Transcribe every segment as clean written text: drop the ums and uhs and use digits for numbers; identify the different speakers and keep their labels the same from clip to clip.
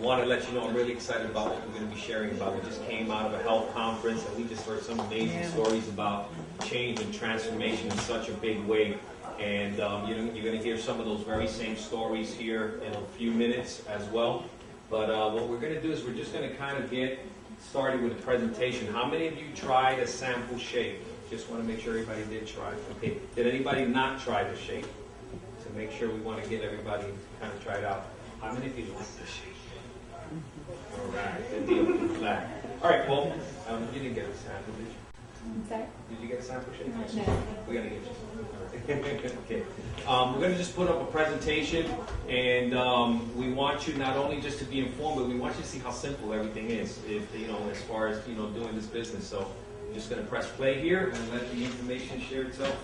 Speaker 1: Want to let you know I'm really excited about what we're going to be sharing about. We just came out of a health conference and we just heard some amazing stories about change and transformation in such a big way. And you're going to hear some of those very same stories here in a few minutes as well. But what we're going to do is we're just going to kind of get started with a presentation. How many of you tried a sample shake? Just want to make sure everybody did try. Okay. Did anybody not try the shake? To make sure we want to get everybody to kind of try it out. How many of you like the shake? All right, good deal. Glad. All right, well, you didn't get a sample, did you?
Speaker 2: I'm sorry?
Speaker 1: Did you get a sample shake?
Speaker 2: No.
Speaker 1: We're going to get you some. Okay. We're going to just put up a presentation, and we want you not only just to be informed, but we want you to see how simple everything is, as far as, doing this business. So I'm just going to press play here and let the information share itself.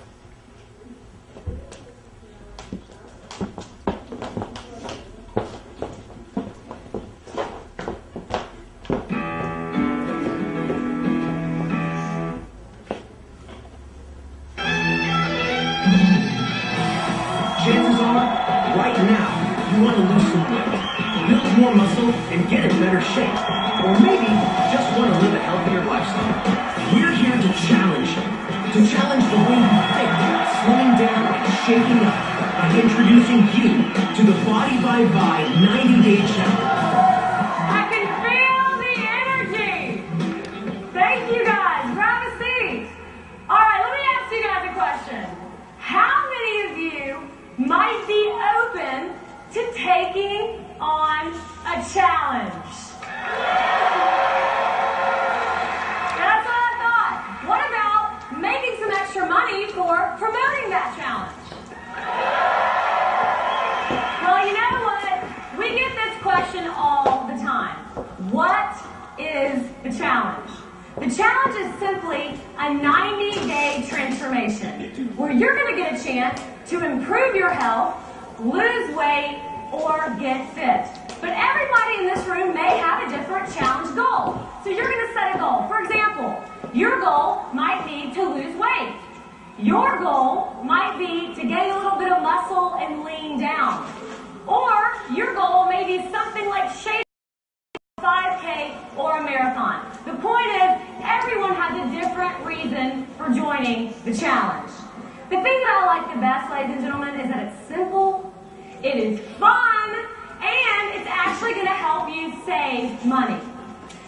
Speaker 3: Chances are, right now, you want to lose some weight, build more muscle, and get in better shape. Or maybe just want to live a healthier lifestyle. We're here to challenge you. To challenge the way you think, slowing down and shaking up by introducing you to the Body by Vi 90-Day Challenge.
Speaker 2: I can feel the energy. Thank you guys. Grab a seat. All right, let me ask you guys a question. How many of you might be open to taking on a challenge? That's what I thought. What about making some extra money for promoting that challenge? Well, you know what? We get this question all the time. What is the challenge? The challenge is simply a 90-day transformation where you're going to get a chance to improve your health, lose weight, or get fit. But everybody in this room may have a different challenge goal. So you're going to set a goal. For example, your goal might be to lose weight. Your goal might be to gain a little bit of muscle and lean down. Or your goal may be something like shape 5K or a marathon. The point is, everyone has a different reason for joining the challenge. The thing that I like the best, ladies and gentlemen, is that it's simple, it is fun, and it's actually going to help you save money.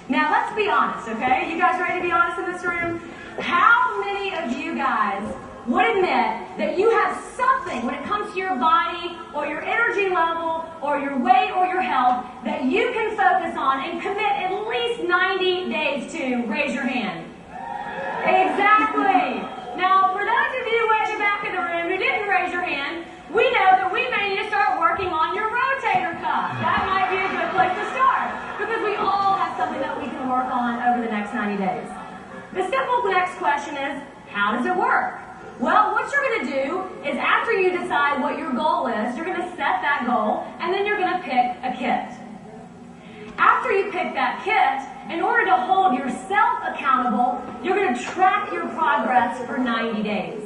Speaker 2: Now, let's be honest, okay? You guys ready to be honest in this room? How many of you guys would admit that you have something when it comes to your body or your energy level or your weight or your health that you can focus on and commit at least 90 days to? Raise your hand. Exactly. Now, for those of you way in the back of the room who didn't raise your hand, we know that we may need to start working on your rotator cuff. That might be a good place to start because we all have something that we can work on over the next 90 days. The simple next question is, how does it work? Well, what you're going to do is after you decide what your goal is, you're going to set that goal, and then you're going to pick a kit. After you pick that kit, in order to hold yourself accountable, you're going to track your progress for 90 days.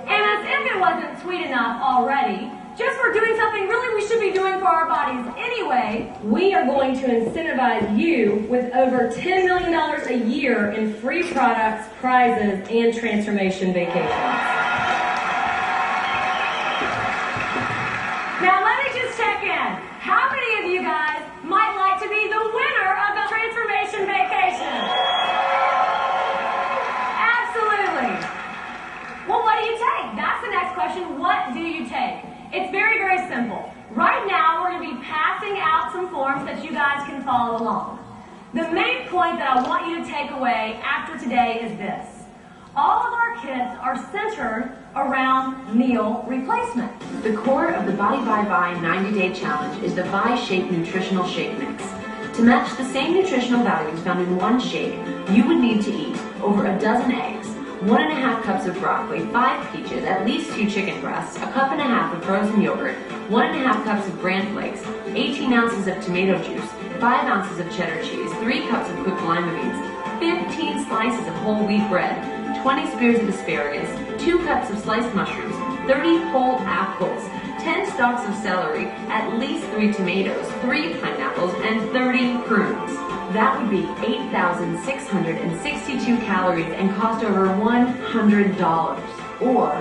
Speaker 2: And as if it wasn't sweet enough already, just for doing something really we should be doing for our bodies anyway, we are going to incentivize you with over $10 million a year in free products, prizes, and transformation vacations. Now let me just check in. How many of you guys might like to be the winner of the transformation vacation? Absolutely. Well, what do you take? That's the next question. What do you take? It's very, very simple. Right now, we're going to be passing out some forms that you guys can follow along. The main point that I want you to take away after today is this. All of our kits are centered around meal replacement.
Speaker 4: The core of the Body by Vi 90-Day Challenge is the Vi Shake Nutritional Shake Mix. To match the same nutritional values found in one shake, you would need to eat over a dozen eggs, 1.5 cups of broccoli, 5 peaches, at least 2 chicken breasts, 1.5 cups of frozen yogurt, 1.5 cups of bran flakes, 18 ounces of tomato juice, 5 ounces of cheddar cheese, 3 cups of cooked lima beans, 15 slices of whole wheat bread, 20 spears of asparagus, 2 cups of sliced mushrooms, 30 whole apples, 10 stalks of celery, at least 3 tomatoes, 3 pineapples, and 30 prunes. That would be 8,662 calories and cost over $100. Or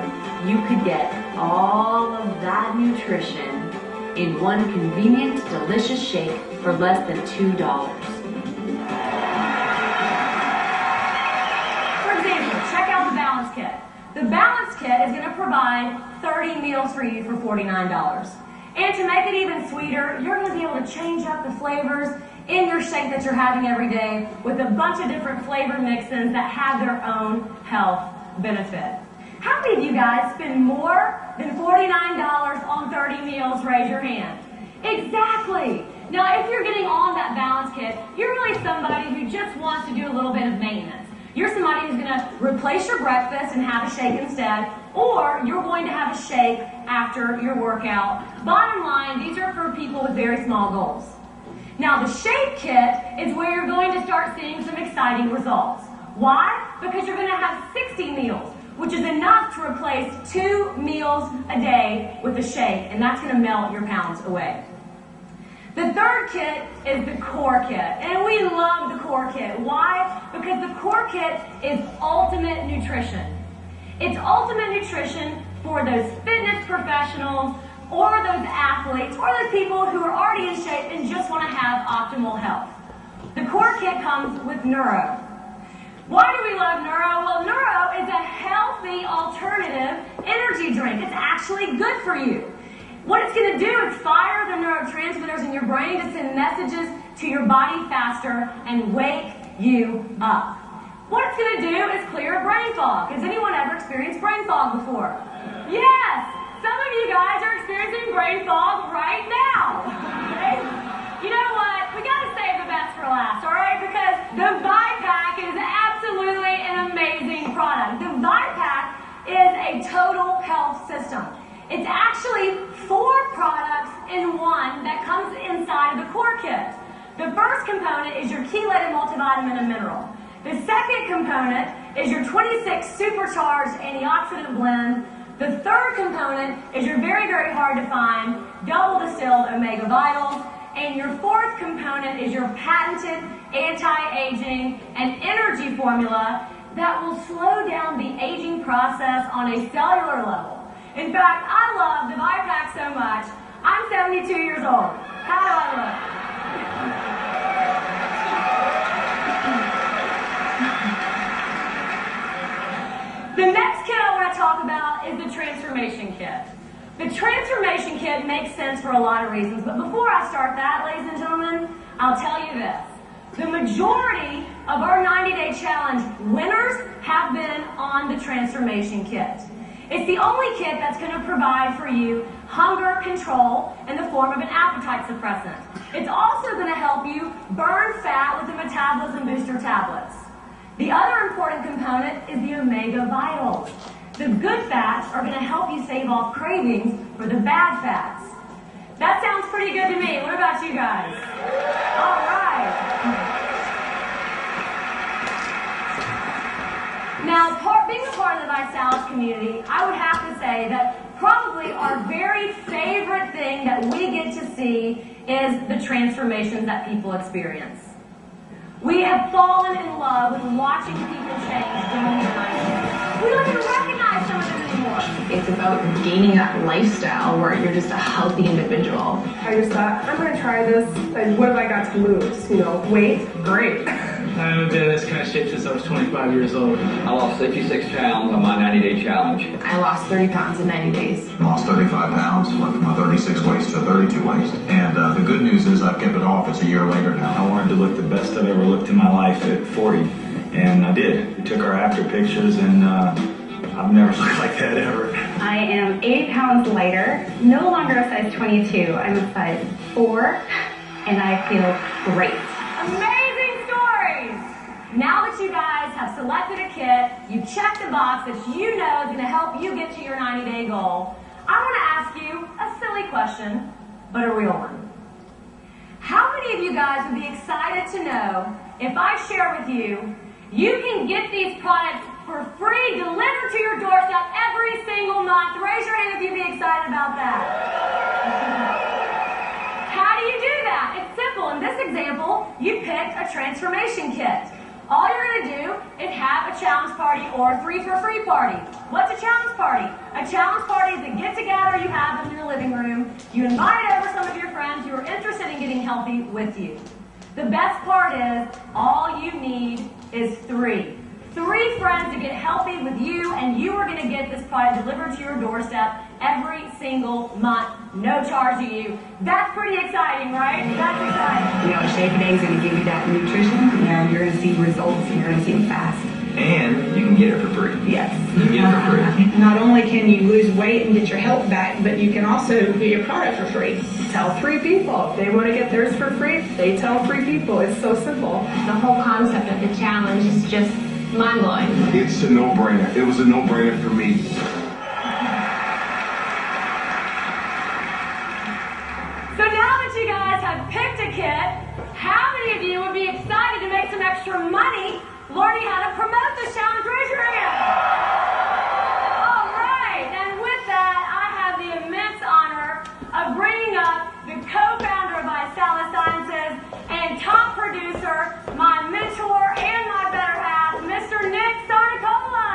Speaker 4: you could get all of that nutrition in one convenient, delicious shake for less than $2.
Speaker 2: For example, check out the Balance Kit. The Balance Kit is going to provide 30 meals for you for $49. And to make it even sweeter, you're going to be able to change up the flavors in your shake that you're having every day with a bunch of different flavor mix-ins that have their own health benefit. How many of you guys spend more than $49 on 30 meals? Raise your hand. Exactly. Now, if you're getting on that Balance Kit, you're really somebody who just wants to do a little bit of maintenance. You're somebody who's going to replace your breakfast and have a shake instead, or you're going to have a shake after your workout. Bottom line, these are for people with very small goals. Now, the Shake Kit is where you're going to start seeing some exciting results. Why? Because you're going to have 60 meals, which is enough to replace 2 meals a day with a shake, and that's going to melt your pounds away. The third kit is the Core Kit, and we love the Core Kit. Why? Because the Core Kit is ultimate nutrition. It's ultimate nutrition for those fitness professionals or those athletes or those people who are already in shape and just want to have optimal health. The Core Kit comes with Neuro. Why do we love Neuro? Well, Neuro is a healthy alternative energy drink. It's actually good for you. What it's going to do is fire the neurotransmitters in your brain to send messages to your body faster and wake you up. What it's going to do is clear brain fog. Has anyone ever experienced brain fog before? Yes! Some of you guys are experiencing brain fog right now. Okay? You know what? We got to save the best for last, all right? Because the ViPack is absolutely an amazing product. The ViPack is a total health system. It's actually 4 products in one that comes inside of the Core Kit. The first component is your chelated multivitamin and mineral. The second component is your 26 supercharged antioxidant blend. The third component is your very, very hard to find double distilled omega vitals. And your fourth component is your patented anti-aging and energy formula that will slow down the aging process on a cellular level. In fact, I love the ViPack so much, I'm 72 years old. How do I look? The next kit I want to talk about is the Transformation Kit. The Transformation Kit makes sense for a lot of reasons, but before I start that, ladies and gentlemen, I'll tell you this. The majority of our 90-day challenge winners have been on the Transformation Kit. It's the only kit that's going to provide for you hunger control in the form of an appetite suppressant. It's also going to help you burn fat with the metabolism booster tablets. The other important component is the omega vitals. The good fats are going to help you save off cravings for the bad fats. That sounds pretty good to me. What about you guys? All right. Now, being a part of the ViSalus community, I would have to say that probably our very favorite thing that we get to see is the transformations that people experience. We have fallen in love with watching people change during these times. We don't even recognize some of them anymore.
Speaker 5: It's about gaining that lifestyle where you're just a healthy individual.
Speaker 6: I just thought, I'm going to try this, and what have I got to lose? You know, weight? Great.
Speaker 7: I've been in this kind of shape since I was 25 years old.
Speaker 8: I lost 56 pounds on my 90-day challenge.
Speaker 5: I lost 30 pounds in 90 days.
Speaker 9: Lost 35 pounds, went from a 36 waist to a 32 waist. And the good news is I've kept it off. It's a year later now.
Speaker 7: I wanted to look the best I've ever looked in my life at 40, and I did. We took our after pictures, and I've never looked like that ever.
Speaker 10: I am 8 pounds lighter, no longer a size 22. I'm a size 4, and I feel great.
Speaker 2: Amazing stories! Now that you guys have selected a kit, you checked the box that you know is going to help you get to your 90-day goal, I want to ask you a silly question, but a real one. How many of you guys would be excited to know if I share with you, you can get these products for free, delivered to your doorstep every single month. Raise your hand if you'd be excited about that. How do you do that? It's simple. In this example, you picked a transformation kit. All you're going to do is have a challenge party or a 3 for free party. What's a challenge party? A challenge party is a get-together you have in your living room. You invite over some of your friends who are interested in getting healthy with you. The best part is all you need is 3. 3 friends to get healthy with you, and you are going to get this product delivered to your doorstep every single month, no charge to you. That's pretty exciting, right? That's exciting.
Speaker 11: You know, Shake and Eggs is going to give you that nutrition. You know, you're going to see results, and you're going to see them fast.
Speaker 8: And you can get it for free.
Speaker 11: Yes.
Speaker 8: You can get it for free.
Speaker 12: Not only can you lose weight and get your health back, but you can also get your product for free.
Speaker 6: Tell 3 people. If they want to get theirs for free, they tell 3 people. It's so simple.
Speaker 5: The whole concept of the challenge is just mind-blowing.
Speaker 13: It's a no-brainer. It was a no-brainer for me.
Speaker 2: So now that you guys have picked a kit, how many of you would be excited to make some extra money learning how to promote this challenge? Raise your hand. All right, and with that, I have the immense honor of bringing up the co-founder of Velez Sciences and top producer, my mentor and my better half, Mr. Nick Sarnicola.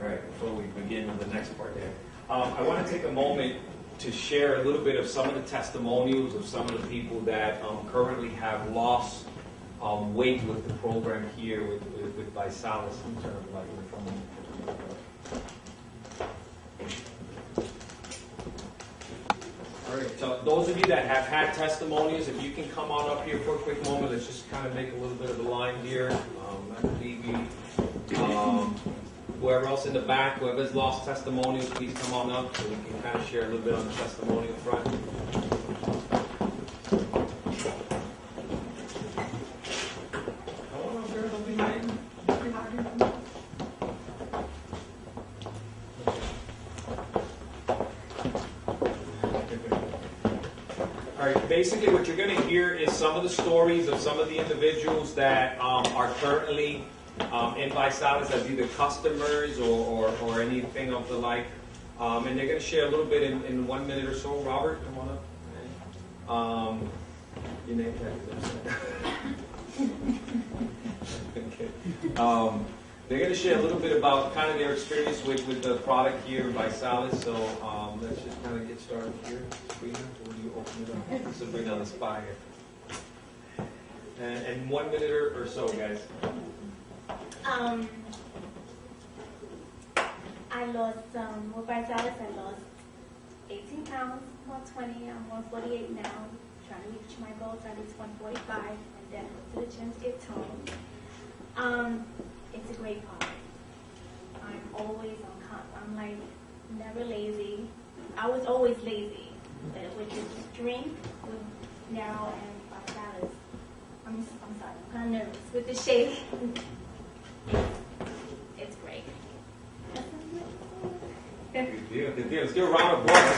Speaker 1: All right, before we begin with the next part there, I want to take a moment to share a little bit of some of the testimonials of some of the people that currently have lost weight with the program here with Velez in terms of like All right, so those of you that have had testimonials, if you can come on up here for a quick moment, let's just kind of make a little bit of a line here. I believe you, whoever else in the back, whoever's lost testimonials, please come on up so we can kind of share a little bit on the testimonial front. Come on up there, don't be hiding. Basically, what you're going to hear is some of the stories of some of the individuals that are currently in Velez as either customers or anything of the like. And they're going to share a little bit in 1 minute or so. Robert, come on up. Your name okay. They're going to share a little bit about kind of their experience with the product here in Velez. So let's just kind of get started here. Sabrina, will you open it up? Sabrina on the spot here. And 1 minute or so, guys.
Speaker 14: I lost, with Velez, I lost 18 pounds, 120. I'm 148 now. Trying to reach my goal, trying to reach 145, and then go to the gym to get toned. It's a great product. I'm always I'm like never lazy. I was always lazy, but with this drink, with now and Velez, I'm sorry, I'm kind of nervous. With the shake, it's great.
Speaker 1: Good deal, good deal. Let's give a round of applause.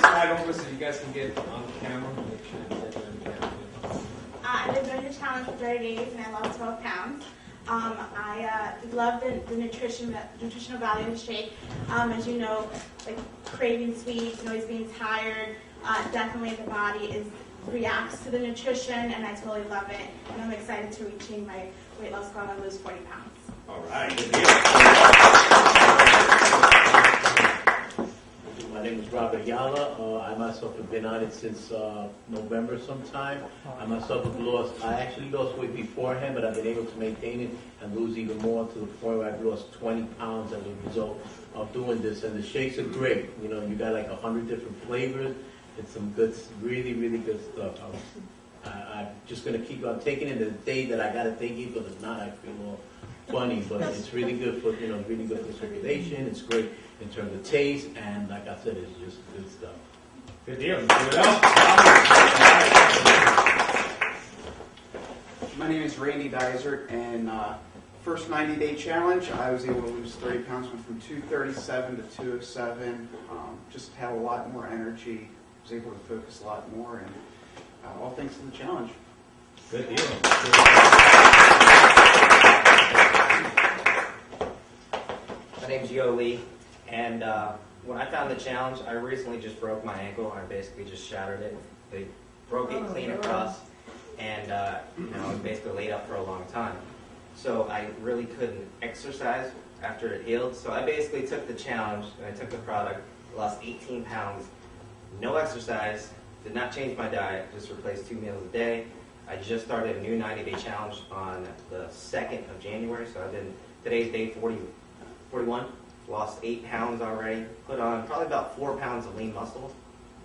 Speaker 1: Slide over so you guys can get on the camera. Make sure you get on the camera.
Speaker 14: I've been doing the challenge for 30 days and I lost 12 pounds. I love the nutritional value of the shake. As you know, like craving sweets, always being tired, definitely the body reacts to the nutrition, and I totally love it. And I'm excited to reaching my weight loss goal and lose 40 pounds.
Speaker 1: All right, good deal.
Speaker 15: My name is Robert Ayala. I myself have been on it since November sometime. I actually lost weight beforehand, but I've been able to maintain it and lose even more to the point where I've lost 20 pounds as a result of doing this. And the shakes are great. You know, you got like 100 different flavors. It's some good, really, really good stuff. I'm just going to keep on taking it the day that I got to take it, but if not, I feel all funny. But it's really good for, really good for circulation. It's great in terms of taste, and like I said, it's just good stuff.
Speaker 1: Good deal. Give it up.
Speaker 16: My name is Randy Dysert, and first 90-day challenge, I was able to lose 30 pounds, went from 237 to 207. Just had a lot more energy, was able to focus a lot more, and all thanks to the challenge.
Speaker 1: Good deal.
Speaker 17: My name's Yo Lee, and when I found the challenge, I recently just broke my ankle. I basically just shattered it. They broke it clean across, and you know, I basically laid up for a long time. So I really couldn't exercise after it healed. So I basically took the challenge, and I took the product, lost 18 pounds, no exercise, did not change my diet, just replaced 2 meals a day. I just started a new 90-day challenge on the 2nd of January, so today's day 41, lost 8 pounds already, put on probably about 4 pounds of lean muscle.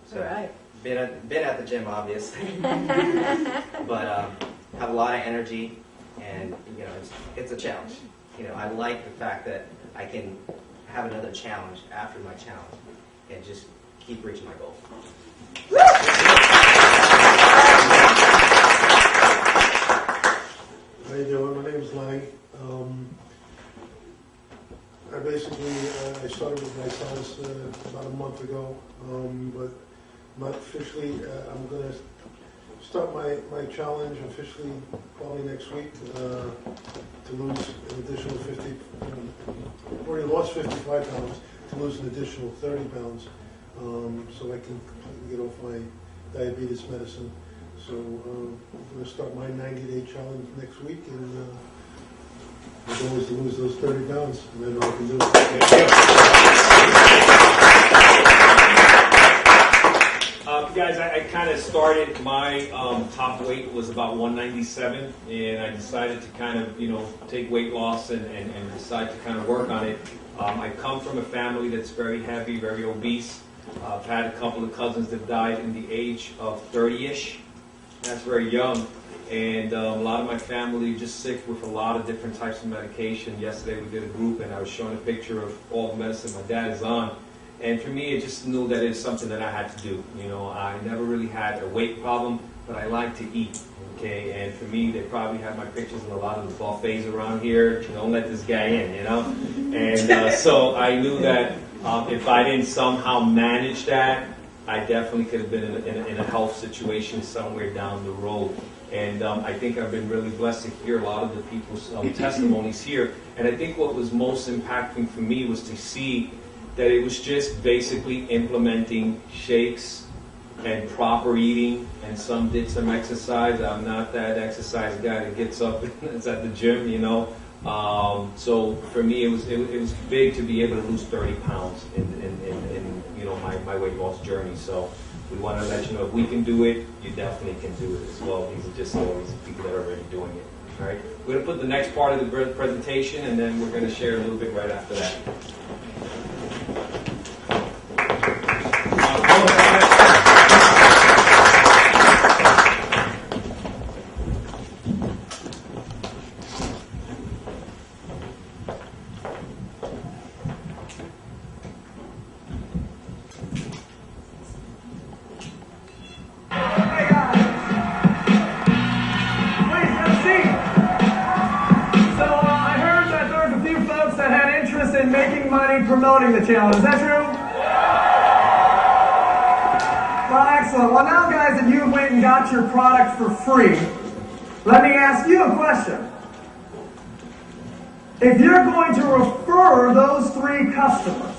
Speaker 17: So been at the gym, obviously, but have a lot of energy, and you know, it's a challenge. You know, I like the fact that I can have another challenge after my challenge and just keep reaching my goals.
Speaker 18: How you doing? My name is Lenny. I basically I started with my sons about a month ago, but not officially. I'm going to start my challenge officially probably next week to lose an additional 50. Already lost 55 pounds, to lose an additional 30 pounds, so I can completely get off my diabetes medicine. So I'm going to start my 90-day challenge next week, and my goal is to lose those 30 pounds, and then I can do it.
Speaker 1: Guys, I kind of started, my top weight was about 197, and I decided to kind of, you know, take weight loss and decide to kind of work on it. I come from a family that's very heavy, very obese. I've had a couple of cousins that died in the age of 30-ish. That's very young. And a lot of my family are just sick with a lot of different types of medication. Yesterday we did a group, and I was showing a picture of all the medicine my dad is on. And for me, I just knew that it's something that I had to do. You know, I never really had a weight problem, but I like to eat. Okay, and for me, they probably have my pictures in a lot of the buffets around here. Don't let this guy in, you know. And so I knew that if I didn't somehow manage that, I definitely could have been in a health situation somewhere down the road. And I think I've been really blessed to hear a lot of the people's testimonies here. And I think what was most impactful for me was to see that it was just basically implementing shakes and proper eating, and some did some exercise. I'm not that exercise guy that gets up and is at the gym, you know. So for me, it was big to be able to lose 30 pounds in you know, my weight loss journey. So we want to let you know, if we can do it, you definitely can do it as well. These are just stories of people that are already doing it. All right, we're going to put the next part of the presentation, and then we're going to share a little bit right after that.
Speaker 19: Promoting the challenge. Is that true? Well, excellent. Well, now, guys, that you went and got your product for free, let me ask you a question. If you're going to refer those 3 customers,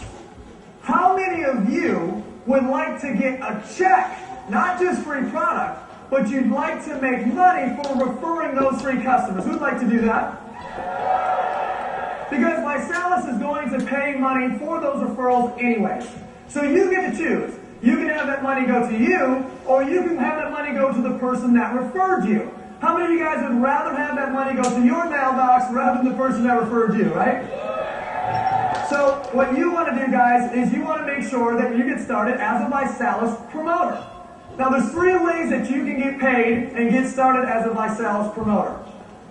Speaker 19: how many of you would like to get a check, not just free product, but you'd like to make money for referring those 3 customers? Who'd like to do that? Because Velez is going to pay money for those referrals anyways. So you get to choose. You can have that money go to you, or you can have that money go to the person that referred you. How many of you guys would rather have that money go to your mailbox rather than the person that referred you, right? So what you want to do, guys, is you want to make sure that you get started as a Velez promoter. Now there's 3 ways that you can get paid and get started as a Velez promoter.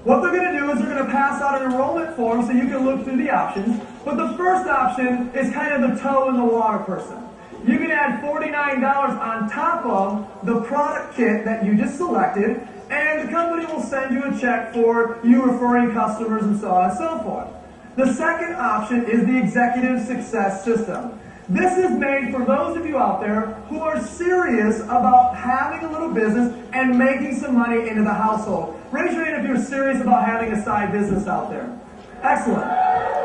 Speaker 19: What they're going to do is they're going to pass out an enrollment form so you can look through the options. But the first option is kind of the toe in the water person. You can add $49 on top of the product kit that you just selected, and the company will send you a check for you referring customers and so on and so forth. The second option is the executive success system. This is made for those of you out there who are serious about having a little business and making some money into the household. Raise your hand if you're serious about having a side business out there. Excellent.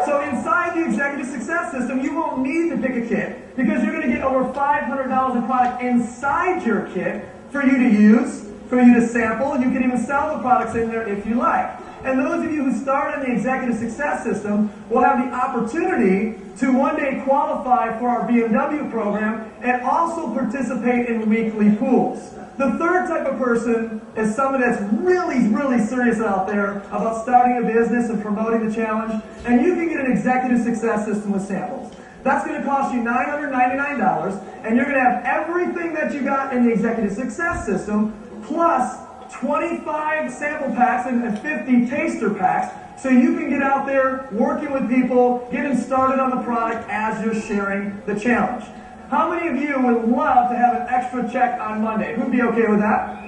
Speaker 19: So inside the Executive Success System, you won't need to pick a kit because you're going to get over $500 in product inside your kit for you to use, for you to sample, and you can even sell the products in there if you like. And those of you who start in the Executive Success System will have the opportunity to one day qualify for our BMW program and also participate in weekly pools. The third type of person is someone that's really, really serious out there about starting a business and promoting the challenge, and you can get an Executive Success System with samples. That's going to cost you $999, and you're going to have everything that you got in the Executive Success System, plus 25 sample packs and 50 taster packs, so you can get out there working with people, getting started on the product as you're sharing the challenge. How many of you would love to have an extra check on Monday? Who'd be okay with that?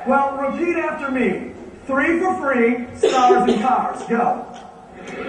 Speaker 19: Well, repeat after me. 3 for free, stars and cars. Go. 3 for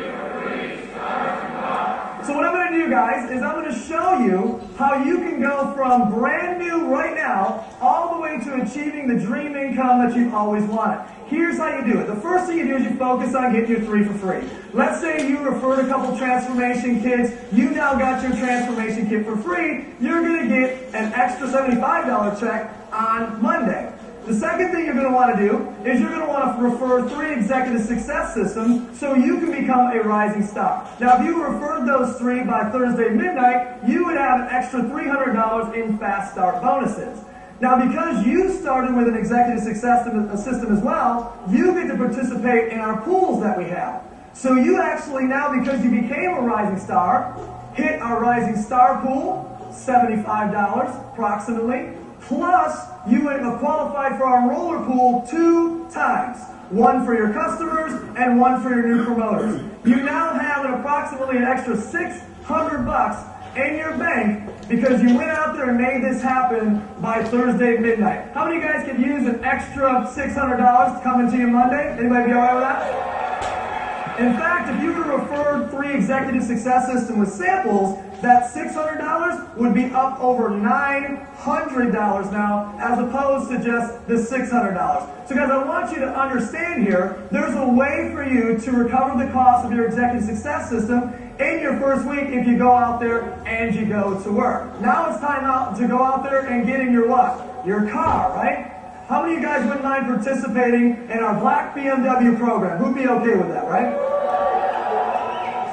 Speaker 19: free, stars and cars. So what I'm going to do, guys, is I'm going to show you how you can go from brand new right now all the way to achieving the dream income that you've always wanted. Here's how you do it. The first thing you do is you focus on getting your 3 for free. Let's say you referred a couple transformation kits. You now got your transformation kit for free. You're going to get an extra $75 check on Monday. The second thing you're going to want to do is you're going to want to refer 3 Executive Success Systems so you can become a rising star. Now, if you referred those 3 by Thursday midnight, you would have an extra $300 in Fast Start bonuses. Now, because you started with an Executive Success System as well, you get to participate in our pools that we have. So you actually now, because you became a rising star, hit our rising star pool, $75 approximately, plus you would have qualified for our roller pool 2 times. One for your customers and one for your new promoters. You now have approximately an extra $600 in your bank because you went out there and made this happen by Thursday midnight. How many of you guys could use an extra $600 coming to you Monday? Anybody be alright with that? In fact, if you were referred 3 Executive Success System with samples, that $600 would be up over $900 now, as opposed to just the $600. So guys, I want you to understand here, there's a way for you to recover the cost of your Executive Success System in your first week if you go out there and you go to work. Now it's time out to go out there and get in your what? Your car, right? How many of you guys wouldn't mind participating in our black BMW program? Who'd be okay with that, right?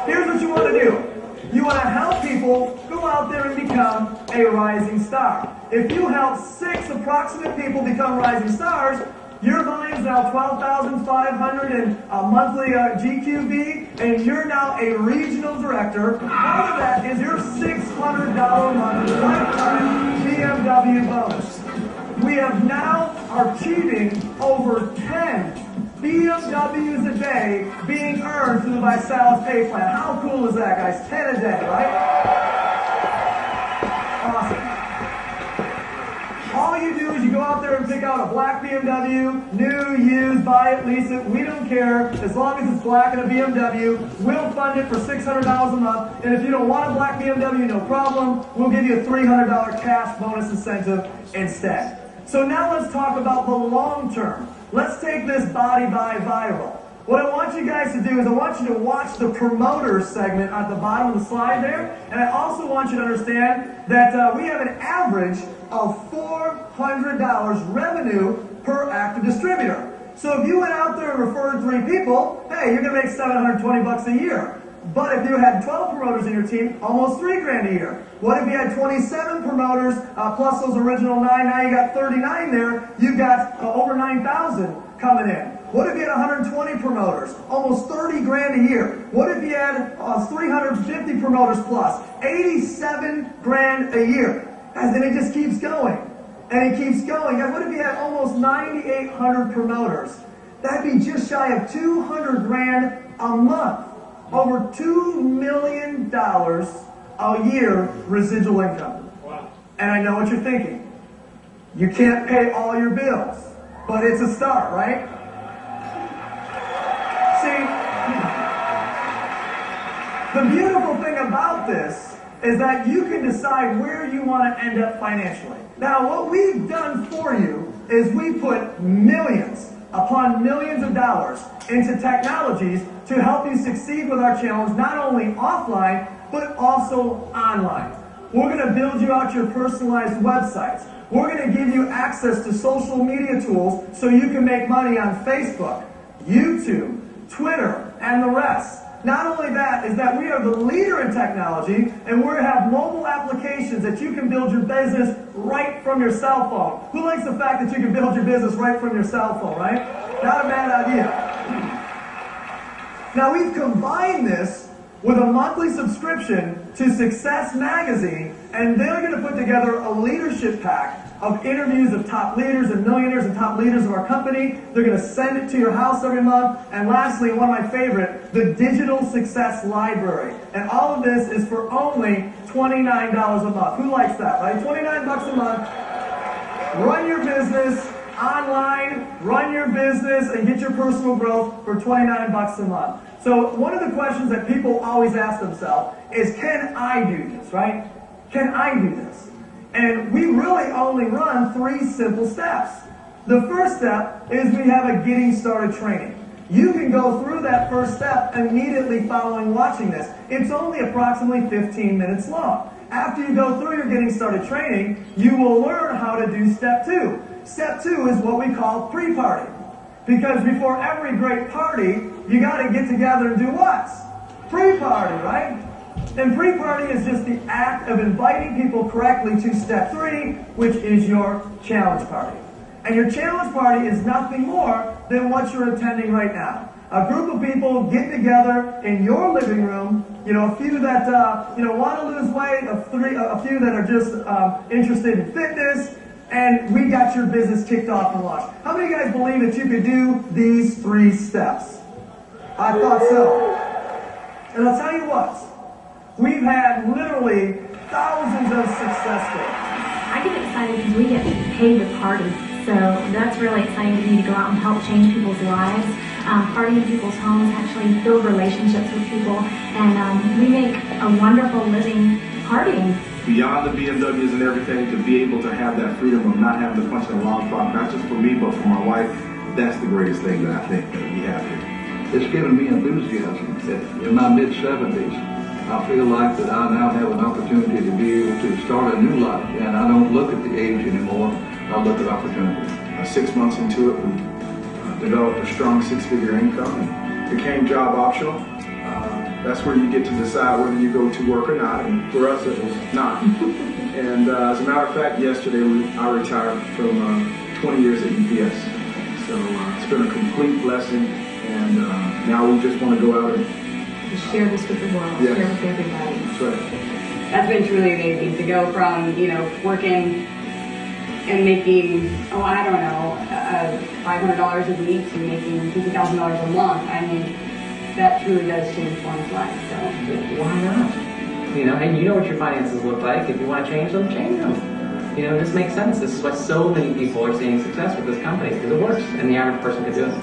Speaker 19: Here's what you want to do. You want to help people go out there and become a rising star. If you help 6 approximate people become rising stars, your volume is now 12,500 in a monthly GQB, and you're now a regional director. Part of that is your $600 a month lifetime BMW bonus. We have now are achieving over 10 BMWs a day being earned through the Velez pay plan. How cool is that, guys? 10 a day, right? Awesome. All you do is you go out there and pick out a black BMW, new, used, buy it, lease it. We don't care. As long as it's black and a BMW, we'll fund it for $600 a month. And if you don't want a black BMW, no problem. We'll give you a $300 cash bonus incentive instead. So now let's talk about the long term. Let's take this body by viral. What I want you guys to do is I want you to watch the promoter segment at the bottom of the slide there. And I also want you to understand that we have an average of $400 revenue per active distributor. So if you went out there and referred 3 people, hey, you're going to make $720 a year. But if you had 12 promoters in your team, almost $3 grand a year. What if you had 27 promoters plus those original 9? Now you got 39 there. You got over 9,000 coming in. What if you had 120 promoters? Almost 30 grand a year. What if you had 350 promoters plus? 87 grand a year. And it just keeps going. And it keeps going. Guys, what if you had almost 9,800 promoters? That'd be just shy of 200 grand a month. Over $2 million a year residual income. Wow. And I know what you're thinking. You can't pay all your bills, but it's a start, right? See, the beautiful thing about this is that you can decide where you want to end up financially. Now, what we've done for you is we put millions upon millions of dollars into technologies to help you succeed with our challenge, not only offline, but also online. We're going to build you out your personalized websites. We're going to give you access to social media tools so you can make money on Facebook, YouTube, Twitter, and the rest. Not only that, is that we are the leader in technology, and we have mobile applications that you can build your business right from your cell phone. Who likes the fact that you can build your business right from your cell phone, right? Not a bad idea. Now, we've combined this with a monthly subscription to Success Magazine, and they're going to put together a leadership pack of interviews of top leaders and millionaires and top leaders of our company. They're going to send it to your house every month. And lastly, one of my favorite, the Digital Success Library. And all of this is for only $29 a month. Who likes that, right? 29 bucks a month. Run your business online, run your business, and get your personal growth for 29 bucks a month. So one of the questions that people always ask themselves is, can I do this, right? Can I do this? And we really only run 3 simple steps. The first step is we have a getting started training. You can go through that first step immediately following watching this. It's only approximately 15 minutes long. After you go through your getting started training, you will learn how to do step 2. Step 2 is what we call pre-party. Because before every great party, you got to get together and do what? Pre-party, right? And pre-party is just the act of inviting people correctly to step 3, which is your challenge party. And your challenge party is nothing more than what you're attending right now. A group of people get together in your living room, a few that want to lose weight, a few that are just interested in fitness, and we got your business kicked off and launched. How many of you guys believe that you could do these 3 steps? I thought so. And I'll tell you what, we've had literally thousands of success stories.
Speaker 10: I get excited because we get paid to party. So that's really exciting to me to go out and help change people's lives, party in people's homes, actually build relationships with people, and we make a wonderful living partying.
Speaker 13: Beyond the BMWs and everything, to be able to have that freedom of not having to punch in a long clock, not just for me, but for my wife, that's the greatest thing that I think that we have here.
Speaker 20: It's given me enthusiasm. In my mid-70s, I feel like that I now have an opportunity to be able to start a new life, and I don't look at the age anymore. I look at opportunity.
Speaker 13: 6 months into it, we developed a strong 6-figure income and became job optional. That's where you get to decide whether you go to work or not, and for us it was not. And as a matter of fact, yesterday I retired from 20 years at UPS. So it's been a complete blessing, and now we just want to go out and
Speaker 5: share this with the world,
Speaker 13: yes.
Speaker 5: share with everybody.
Speaker 13: That's right.
Speaker 11: That's been truly amazing to go from, working and making, $500 a week to making $50,000 a month. I mean, that truly does change one's life. So
Speaker 21: why not? And you know what your finances look like. If you want to change them, change them. This makes sense. This is why so many people are seeing success with this company, because it works, and the average person could do it.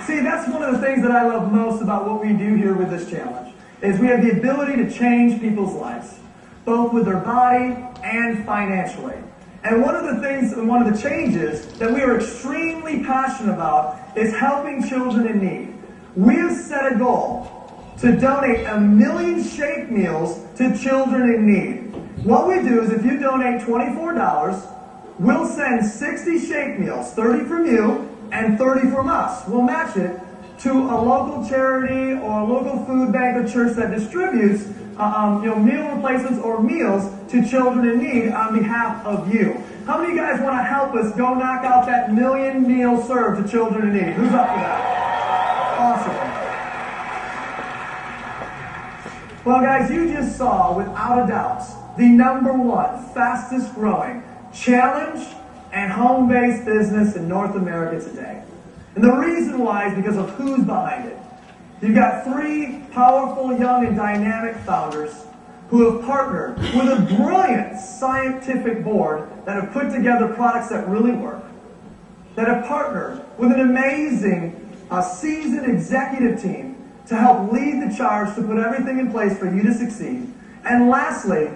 Speaker 19: See, that's one of the things that I love most about what we do here with this challenge, is we have the ability to change people's lives, both with their body and financially. And one of the changes that we are extremely passionate about is helping children in need. We have set a goal to donate 1 million shake meals to children in need. What we do is, if you donate $24, we'll send 60 shake meals, 30 from you and 30 from us. We'll match it to a local charity or a local food bank or church that distributes meal replacements or meals to children in need on behalf of you. How many of you guys want to help us go knock out that 1 million meals served to children in need? Who's up for that? Awesome. Well, guys, you just saw, without a doubt, the #1 fastest growing challenge and home-based business in North America today. And the reason why is because of who's behind it. You've got 3 powerful, young, and dynamic founders who have partnered with a brilliant scientific board that have put together products that really work, that have partnered with an amazing, seasoned executive team to help lead the charge to put everything in place for you to succeed. And lastly,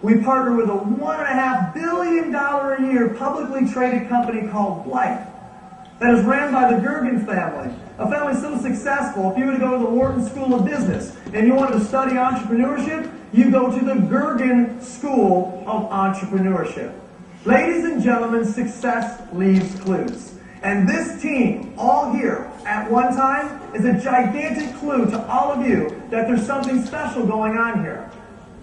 Speaker 19: we partner with a $1.5 billion a year publicly traded company called Life that is ran by the Gergen family. A family so successful, if you were to go to the Wharton School of Business and you wanted to study entrepreneurship, you go to the Gergen School of Entrepreneurship. Ladies and gentlemen, success leaves clues. And this team, all here at one time, is a gigantic clue to all of you that there's something special going on here.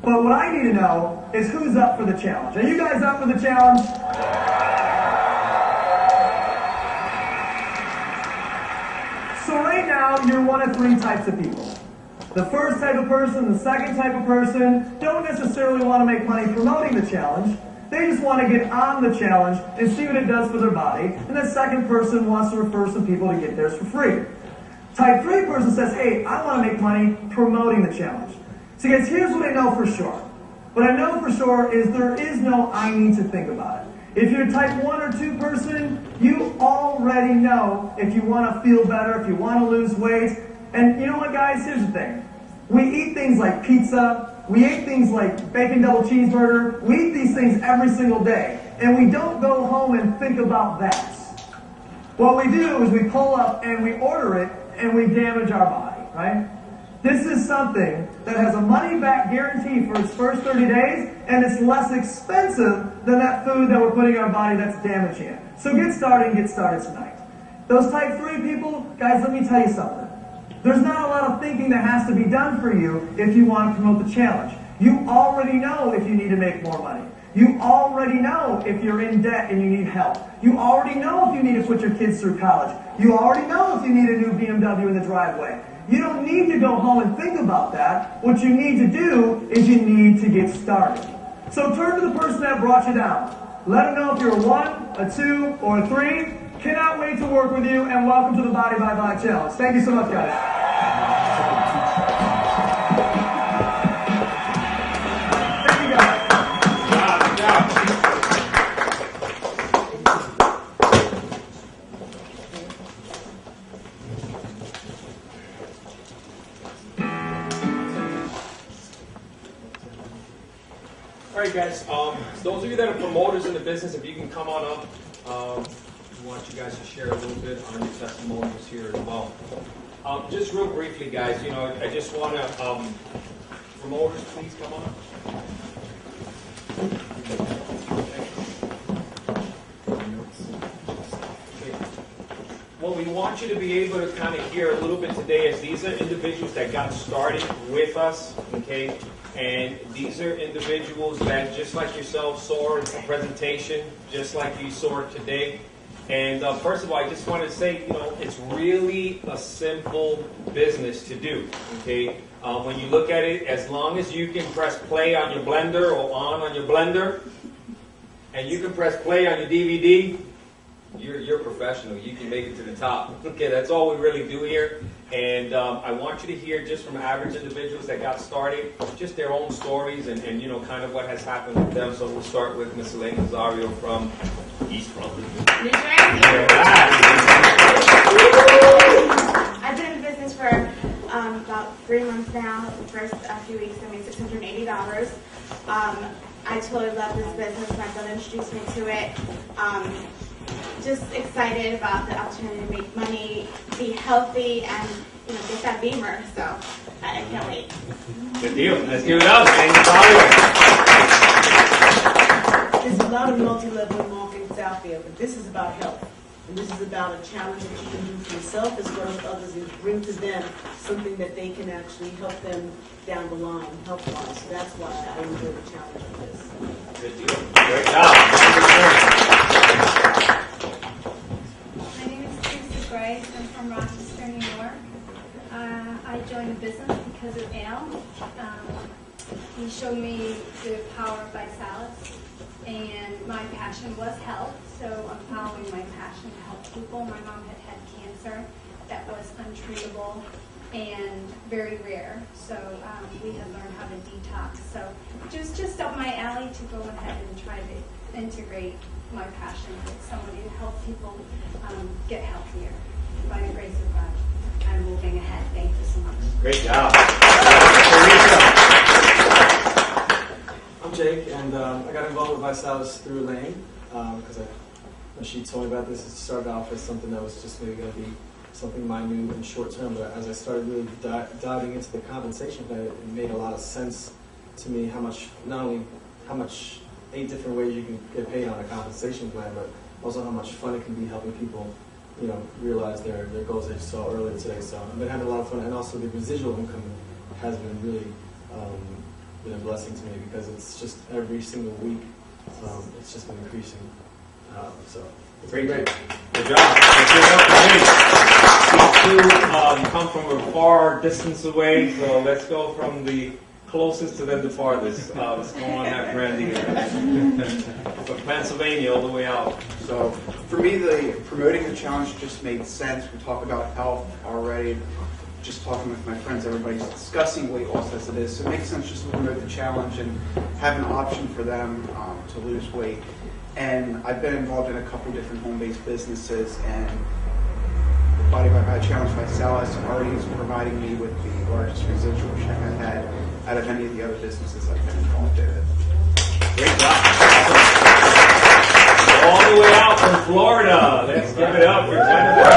Speaker 19: But what I need to know is who's up for the challenge. Are you guys up for the challenge? So right now, you're one of three types of people. The first type of person, the second type of person, don't necessarily want to make money promoting the challenge. They just want to get on the challenge and see what it does for their body. And the second person wants to refer some people to get theirs for free. Type 3 person says, hey, I want to make money promoting the challenge. So guys, here's what I know for sure. What I know for sure is there is no I need to think about it. If you're a type 1 or 2 person, you already know if you want to feel better, if you want to lose weight. And you know what, guys? Here's the thing. We eat things like pizza. We eat things like bacon double cheeseburger. We eat these things every single day. And we don't go home and think about that. What we do is we pull up and we order it and we damage our body, right? This is something that has a money-back guarantee for its first 30 days, and it's less expensive than that food that we're putting in our body that's damaging it. So get started tonight. Those type 3 people, guys, let me tell you something. There's not a lot of thinking that has to be done for you if you want to promote the challenge. You already know if you need to make more money. You already know if you're in debt and you need help. You already know if you need to put your kids through college. You already know if you need a new BMW in the driveway. You don't need to go home and think about that. What you need to do is you need to get started. So turn to the person that brought you down. Let them know if you're a 1, a 2, or a 3. Cannot wait to work with you, and welcome to the Body by Body Challenge. Thank you so much, guys. Thank you, guys.
Speaker 1: All right, guys. Those of you that are promoters in the business, if you can come on up. We want you guys to share a little bit on your testimonials here as well. Just real briefly, guys, I just want to, promoters, please come on. Okay. What we want you to be able to kind of hear a little bit today is these are individuals that got started with us, okay? And these are individuals that, just like yourself, saw a presentation, just like you saw today. And first of all, I just want to say, it's really a simple business to do, okay? When you look at it, as long as you can press play on your blender or on your blender, and you can press play on your DVD, you're professional. You can make it to the top. Okay, that's all we really do here. And I want you to hear just from average individuals that got started, just their own stories and kind of what has happened with them. So we'll start with Miss Elaine Nazario from East Brooklyn.
Speaker 3: New Jersey. I've been in the business for about 3 months now. The first few weeks I made $680. I totally love this business. My brother introduced me to it. Just excited about the opportunity to make money, be healthy, and get that Beamer. So I can't wait.
Speaker 1: Good deal. Let's give it up.
Speaker 22: There's a lot of multi-level marketings out there, but this is about health. And this is about a challenge that you can do for yourself as well as others and bring to them something that they can actually help them down the line, health-wise. So that's why I enjoy the challenge of this.
Speaker 1: Good deal. Great job.
Speaker 23: My name is Teresa Grace. I'm from Rochester, New York. I joined the business because of Al. He showed me the power of Velez, and my passion was health, so I'm following my passion to help people. My mom had cancer that was untreatable and very rare, so we had learned how to detox. So just up my alley to go ahead and try to integrate my passion with somebody to help people get healthier by the grace of God.
Speaker 4: and moving ahead. Thank you so much.
Speaker 1: Great job.
Speaker 7: I'm Jake, and I got involved with Velez through Elaine because when she told me about this, it started off as something that was just maybe going to be something minute and short term. But as I started really diving into the compensation plan, it made a lot of sense to me how much, not only how much 8 different ways you can get paid on a compensation plan, but also how much fun it can be helping people, you know, realize their goals that you saw earlier today. So I've been having a lot of fun, and also the residual income has been really been a blessing to me because it's just every single week it's just been increasing. So it's
Speaker 1: Great.
Speaker 7: been great.
Speaker 1: Good job. Let's give it up for Jake. These two come from a far distance away, so let's go from the closest to then the farthest. Let's go on that Randy. From Pennsylvania all the way out.
Speaker 16: So for me, promoting the challenge just made sense. We talk about health already. Just talking with my friends, everybody's discussing weight loss as it is. So it makes sense just to promote the challenge and have an option for them to lose weight. And I've been involved in a couple different home-based businesses, and the Body by Body Challenge by Velez already is providing me with the largest residual check I've had out of any of the other businesses I've been involved in.
Speaker 1: Great job. All the way out from Florida. Let's give it up for Jennifer.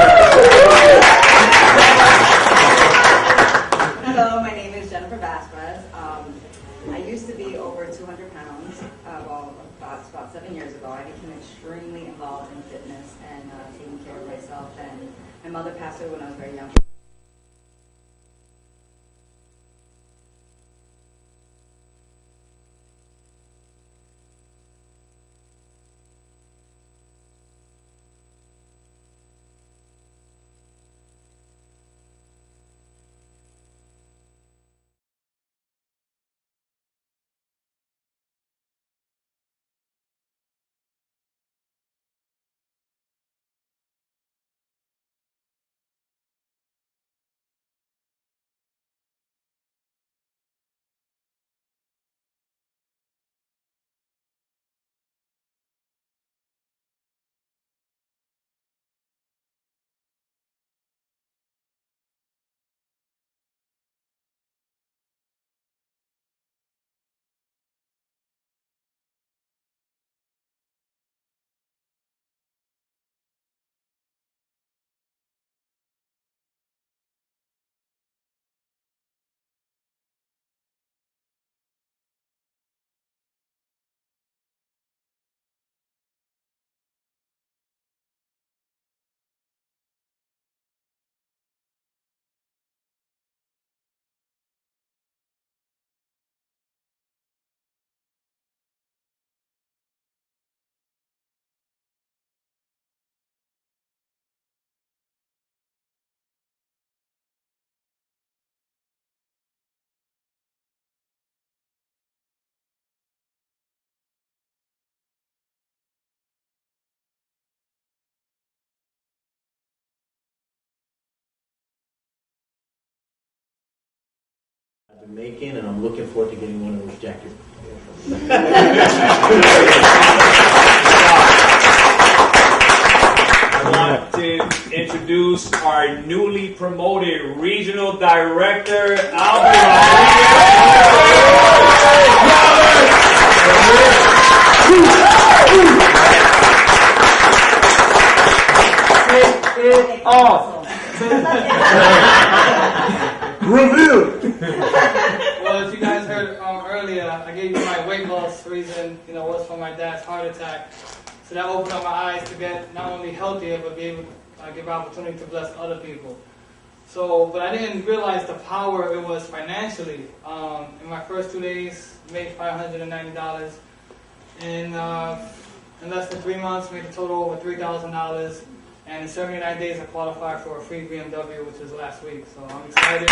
Speaker 9: Hello, my name is Jennifer Vasquez. I used to be over 200 pounds. About 7 years ago, I became extremely involved in fitness and taking care of myself. And my mother passed away when I was very young.
Speaker 15: I've been making, and I'm looking forward to getting one of those jackets.
Speaker 1: I want to introduce our newly promoted regional director,
Speaker 19: Review.
Speaker 24: Well, as you guys heard earlier, I gave you my weight loss reason, was for my dad's heart attack. So that opened up my eyes to get not only healthier, but be able to give opportunity to bless other people. So, but I didn't realize the power it was financially. In my first 2 days, made $590. In less than 3 months, made a total over $3,000. And in 79 days, I qualified for a free BMW, which was last week. So I'm excited.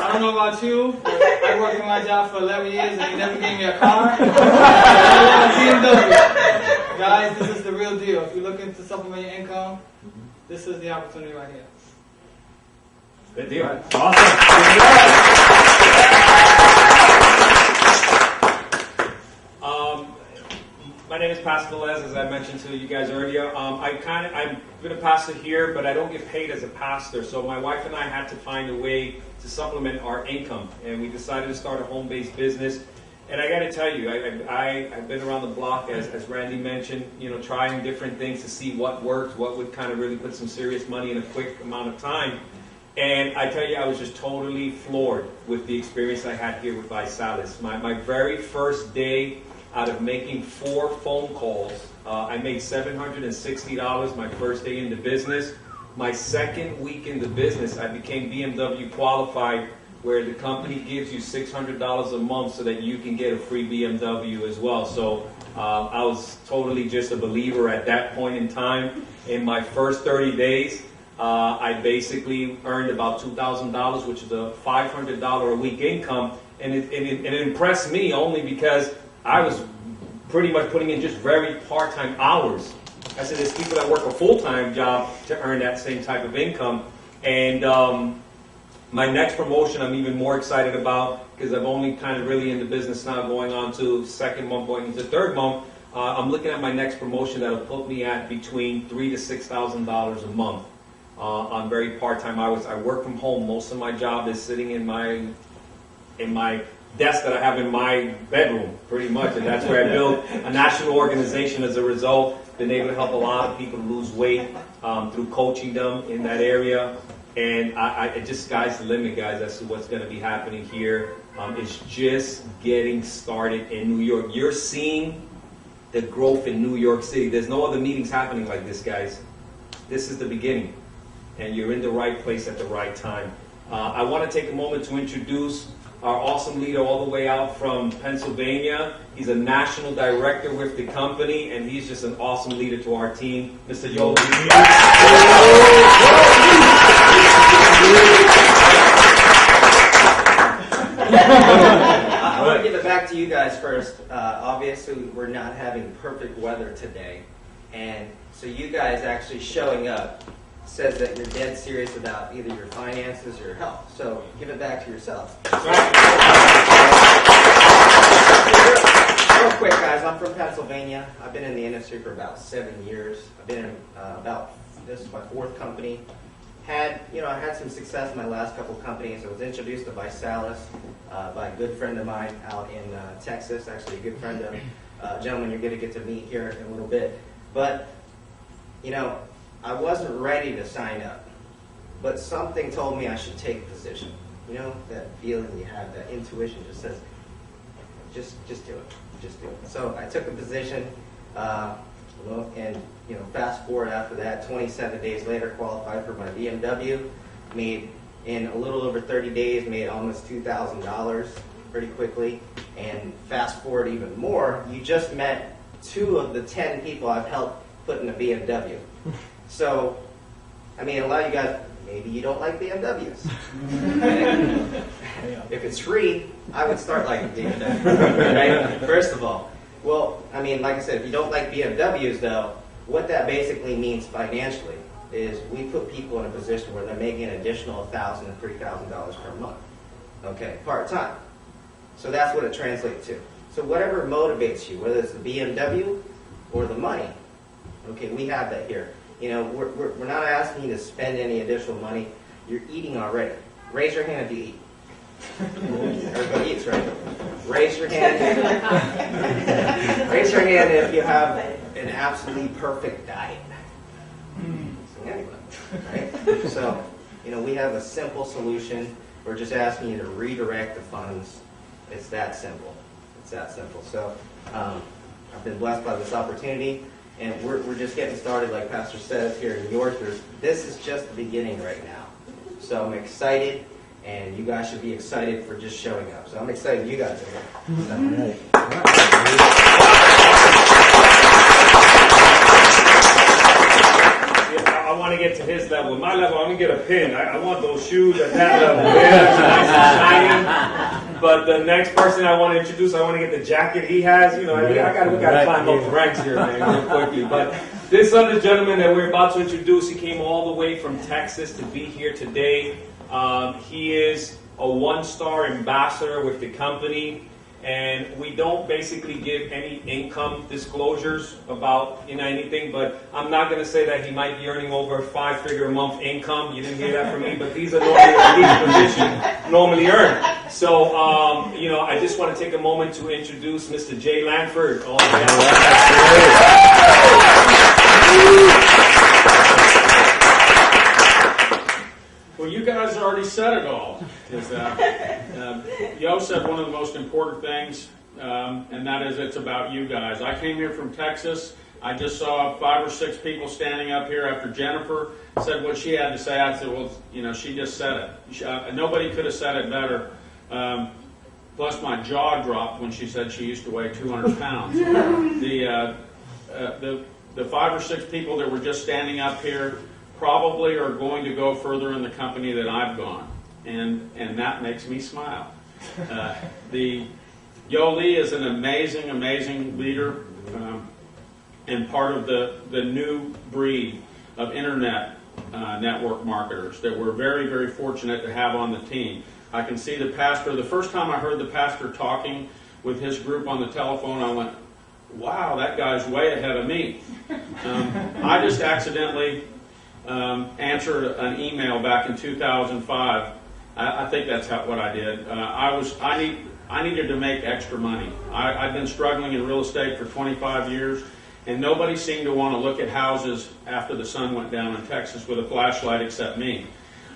Speaker 24: I don't know about you, but I worked in my job for 11 years and they never gave me a car. I want a BMW. Guys, this is the real deal. If you're looking to supplement your income, this is the opportunity right here.
Speaker 1: Good deal. Awesome. My name is Pastor Velez, as I mentioned to you guys earlier. I've been a pastor here, but I don't get paid as a pastor. So my wife and I had to find a way to supplement our income, and we decided to start a home-based business. And I got to tell you, I've been around the block, as Randy mentioned, trying different things to see what worked, what would kind of really put some serious money in a quick amount of time. And I tell you, I was just totally floored with the experience I had here with Velez. My very first day out of making 4 phone calls, I made $760 my first day in the business. My second week in the business, I became BMW qualified, where the company gives you $600 a month so that you can get a free BMW as well. So I was totally just a believer at that point in time. In my first 30 days, I basically earned about $2,000, which is a $500 a week income. And it impressed me only because I was pretty much putting in just very part-time hours. I said, there's people that work a full-time job to earn that same type of income. And my next promotion I'm even more excited about, because I've only kind of really in the business now going on to second month, going into third month. I'm looking at my next promotion that'll put me at between $3,000 to $6,000 a month on very part-time hours. I work from home. Most of my job is sitting in my desk that I have in my bedroom, pretty much, and that's where I built a national organization as a result. Been able to help a lot of people lose weight through coaching them in that area. And it just sky's the limit, guys, as to what's going to be happening here. It's just getting started in New York. You're seeing the growth in New York City. There's no other meetings happening like this, guys. This is the beginning, and you're in the right place at the right time. I want to take a moment to introduce our awesome leader all the way out from Pennsylvania. He's a national director with the company, and he's just an awesome leader to our team, Mr. Joe.
Speaker 17: I want to give it back to you guys first. Obviously, we're not having perfect weather today, and so you guys actually showing up says that you're dead serious about either your finances or your health. So give it back to yourselves. Real quick, guys, I'm from Pennsylvania. I've been in the industry for about 7 years. I've been in this is my 4th company. I had some success in my last couple of companies. I was introduced to Velez by a good friend of mine out in Texas, actually a good friend of a gentleman you're going to get to meet here in a little bit. But, I wasn't ready to sign up, but something told me I should take a position. That feeling you have, that intuition just says, just do it, just do it. So I took a position, and fast forward after that, 27 days later, qualified for my BMW, made in a little over 30 days, made almost $2,000 pretty quickly, and fast forward even more, you just met 2 of the 10 people I've helped put in a BMW. So, a lot of you guys, maybe you don't like BMWs. If it's free, I would start liking BMW, right? First of all. Well, like I said, if you don't like BMWs, though, what that basically means financially is we put people in a position where they're making an additional $1,000 to $3,000 per month, okay, part-time. So that's what it translates to. So whatever motivates you, whether it's the BMW or the money, okay, we have that here. We're not asking you to spend any additional money. You're eating already. Raise your hand if you eat. Everybody eats, right? Raise your hand. Raise your hand if you have an absolutely perfect diet. So anyway, right? So, we have a simple solution. We're just asking you to redirect the funds. It's that simple. It's that simple. So, I've been blessed by this opportunity. And we're just getting started, like Pastor says, here in New York. This is just the beginning right now. So I'm excited, and you guys should be excited for just showing up. So I'm excited you guys are here.
Speaker 1: I want to get to his level. At my level, I'm going to get a pin. I want those shoes at that level. Nice and shiny. But the next person I want to introduce, I want to get the jacket he has. We got to climb up the ranks here, man, real quickly. But this other gentleman that we're about to introduce, he came all the way from Texas to be here today. He is a 1-star ambassador with the company. And we don't basically give any income disclosures about anything, but I'm not going to say that he might be earning over a 5-figure a month income. You didn't hear that from me, but these are normally what these positions normally earn. So, I just want to take a moment to introduce Mr. Jay Lanford.
Speaker 2: Well, you guys already said it all. Yo said one of the most important things, and that is it's about you guys. I came here from Texas. I just saw 5 or 6 people standing up here after Jennifer said what she had to say. I said, well, she just said it. Nobody could have said it better. Plus, my jaw dropped when she said she used to weigh 200 pounds. The 5 or 6 people that were just standing up here probably are going to go further in the company than I've gone, and that makes me smile. Yo Lee is an amazing, amazing leader and part of the new breed of internet network marketers that we're very, very fortunate to have on the team. I can see the pastor. The first time I heard the pastor talking with his group on the telephone, I went, wow, that guy's way ahead of me. I just accidentally answered an email back in 2005. I think that's what I did. I needed to make extra money. I've been struggling in real estate for 25 years, and nobody seemed to want to look at houses after the sun went down in Texas with a flashlight except me.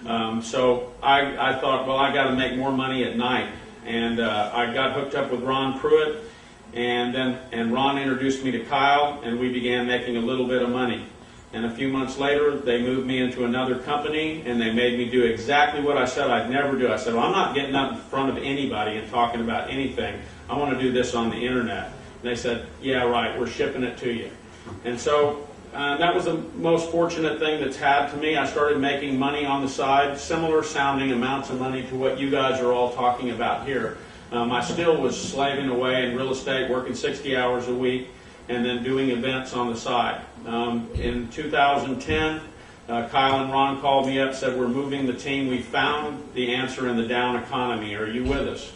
Speaker 2: So I thought, well, I got to make more money at night, and I got hooked up with Ron Pruitt, and Ron introduced me to Kyle, and we began making a little bit of money. And a few months later, they moved me into another company, and they made me do exactly what I said I'd never do. I said, well, I'm not getting up in front of anybody and talking about anything. I want to do this on the internet. And they said, yeah, right, we're shipping it to you. And so that was the most fortunate thing that's had to me. I started making money on the side, similar sounding amounts of money to what you guys are all talking about here. I still was slaving away in real estate, working 60 hours a week, and then doing events on the side. In 2010, Kyle and Ron called me up, said, we're moving the team. We found the answer in the down economy. Are you with us?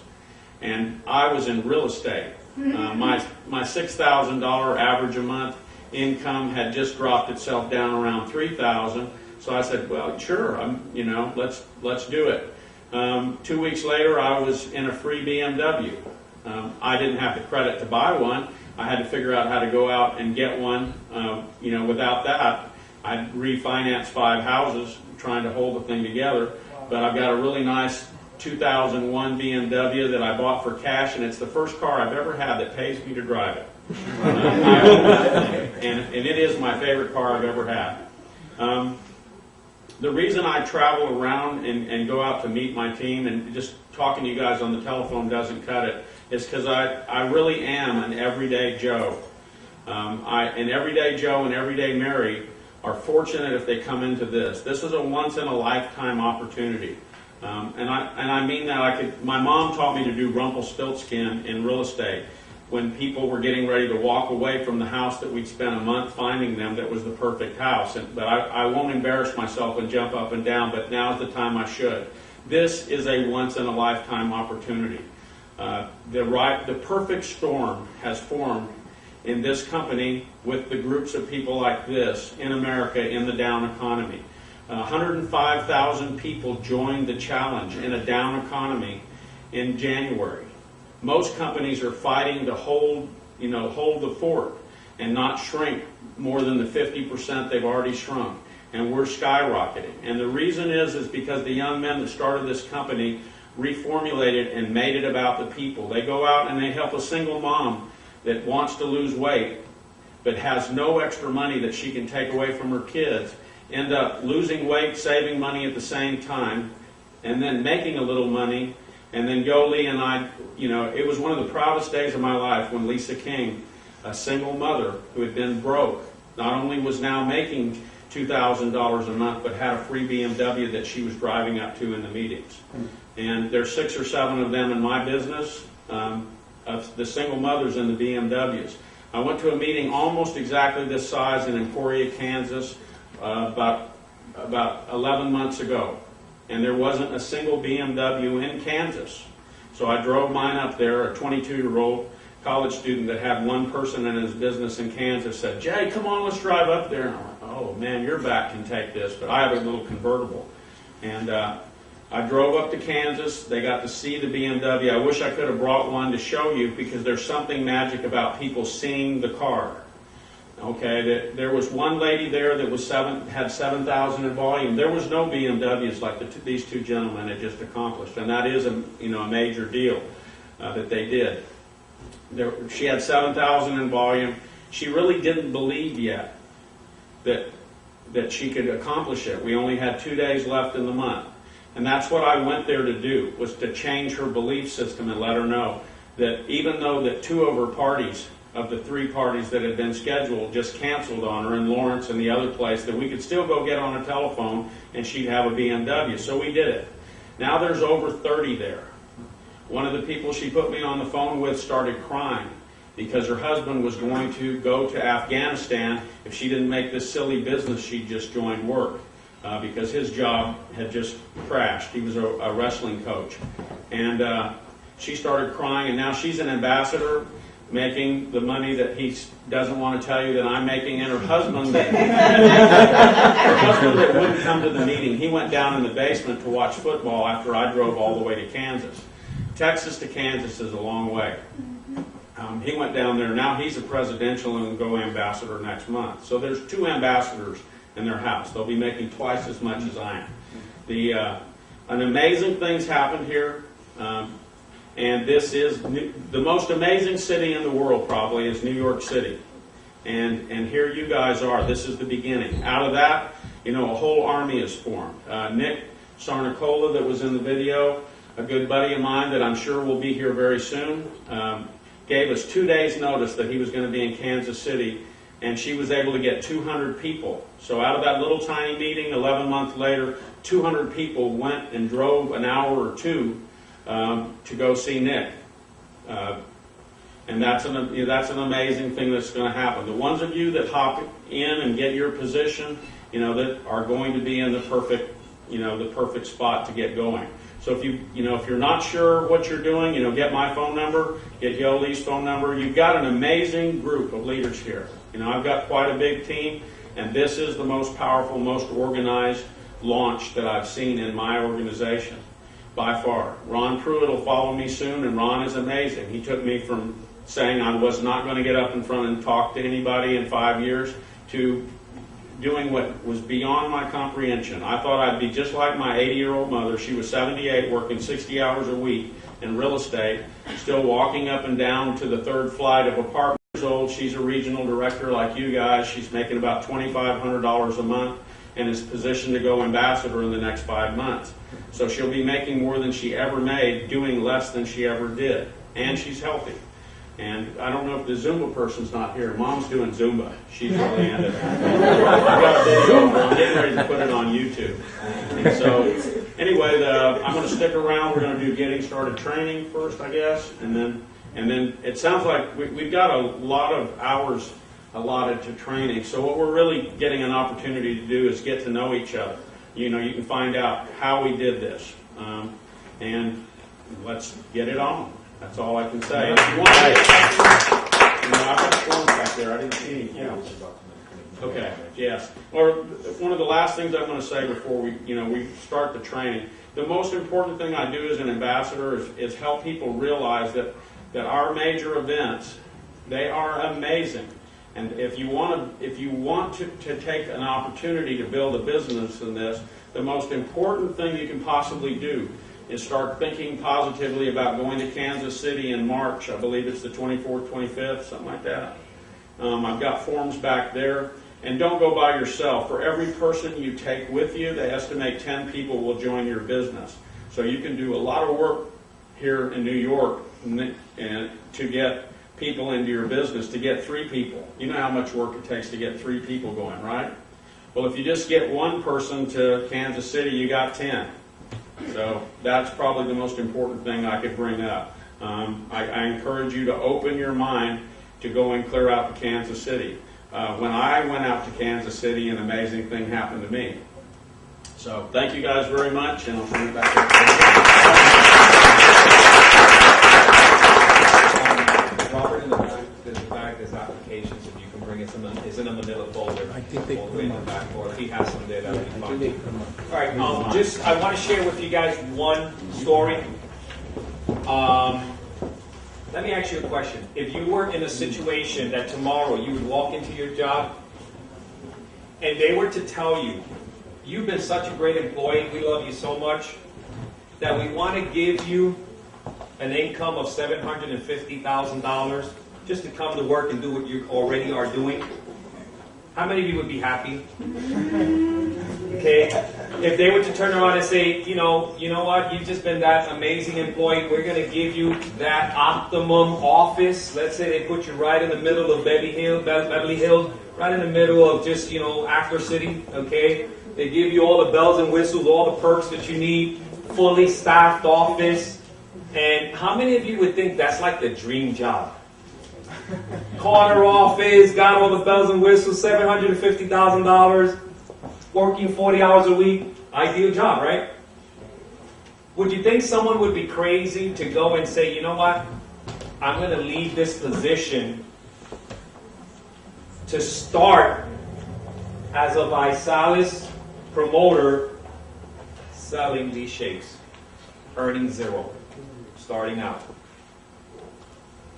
Speaker 2: And I was in real estate. My $6,000 average a month income had just dropped itself down around $3,000. So I said, well, sure, let's do it. 2 weeks later, I was in a free BMW. I didn't have the credit to buy one. I had to figure out how to go out and get one. Without that, I'd refinance 5 houses trying to hold the thing together. But I've got a really nice 2001 BMW that I bought for cash, and it's the first car I've ever had that pays me to drive it. And it is my favorite car I've ever had. The reason I travel around and go out to meet my team, and just talking to you guys on the telephone doesn't cut it, is because I really am an everyday Joe. An everyday Joe and everyday Mary are fortunate if they come into this. This is a once-in-a-lifetime opportunity. And I mean that. My mom taught me to do Rumpelstiltskin in real estate when people were getting ready to walk away from the house that we'd spent a month finding them that was the perfect house. But I won't embarrass myself and jump up and down, but now's the time I should. This is a once-in-a-lifetime opportunity. The perfect storm has formed in this company with the groups of people like this in America in the down economy. 105,000 people joined the challenge in a down economy in January. Most companies are fighting to hold the fort and not shrink more than the 50% they've already shrunk. And we're skyrocketing. And the reason is because the young men that started this company reformulated and made it about the people. They go out and they help a single mom that wants to lose weight but has no extra money that she can take away from her kids, end up losing weight, saving money at the same time, and then making a little money. And then Yo Lee and I, it was one of the proudest days of my life when Lisa King, a single mother who had been broke, not only was now making $2,000 a month, but had a free BMW that she was driving up to in the meetings. And there's 6 or 7 of them in my business, of the single mothers in the BMWs. I went to a meeting almost exactly this size in Emporia, Kansas, about 11 months ago. And there wasn't a single BMW in Kansas. So I drove mine up there, a 22-year-old college student that had one person in his business in Kansas said, "Jay, come on, let's drive up there." And I'm like, "Oh man, your back can take this," but I have a little convertible. And I drove up to Kansas. They got to see the BMW. I wish I could have brought one to show you, because there's something magic about people seeing the car. Okay, there was one lady there that was had 7,000 in volume. There was no BMWs like these two gentlemen had just accomplished, and that is a major deal that they did. She had 7,000 in volume. She really didn't believe yet that she could accomplish it. We only had 2 days left in the month. And that's what I went there to do, was to change her belief system and let her know that even though that 2 of her parties, of the 3 parties that had been scheduled, just canceled on her in Lawrence and the other place, that we could still go get on a telephone and she'd have a BMW. So we did it. Now there's over 30 there. One of the people she put me on the phone with started crying because her husband was going to go to Afghanistan if she didn't make this silly business she just joined work. Because his job had just crashed. He was a wrestling coach. And she started crying, and now she's an ambassador making the money that he doesn't want to tell you that I'm making, and her husband that wouldn't come to the meeting. He went down in the basement to watch football after I drove all the way to Kansas. Texas to Kansas is a long way. He went down there. Now he's a presidential and go ambassador next month. So there's 2 ambassadors in their house. They'll be making twice as much as I am. An amazing thing's happened here, and this is the most amazing city in the world. Probably is New York City, and here you guys are. This is the beginning. Out of that, a whole army is formed. Nick Sarnicola, that was in the video, a good buddy of mine that I'm sure will be here very soon, gave us 2 days' notice that he was going to be in Kansas City. And she was able to get 200 people. So out of that little tiny meeting, 11 months later, 200 people went and drove an hour or 2 to go see Nick. And that's an amazing thing that's going to happen. The ones of you that hop in and get your position, that are going to be in the perfect spot to get going. So if you're not sure what you're doing, get my phone number, get Yole's phone number. You've got an amazing group of leaders here. I've got quite a big team, and this is the most powerful, most organized launch that I've seen in my organization, by far. Ron Pruitt will follow me soon, and Ron is amazing. He took me from saying I was not going to get up in front and talk to anybody in 5 years to doing what was beyond my comprehension. I thought I'd be just like my 80-year-old mother. She was 78, working 60 hours a week in real estate, still walking up and down to the 3rd flight of apartments. Old. She's a regional director like you guys. She's making about $2,500 a month and is positioned to go ambassador in the next 5 months. So she'll be making more than she ever made, doing less than she ever did. And she's healthy. And I don't know if the Zumba person's not here. Mom's doing Zumba. She's really into that. I've got a video. I'm getting ready to put it on YouTube. And so, anyway, I'm going to stick around. We're going to do getting started training first, I guess, and then it sounds like we've got a lot of hours allotted to training. So what we're really getting an opportunity to do is get to know each other. You can find out how we did this, and let's get it on. That's all I can say. If you want to I've got forms back there. I didn't see any forms. Okay. Yes. Or one of the last things I'm going to say before we start the training. The most important thing I do as an ambassador is help people realize that our major events, they are amazing. And if you want to take an opportunity to build a business in this, the most important thing you can possibly do is start thinking positively about going to Kansas City in March. I believe it's the 24th, 25th, something like that. I've got forms back there. And don't go by yourself. For every person you take with you, they estimate 10 people will join your business. So you can do a lot of work here in New York and to get people into your business, to get 3 people. You know how much work it takes to get 3 people going, right? Well, if you just get 1 person to Kansas City, you got 10. So that's probably the most important thing I could bring up. I encourage you to open your mind to going clear out to Kansas City. When I went out to Kansas City, an amazing thing happened to me. So thank you guys very much, and I'll turn it back over to you.
Speaker 1: It's in a manila folder.
Speaker 15: I think they
Speaker 1: All the
Speaker 15: put
Speaker 1: way in
Speaker 15: them
Speaker 1: the
Speaker 15: on.
Speaker 1: back, or if he has some there, that would be
Speaker 15: I think they
Speaker 1: fine.
Speaker 15: put them on.
Speaker 1: All right, I want to share with you guys one story. Let me ask you a question. If you were in a situation that tomorrow you would walk into your job and they were to tell you, you've been such a great employee, we love you so much, that we want to give you an income of $750,000 just to come to work and do what you already are doing, how many of you would be happy? Okay, if they were to turn around and say, you know what, you've just been that amazing employee, we're going to give you that optimum office. Let's say they put you right in the middle of Beverly Hills, right in the middle of just, Actor City, okay? They give you all the bells and whistles, all the perks that you need, fully staffed office. And how many of you would think that's like the dream job? Corner office, got all the bells and whistles, $750,000, working 40 hours a week, ideal job, right? Would you think someone would be crazy to go and say, you know what, I'm going to leave this position to start as a Velez promoter selling these shakes, earning zero, starting out?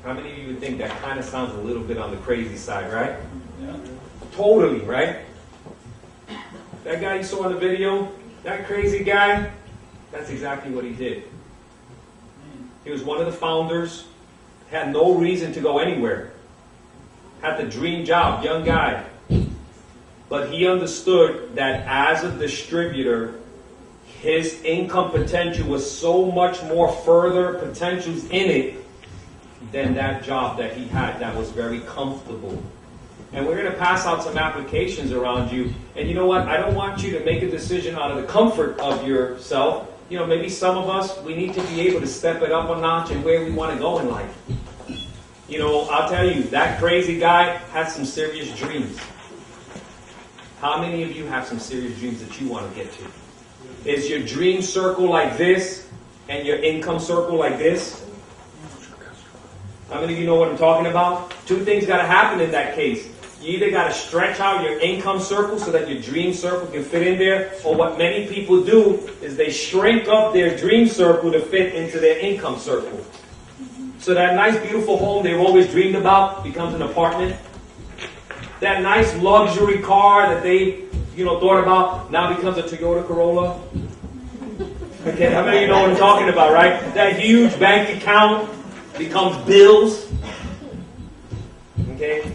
Speaker 1: How many of you would think that kind of sounds a little bit on the crazy side, right? Yeah. Totally, right? That guy you saw in the video, that crazy guy, that's exactly what he did. He was one of the founders, had no reason to go anywhere, had the dream job, young guy. But he understood that as a distributor, his income potential was so much more further potentials in it than that job that he had that was very comfortable. And we're going to pass out some applications around you. And you know what? I don't want you to make a decision out of the comfort of yourself. Maybe some of us, we need to be able to step it up a notch and where we want to go in life. I'll tell you, that crazy guy had some serious dreams. How many of you have some serious dreams that you want to get to? Is your dream circle like this and your income circle like this? How many of you know what I'm talking about? Two things got to happen in that case. You either got to stretch out your income circle so that your dream circle can fit in there, or what many people do is they shrink up their dream circle to fit into their income circle. So that nice, beautiful home they've always dreamed about becomes an apartment. That nice luxury car that they, thought about now becomes a Toyota Corolla. Okay, how many of you know what I'm talking about, right? That huge bank account becomes bills. Okay?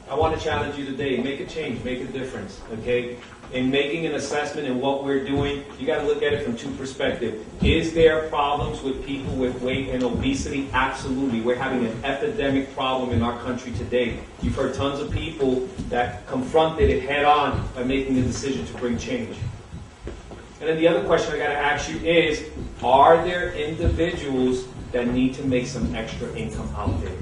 Speaker 1: I want to challenge you today. Make a change. Make a difference. Okay? In making an assessment in what we're doing, you got to look at it from two perspectives. Is there problems with people with weight and obesity? Absolutely. We're having an epidemic problem in our country today. You've heard tons of people that confronted it head on by making the decision to bring change. And then the other question I got to ask you is, are there individuals that need to make some extra income out there?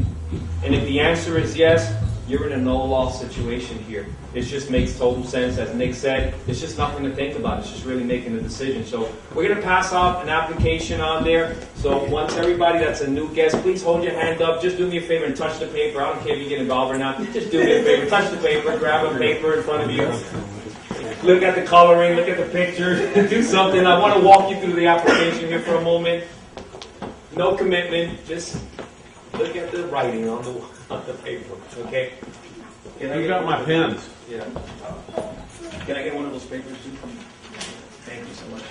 Speaker 1: And if the answer is yes, you're in a no-loss situation here. It just makes total sense. As Nick said, it's just nothing to think about. It's just really making a decision. So we're going to pass out an application on there. So once everybody that's a new guest, please hold your hand up. Just do me a favor and touch the paper. I don't care if you get involved or not. Just do me a favor. Touch the paper. Grab a paper in front of you. Look at the coloring. Look at the pictures. Do something. I want to walk you through the application here for a moment. No commitment. Just look at the writing on the paper. Okay?
Speaker 2: You got my pens.
Speaker 1: Yeah. Can I get one of those papers too? Thank you so much.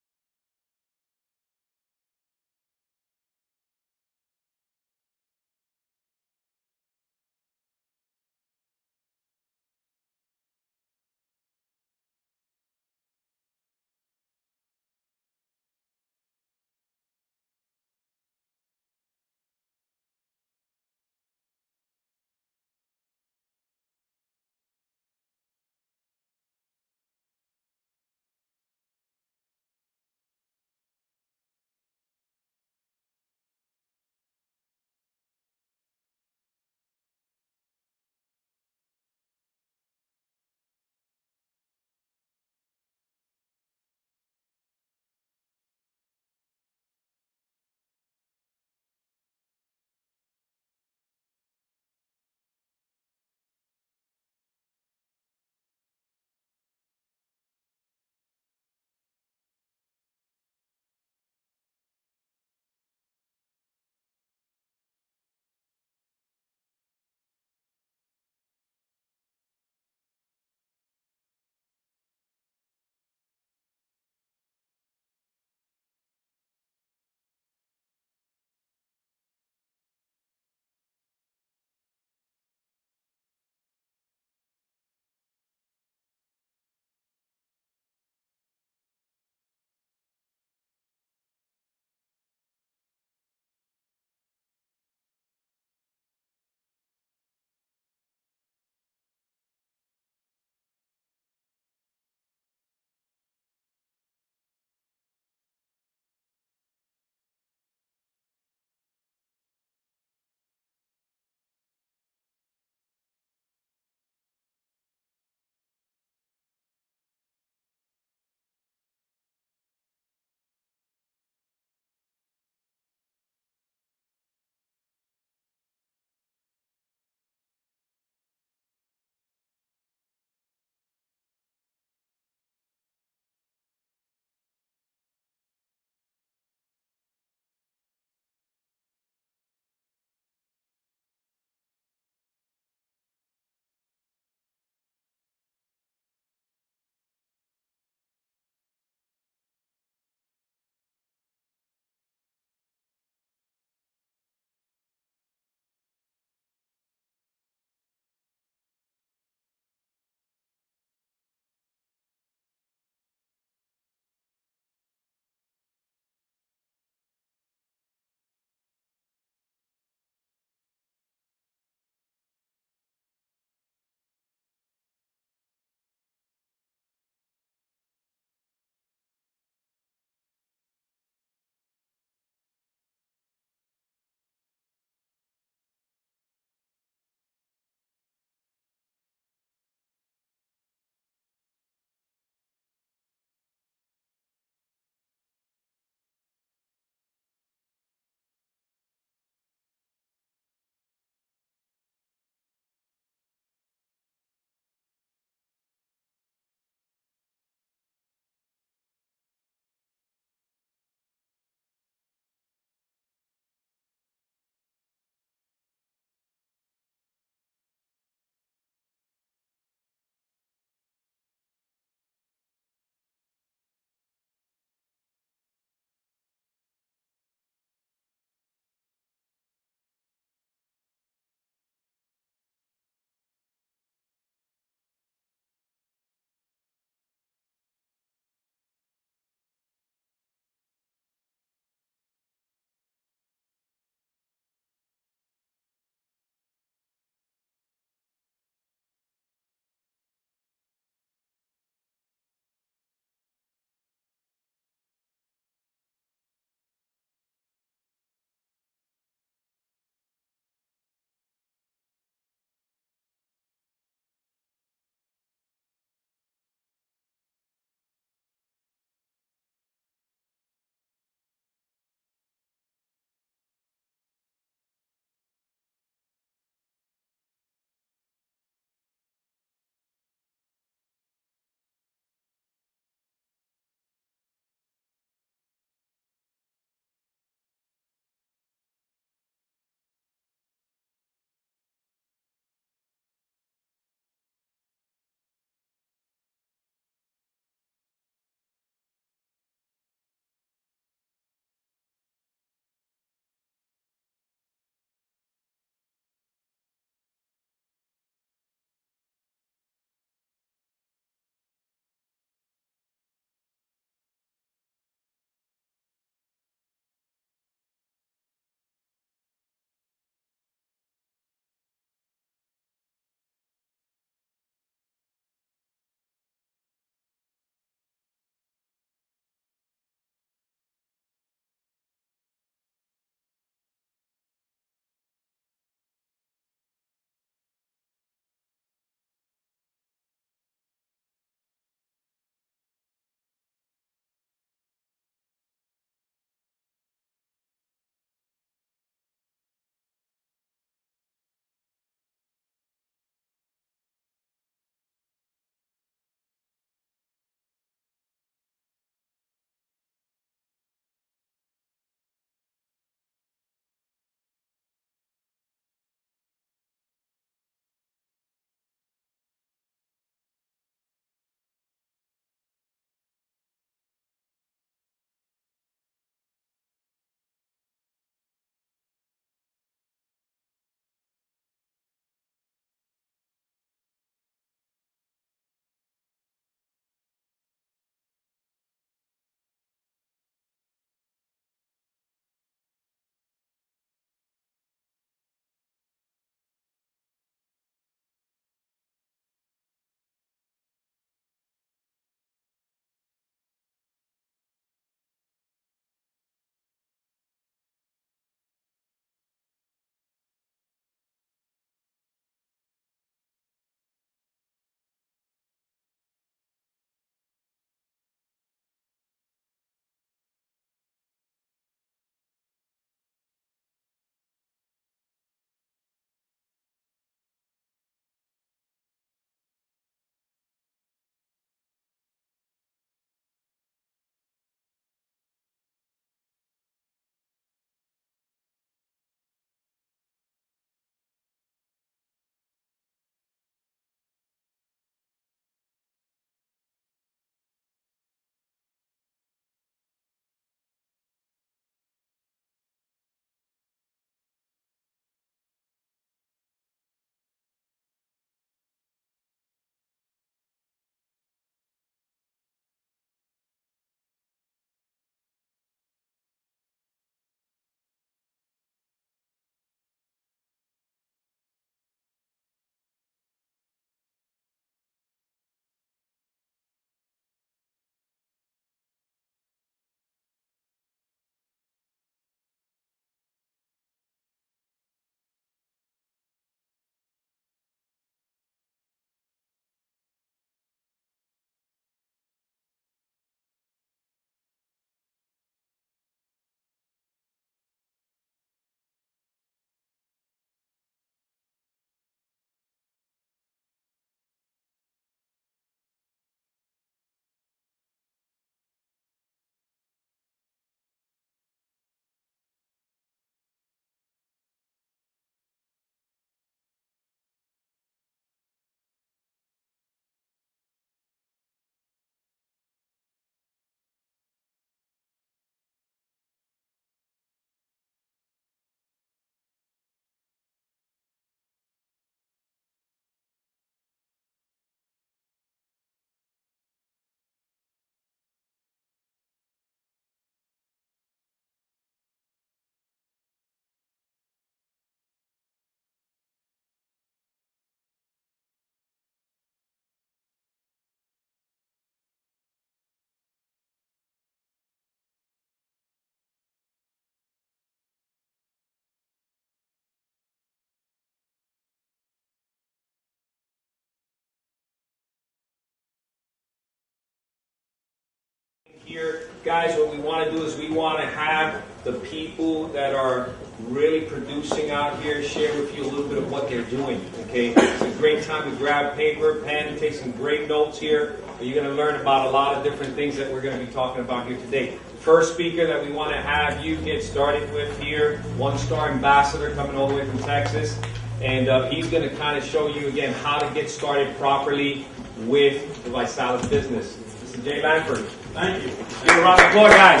Speaker 1: guys, what we want to do is we want to have the people that are really producing out here share with you a little bit of what they're doing, okay? It's a great time to grab paper, pen, take some great notes here. You're going to learn about a lot of different things that we're going to be talking about here today. First speaker that we want to have you get started with here, one-star ambassador coming all the way from Texas. And he's going to kind of show you again how to get started properly with the ViSalus business. Mr. Jay Lanford.
Speaker 2: Thank you.
Speaker 1: Give a round of applause, guys.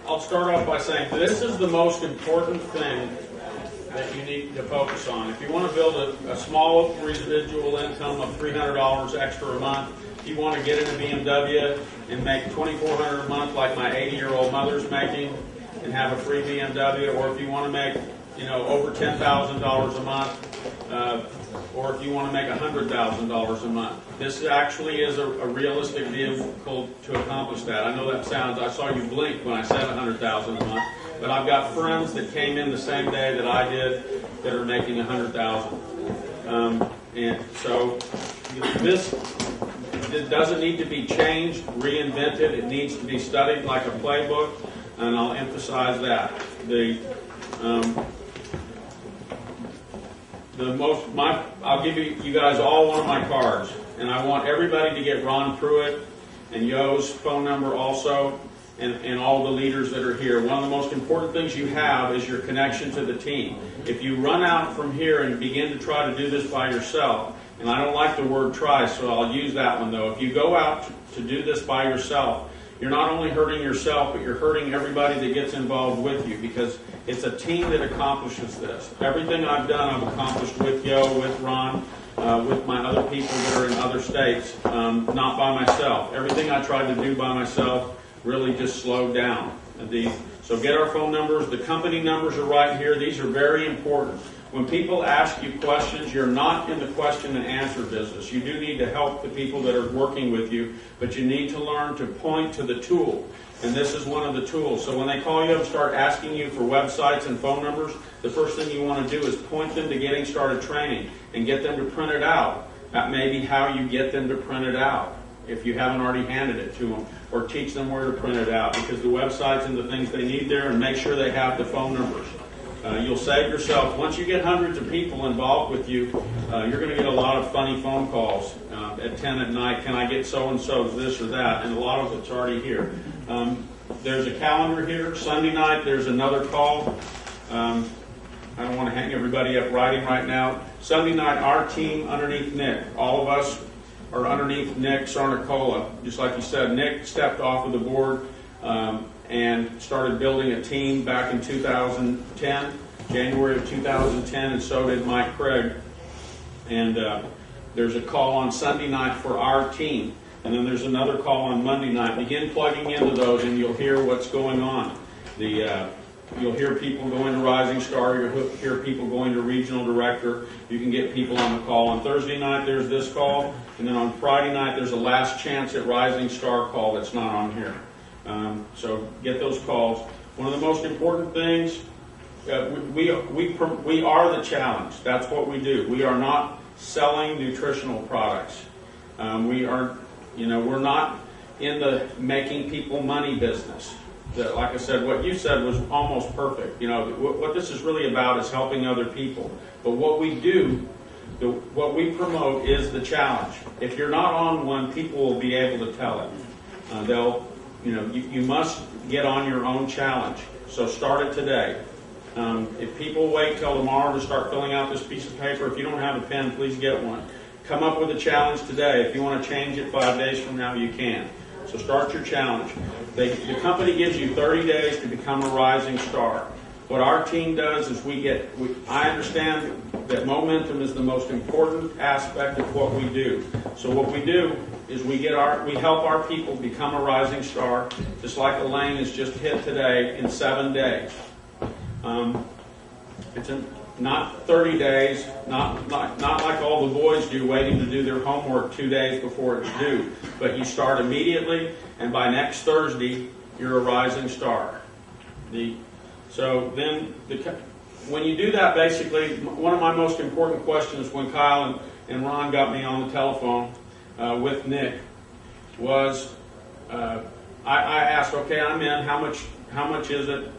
Speaker 2: I'll start off by saying this is the most important thing that you need to focus on. If you want to build a small residual income of $300 extra a month, if you want to get in a BMW and make $2,400 a month like my 80-year-old mother's making and have a free BMW, or if you want to make over $10,000 a month, or if you want to make $100,000 a month. This actually is a realistic vehicle to accomplish that. I know that sounds, I saw you blink when I said $100,000 a month, but I've got friends that came in the same day that I did that are making $100,000. And so this it doesn't need to be changed, reinvented. It needs to be studied like a playbook, and I'll emphasize that. I'll give you guys all one of my cards, and I want everybody to get Ron Pruitt and Yo's phone number also, and all the leaders that are here. One of the most important things you have is your connection to the team. If you run out from here and begin to try to do this by yourself, and I don't like the word try, so I'll use that one though. If you go out to do this by yourself, you're not only hurting yourself, but you're hurting everybody that gets involved with you, because it's a team that accomplishes this. Everything I've done, I've accomplished with Yo, with Ron, with my other people that are in other states, not by myself. Everything I tried to do by myself really just slowed down. So get our phone numbers. The company numbers are right here. These are very important. When people ask you questions, you're not in the question and answer business. You do need to help the people that are working with you, but you need to learn to point to the tool. And this is one of the tools. So when they call you up and start asking you for websites and phone numbers, the first thing you want to do is point them to getting started training and get them to print it out. That may be how you get them to print it out, if you haven't already handed it to them, or teach them where to print it out, because the websites and the things they need there, and make sure they have the phone numbers. You'll save yourself, once you get hundreds of people involved with you, you're going to get a lot of funny phone calls at 10 at night. Can I get so-and-so's this or that? And a lot of it's already here. There's a calendar here. Sunday night, there's another call. I don't want to hang everybody up writing right now. Sunday night, our team underneath Nick, all of us are underneath Nick Sarnicola. Just like you said, Nick stepped off of the board and started building a team back in 2010, January of 2010, and so did Mike Craig. And there's a call on Sunday night for our team, and then there's another call on Monday night. Begin plugging into those, and you'll hear what's going on. You'll hear people going to Rising Star. You'll hear people going to Regional Director. You can get people on the call. On Thursday night, there's this call, and then on Friday night, there's a Last Chance at Rising Star call that's not on here. So get those calls. One of the most important things, we are the challenge. That's what we do. We are not selling nutritional products. We're not in the making people money business. Like I said, what you said was almost perfect. What this is really about is helping other people. But what we do, what we promote is the challenge. If you're not on one, people will be able to tell it. You must get on your own challenge. So start it today. If people wait till tomorrow to start filling out this piece of paper, if you don't have a pen, please get one. Come up with a challenge today. If you want to change it 5 days from now, you can. So start your challenge. The company gives you 30 days to become a rising star. What our team does is I understand that momentum is the most important aspect of what we do. So what we do is we help our people become a rising star, just like Elaine has just hit today, in 7 days. It's not 30 days, not like all the boys do, waiting to do their homework 2 days before it's due. But you start immediately, and by next Thursday, you're a rising star. When you do that, basically, one of my most important questions when Kyle and Ron got me on the telephone with Nick, was I asked, okay, I'm in, how much is it?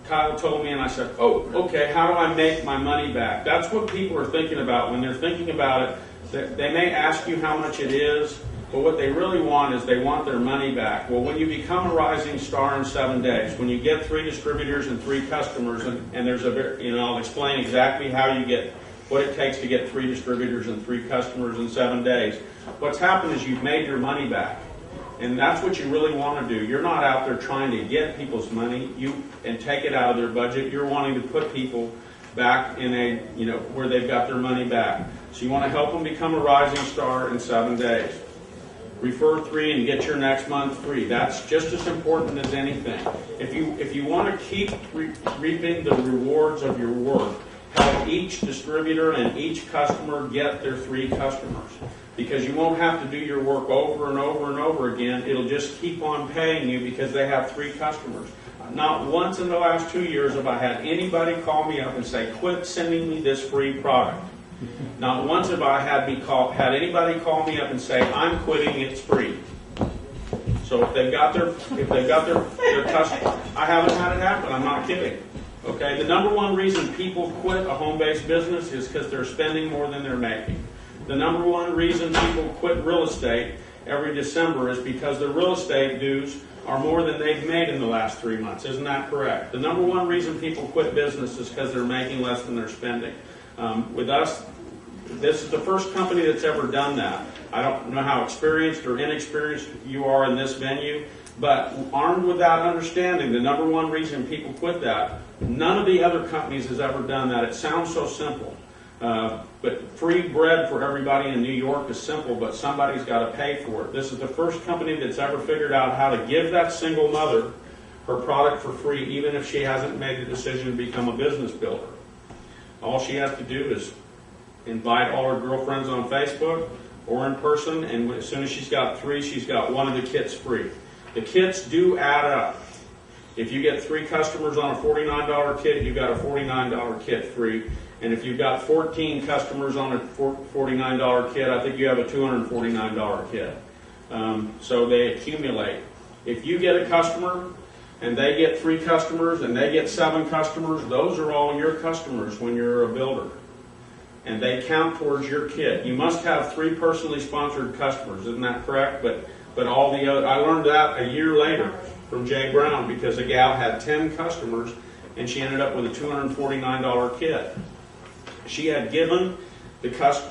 Speaker 2: Kyle told me, and I said, oh, okay, how do I make my money back? That's what people are thinking about when they're thinking about it. They may ask you how much it is, but what they really want is they want their money back. Well, when you become a rising star in 7 days, when you get 3 distributors and 3 customers, and there's I'll explain exactly how you get, what it takes to get 3 distributors and 3 customers in 7 days. What's happened is you've made your money back. And that's what you really want to do. You're not out there trying to get people's money and take it out of their budget. You're wanting to put people back in where they've got their money back. So you want to help them become a rising star in 7 days. Refer 3 and get your next month free. That's just as important as anything. If you want to keep reaping the rewards of your work, help each distributor and each customer get their 3 customers. Because you won't have to do your work over and over and over again. It'll just keep on paying you because they have 3 customers. Not once in the last 2 years have I had anybody call me up and say, quit sending me this free product. Not once have I had anybody call me up and say, I'm quitting, it's free. So if they've got their customer, I haven't had it happen, I'm not kidding. Okay, the number one reason people quit a home-based business is because they're spending more than they're making. The number one reason people quit real estate every December is because their real estate dues are more than they've made in the last 3 months. Isn't that correct? The number one reason people quit business is because they're making less than they're spending. With us, this is the first company that's ever done that. I don't know how experienced or inexperienced you are in this venue, but armed with that understanding, the number one reason people quit that, none of the other companies has ever done that. It sounds so simple. But free bread for everybody in New York is simple, but somebody's got to pay for it. This is the first company that's ever figured out how to give that single mother her product for free, even if she hasn't made the decision to become a business builder. All she has to do is invite all her girlfriends on Facebook or in person, and as soon as she's got 3, she's got 1 of the kits free. The kits do add up. If you get 3 customers on a $49 kit, you've got a $49 kit free. And if you've got 14 customers on a $49 kit, I think you have a $249 kit. So they accumulate. If you get a customer and they get 3 customers and they get 7 customers, those are all your customers when you're a builder. And they count towards your kit. You must have 3 personally sponsored customers, isn't that correct? But all the other, I learned that a year later from Jay Brown because a gal had 10 customers and she ended up with a $249 kit. She had given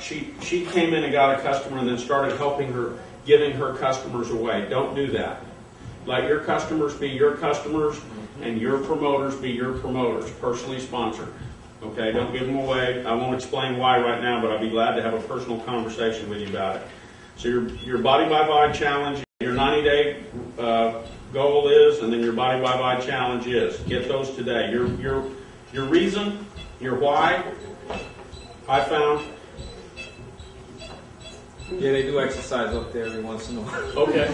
Speaker 2: she came in and got a customer and then started helping her, giving her customers away. Don't do that. Let your customers be your customers and your promoters be your promoters, personally sponsored. Okay, don't give them away. I won't explain why right now, but I'll be glad to have a personal conversation with you about it. So your body by body challenge, your 90-day goal is, and then your body by body challenge is. Get those today. Your reason, your why, I found.
Speaker 1: Yeah, they do exercise up there every once in a while.
Speaker 2: Okay.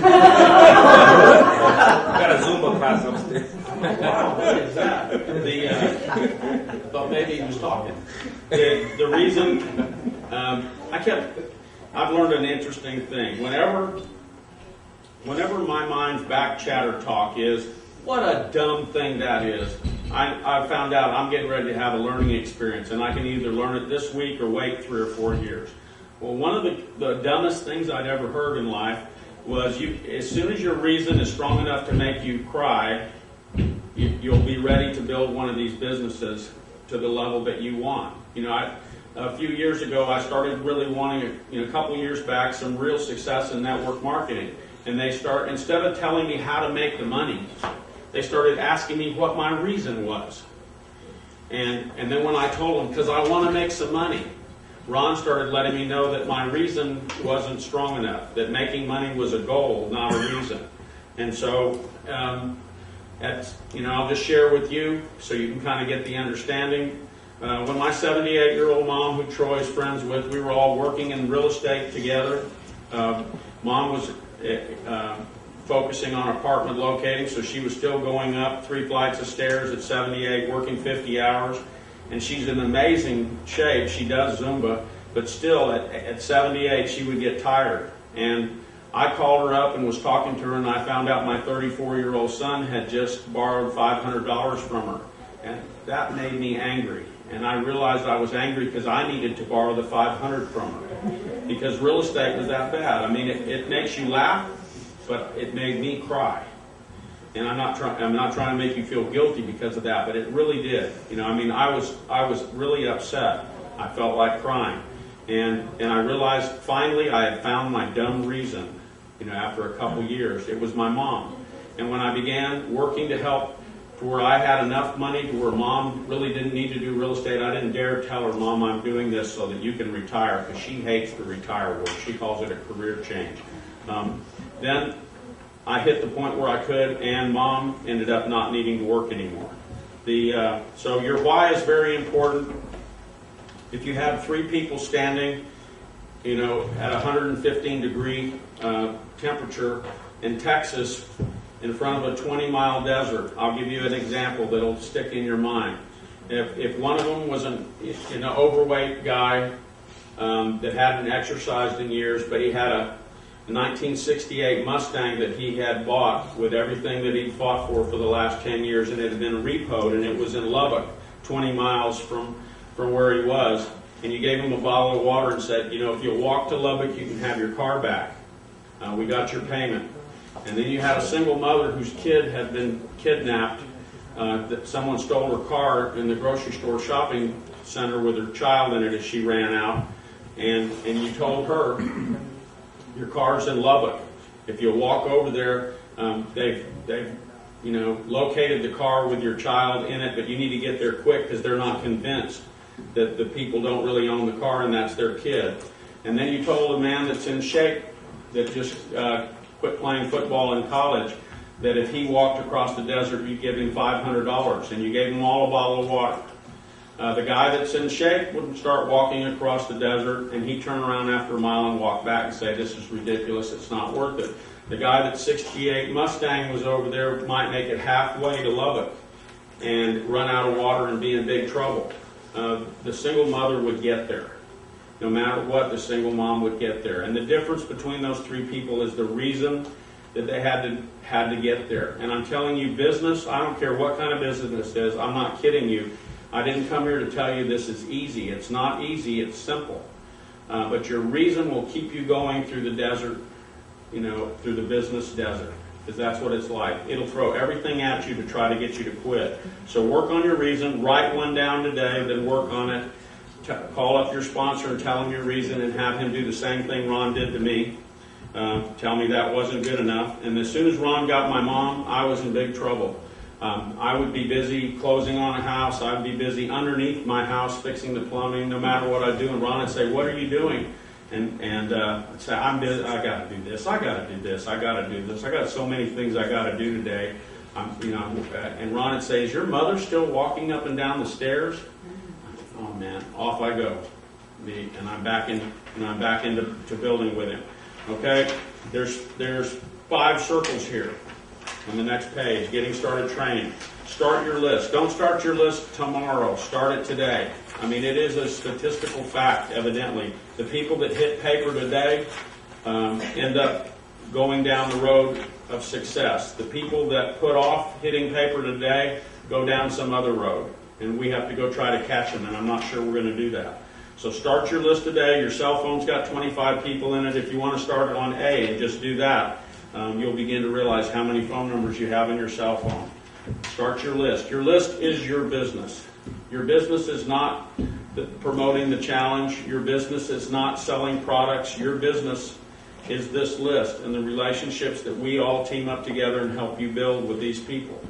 Speaker 1: Got a Zumba class upstairs.
Speaker 2: Wow, what is that? Thought maybe he was talking. The reason I've learned an interesting thing. Whenever my mind's back chatter talk is, what a dumb thing that is, I found out I'm getting ready to have a learning experience, and I can either learn it this week or wait 3 or 4 years. Well, one of the dumbest things I'd ever heard in life was as soon as your reason is strong enough to make you cry, you'll be ready to build one of these businesses to the level that you want. A few years ago, I started really wanting, a couple years back, some real success in network marketing. And instead of telling me how to make the money, they started asking me what my reason was. And then when I told them, because I want to make some money, Ron started letting me know that my reason wasn't strong enough, that making money was a goal, not a reason. And so, I'll just share with you so you can kind of get the understanding. When my 78-year-old mom, who Troy's friends with, we were all working in real estate together. Mom was focusing on apartment locating, so she was still going up 3 flights of stairs at 78, working 50 hours. And she's in amazing shape. She does Zumba, But still, at 78, she would get tired. And I called her up and was talking to her, and I found out my 34-year-old son had just borrowed $500 from her. And that made me angry. And I realized I was angry because I needed to borrow the $500 from her. Because real estate was that bad. I mean, it makes you laugh, but it made me cry. And I'm not trying to make you feel guilty because of that, but it really did. You know, I mean, I was really upset. I felt like crying. And I realized finally I had found my dumb reason, you know, after a couple years. It was my mom. And when I began working to help to where I had enough money to where Mom really didn't need to do real estate, I didn't dare tell her, Mom, I'm doing this so that you can retire, because she hates the retire word. She calls it a career change. Then I hit the point where I could, and Mom ended up not needing to work anymore. So your why is very important. If you have 3 people standing, you know, at 115-degree temperature in Texas in front of a 20-mile desert, I'll give you an example that'll stick in your mind. If one of them was an overweight guy that hadn't exercised in years, but he had a 1968 Mustang that he had bought with everything that he'd fought for the last 10 years, and it had been repoed, and it was in Lubbock, 20 miles from where he was, and you gave him a bottle of water and said, you know, if you'll walk to Lubbock, you can have your car back. We got your payment. And then you had a single mother whose kid had been kidnapped, that someone stole her car in the grocery store shopping center with her child in it as she ran out, and you told her, your car's in Lubbock. If you'll walk over there, they've located the car with your child in it, but you need to get there quick because they're not convinced that the people don't really own the car and that's their kid. And then you told a man that's in shape, that just quit playing football in college, that if he walked across the desert, you'd give him $500, and you gave him all a bottle of water. The guy that's in shape would start walking across the desert, and he'd turn around after a mile and walk back and say, this is ridiculous, it's not worth it. The guy that's 68 Mustang was over there might make it halfway to Lubbock and run out of water and be in big trouble. The single mother would get there. No matter what, the single mom would get there. And the difference between those 3 people is the reason that they had to get there. And I'm telling you, business, I don't care what kind of business this is, I'm not kidding you. I didn't come here to tell you this is easy. It's not easy, it's simple. But your reason will keep you going through the desert, you know, through the business desert, because that's what it's like. It'll throw everything at you to try to get you to quit. So work on your reason, write one down today, then work on it. Call up your sponsor and tell him your reason, and have him do the same thing Ron did to me. Tell me that wasn't good enough. And as soon as Ron got my mom, I was in big trouble. I would be busy closing on a house. I'd be busy underneath my house fixing the plumbing, no matter what I do. And Ron would say, what are you doing? And I'd say, I'm busy. I got to do this. I got to do this. I got to do this. I got so many things I got to do today. And Ron would say, is your mother still walking up and down the stairs? Oh man, off I go. And I'm back into building with him. Okay? There's 5 circles here on the next page. Getting started training. Start your list. Don't start your list tomorrow. Start it today. I mean, it is a statistical fact, evidently. The people that hit paper today end up going down the road of success. The people that put off hitting paper today go down some other road. And we have to go try to catch them, and I'm not sure we're going to do that. So start your list today. Your cell phone's got 25 people in it. If you want to start on A and just do that, you'll begin to realize how many phone numbers you have in your cell phone. Start your list. Your list is your business. Your business is not promoting the challenge. Your business is not selling products. Your business is this list and the relationships that we all team up together and help you build with these people.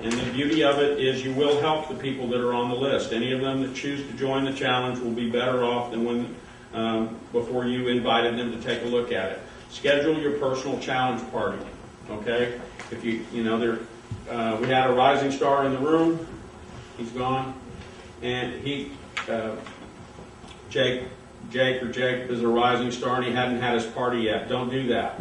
Speaker 2: And the beauty of it is you will help the people that are on the list. Any of them that choose to join the challenge will be better off than when before you invited them to take a look at it. Schedule your personal challenge party. Okay? If we had a rising star in the room. He's gone, and Jake is a rising star, and he hadn't had his party yet. Don't do that.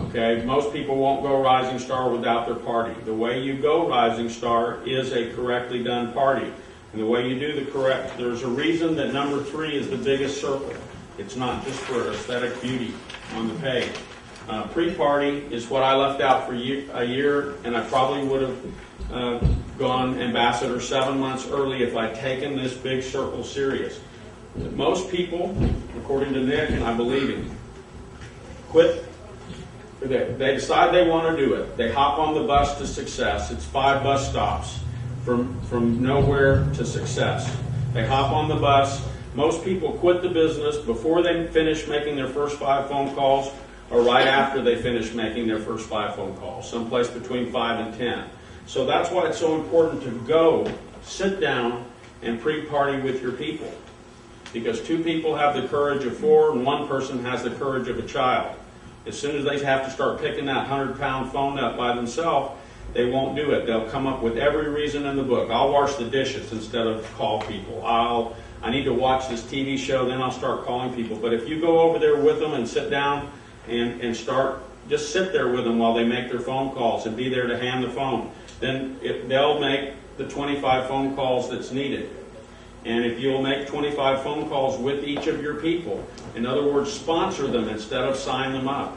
Speaker 2: Okay, most people won't go Rising Star without their party. The way you go Rising Star is a correctly done party. And And the way you do the correct, there's a reason that number 3 is the biggest circle. It's not just for aesthetic beauty on the page. Pre-party is what I left out for a year, and I probably would have gone ambassador 7 months early if I'd taken this big circle serious. Most people, according to Nick, and I believe him, quit. They decide they want to do it. They hop on the bus to success. It's 5 bus stops from nowhere to success. They hop on the bus. Most people quit the business before they finish making their first 5 phone calls or right after they finish making their first 5 phone calls, someplace between 5 and 10. So that's why it's so important to go, sit down, and pre-party with your people. Because 2 people have the courage of 4 and 1 person has the courage of a child. As soon as they have to start picking that 100-pound phone up by themselves, they won't do it. They'll come up with every reason in the book. I'll wash the dishes instead of call people. I need to watch this TV show, then I'll start calling people. But if you go over there with them and sit down and start, just sit there with them while they make their phone calls and be there to hand the phone, then they'll make the 25 phone calls that's needed. And if you'll make 25 phone calls with each of your people, in other words, sponsor them instead of sign them up.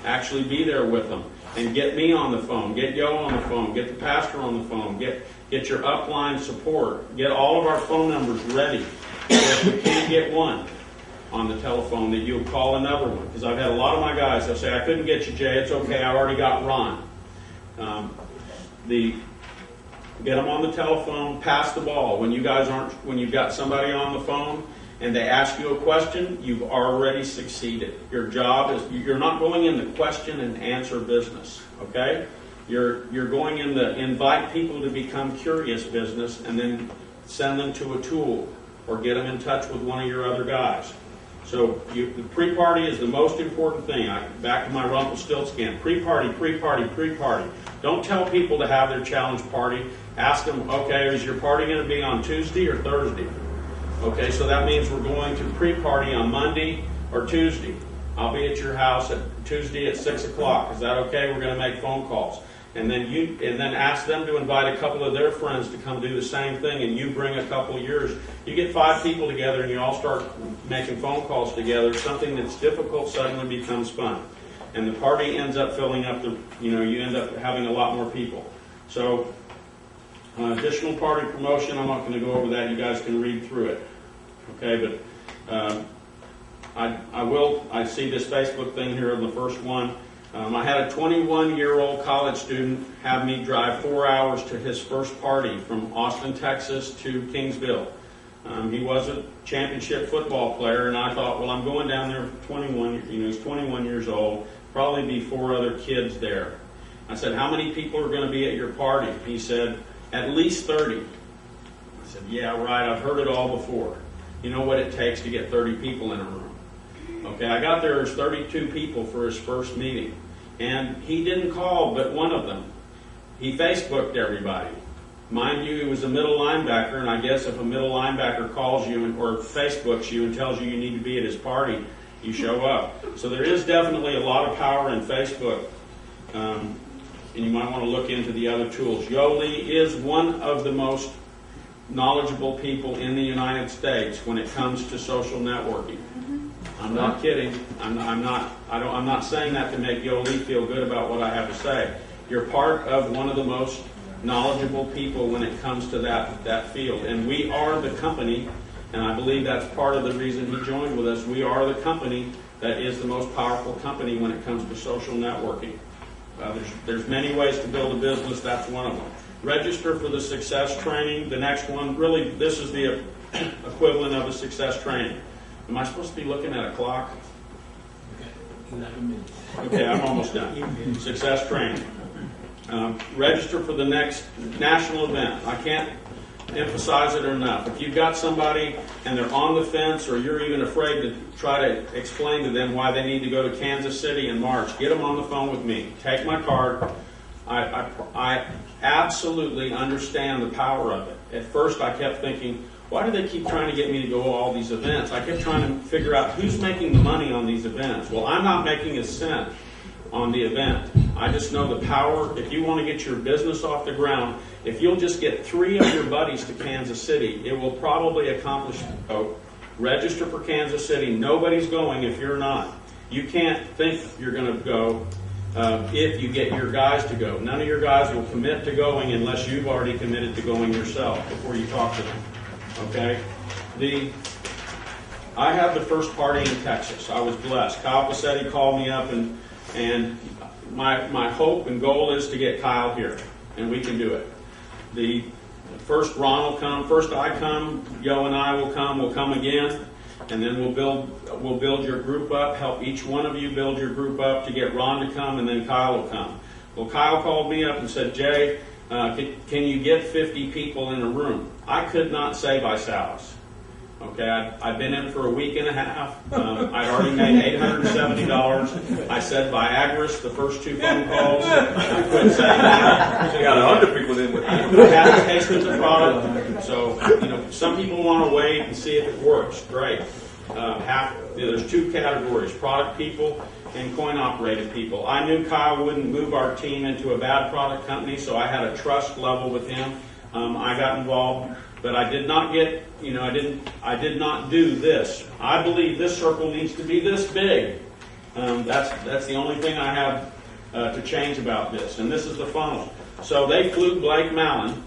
Speaker 2: Actually be there with them. And get me on the phone, get Yo on the phone, get the pastor on the phone, get your upline support, get all of our phone numbers ready. So if we can't get one on the telephone, that you'll call another one. Because I've had a lot of my guys, they'll say, I couldn't get you, Jay, it's okay, I already got Ron. Get them on the telephone, pass the ball. When you've got somebody on the phone and they ask you a question, you've already succeeded. Your job is, you're not going in the question and answer business, okay? You're going in the invite people to become curious business and then send them to a tool or get them in touch with one of your other guys. So the pre-party is the most important thing. Back to my Rumpelstiltskin. Pre-party, pre-party, pre-party. Don't tell people to have their challenge party. Ask them, okay, is your party going to be on Tuesday or Thursday? Okay, so that means we're going to pre-party on Monday or Tuesday. I'll be at your house at Tuesday at 6 o'clock. Is that okay? We're going to make phone calls. And then ask them to invite a couple of their friends to come do the same thing, and you bring a couple of yours. You get 5 people together and you all start making phone calls together. Something that's difficult suddenly becomes fun. And the party ends up filling up you end up having a lot more people. So additional party promotion, I'm not going to go over that. You guys can read through it. Okay, but I see this Facebook thing here in the first one. I had a 21-year-old college student have me drive 4 hours to his first party from Austin, Texas to Kingsville. He was a championship football player, and I thought, well, I'm going down there for 21, he's 21 years old, probably be 4 other kids there. I said, how many people are going to be at your party? He said, at least 30. I said, yeah, right, I've heard it all before. You know what it takes to get 30 people in a room. Okay, I got there as 32 people for his first meeting. And he didn't call but one of them. He Facebooked everybody. Mind you, he was a middle linebacker, and I guess if a middle linebacker calls you or Facebooks you and tells you need to be at his party, you show up. So there is definitely a lot of power in Facebook. And you might want to look into the other tools. Yoli is one of the most knowledgeable people in the United States when it comes to social networking. I'm not kidding. I'm not saying that to make Yoli feel good about what I have to say. You're part of one of the most knowledgeable people when it comes to that field. And we are the company, and I believe that's part of the reason he joined with us. We are the company that is the most powerful company when it comes to social networking. There's many ways to build a business. That's one of them. Register for the success training. The next one, really, this is the equivalent of a success training. Am I supposed to be looking at a clock?
Speaker 1: 11 minutes.
Speaker 2: Okay, I'm almost done. Success training. Register for the next national event. I can't emphasize it enough. If you've got somebody and they're on the fence, or you're even afraid to try to explain to them why they need to go to Kansas City in March, get them on the phone with me. Take my card. I absolutely understand the power of it. At first I kept thinking, why do they keep trying to get me to go to all these events? I kept trying to figure out who's making the money on these events. Well, I'm not making a cent on the event. I just know the power. If you want to get your business off the ground, if you'll just get 3 of your buddies to Kansas City, it will probably accomplish. Oh, register for Kansas City. Nobody's going if you're not. You can't think you're going to go if you get your guys to go. None of your guys will commit to going unless you've already committed to going yourself before you talk to them. Okay? I have the first party in Texas. I was blessed. Kyle Passetti called me up, and my hope and goal is to get Kyle here, and we can do it. The first Ron will come. First I come. Yo and I will come. We'll come again, and then we'll build your group up. Help each one of you build your group up to get Ron to come, and then Kyle will come. Well, Kyle called me up and said, Jay, can you get 50 people in a room? I could not say by Salas. Okay, I've been in for a week and a half. I'd already made $870. I said Viagra's the first 2 phone calls. I quit saying that.
Speaker 6: You got 100 people in with you.
Speaker 2: I haven't tasted the product. So, some people want to wait and see if it works. Great. There's 2 categories, product people and coin-operated people. I knew Kyle wouldn't move our team into a bad product company, so I had a trust level with him. I got involved. But I did not get, I did not do this. I believe this circle needs to be this big. That's the only thing I have to change about this. And this is the funnel. So they flew Blake Mallon,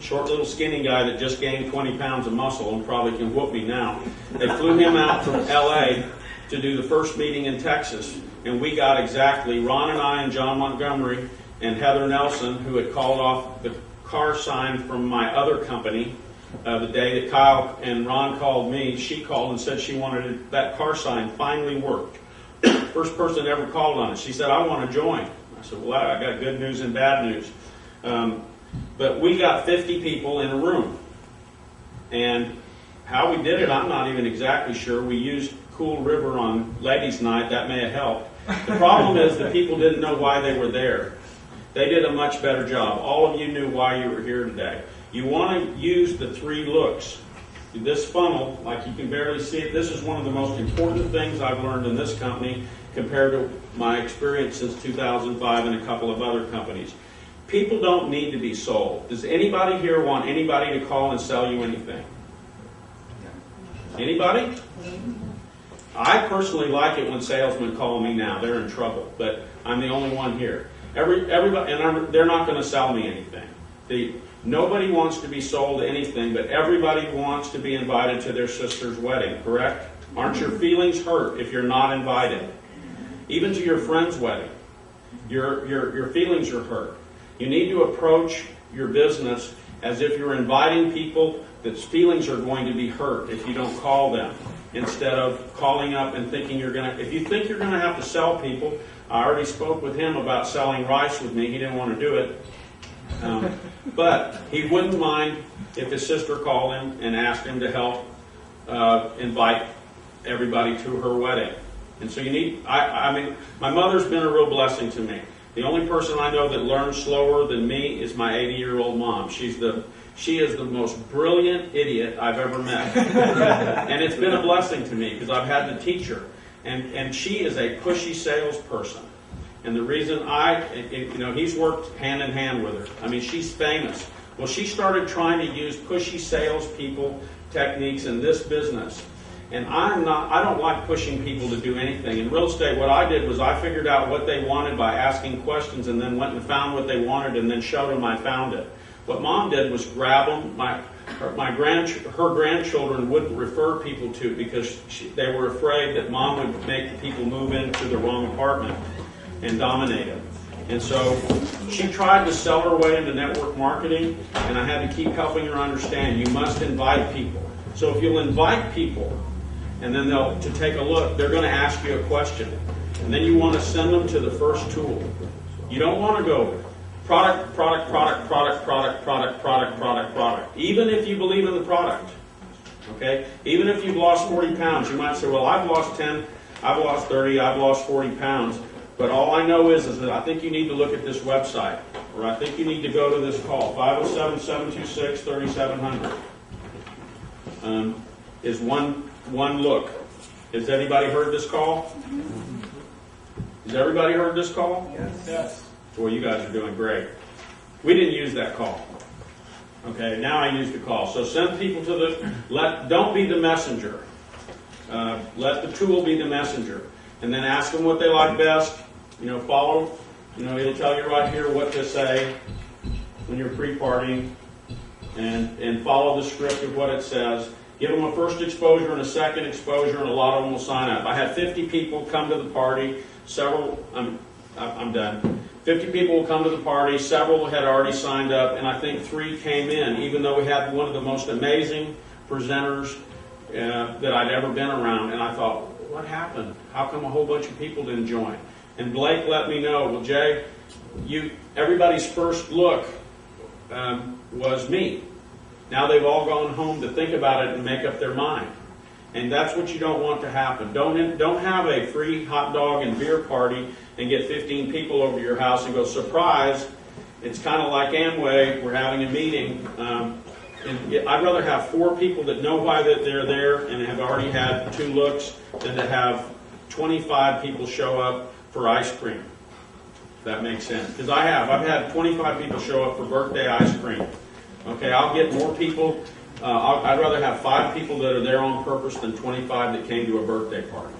Speaker 2: short little skinny guy that just gained 20 pounds of muscle and probably can whoop me now. They flew him out from LA to do the first meeting in Texas. And we got exactly, Ron and I and John Montgomery and Heather Nelson, who had called off the car sign from my other company. The day that Kyle and Ron called me, she called and said she wanted it, that car sign finally worked. First person ever called on it. She said, I want to join. I said, well, I got good news and bad news. But we got 50 people in a room. And how we did it, I'm not even exactly sure. We used Cool River on ladies' night. That may have helped. The problem is the people didn't know why they were there. They did a much better job. All of you knew why you were here today. You want to use the 3 looks. This funnel, like you can barely see it, this is one of the most important things I've learned in this company compared to my experience since 2005 in a couple of other companies. People don't need to be sold. Does anybody here want anybody to call and sell you anything? Anybody? I personally like it when salesmen call me now. They're in trouble, but I'm the only one here. Everybody, and they're not going to sell me anything. Nobody wants to be sold anything, but everybody wants to be invited to their sister's wedding, correct? Aren't your feelings hurt if you're not invited? Even to your friend's wedding, your feelings are hurt. You need to approach your business as if you're inviting people whose feelings are going to be hurt if you don't call them, instead of calling up and thinking you're going to, if you think you're going to have to sell people. I already spoke with him about selling rice with me. He didn't want to do it. But he wouldn't mind if his sister called him and asked him to help invite everybody to her wedding. And so you need, I mean, my mother's been a real blessing to me. The only person I know that learns slower than me is my 80-year-old mom. She is the most brilliant idiot I've ever met. And it's been a blessing to me because I've had to teach her. And she is a pushy salesperson. And the reason he's worked hand in hand with her. I mean, she's famous. Well, she started trying to use pushy salespeople techniques in this business. And I don't like pushing people to do anything. In real estate, what I did was I figured out what they wanted by asking questions and then went and found what they wanted and then showed them I found it. What Mom did was grab them. Her grandchildren wouldn't refer people to because they were afraid that Mom would make the people move into the wrong apartment and dominate them. And so she tried to sell her way into network marketing, and I had to keep helping her understand you must invite people. So if you'll invite people, and then to take a look, they're going to ask you a question. And then you want to send them to the first tool. You don't want to go product, product, product, product, product, product, product, product, product. Even if you believe in the product. Okay? Even if you've lost 40 pounds, you might say, well, I've lost 10, I've lost 30, I've lost 40 pounds. But all I know is that I think you need to look at this website, or I think you need to go to this call. 507-726-3700 is one look. Has anybody heard this call? Has everybody heard this call?
Speaker 24: Yes.
Speaker 2: Boy, you guys are doing great. We didn't use that call. Okay, now I use the call. So send people to don't be the messenger. Let the tool be the messenger. And then ask them what they like best. Follow. It'll tell you right here what to say when you're pre-partying. And follow the script of what it says. Give them a first exposure and a second exposure, and a lot of them will sign up. I had 50 people come to the party. I'm done. 50 people will come to the party. Several had already signed up, and I think 3 came in, even though we had one of the most amazing presenters that I'd ever been around. And I thought, what happened? How come a whole bunch of people didn't join? And Blake let me know, well, Jay, everybody's first look was me. Now they've all gone home to think about it and make up their mind. And that's what you don't want to happen. Don't have a free hot dog and beer party and get 15 people over to your house and go, surprise, it's kind of like Amway, we're having a meeting. I'd rather have 4 people that know why that they're there and have already had 2 looks than to have 25 people show up for ice cream. If that makes sense. Because I've had 25 people show up for birthday ice cream. Okay, I'll get more people. I'd rather have 5 people that are there on purpose than 25 that came to a birthday party.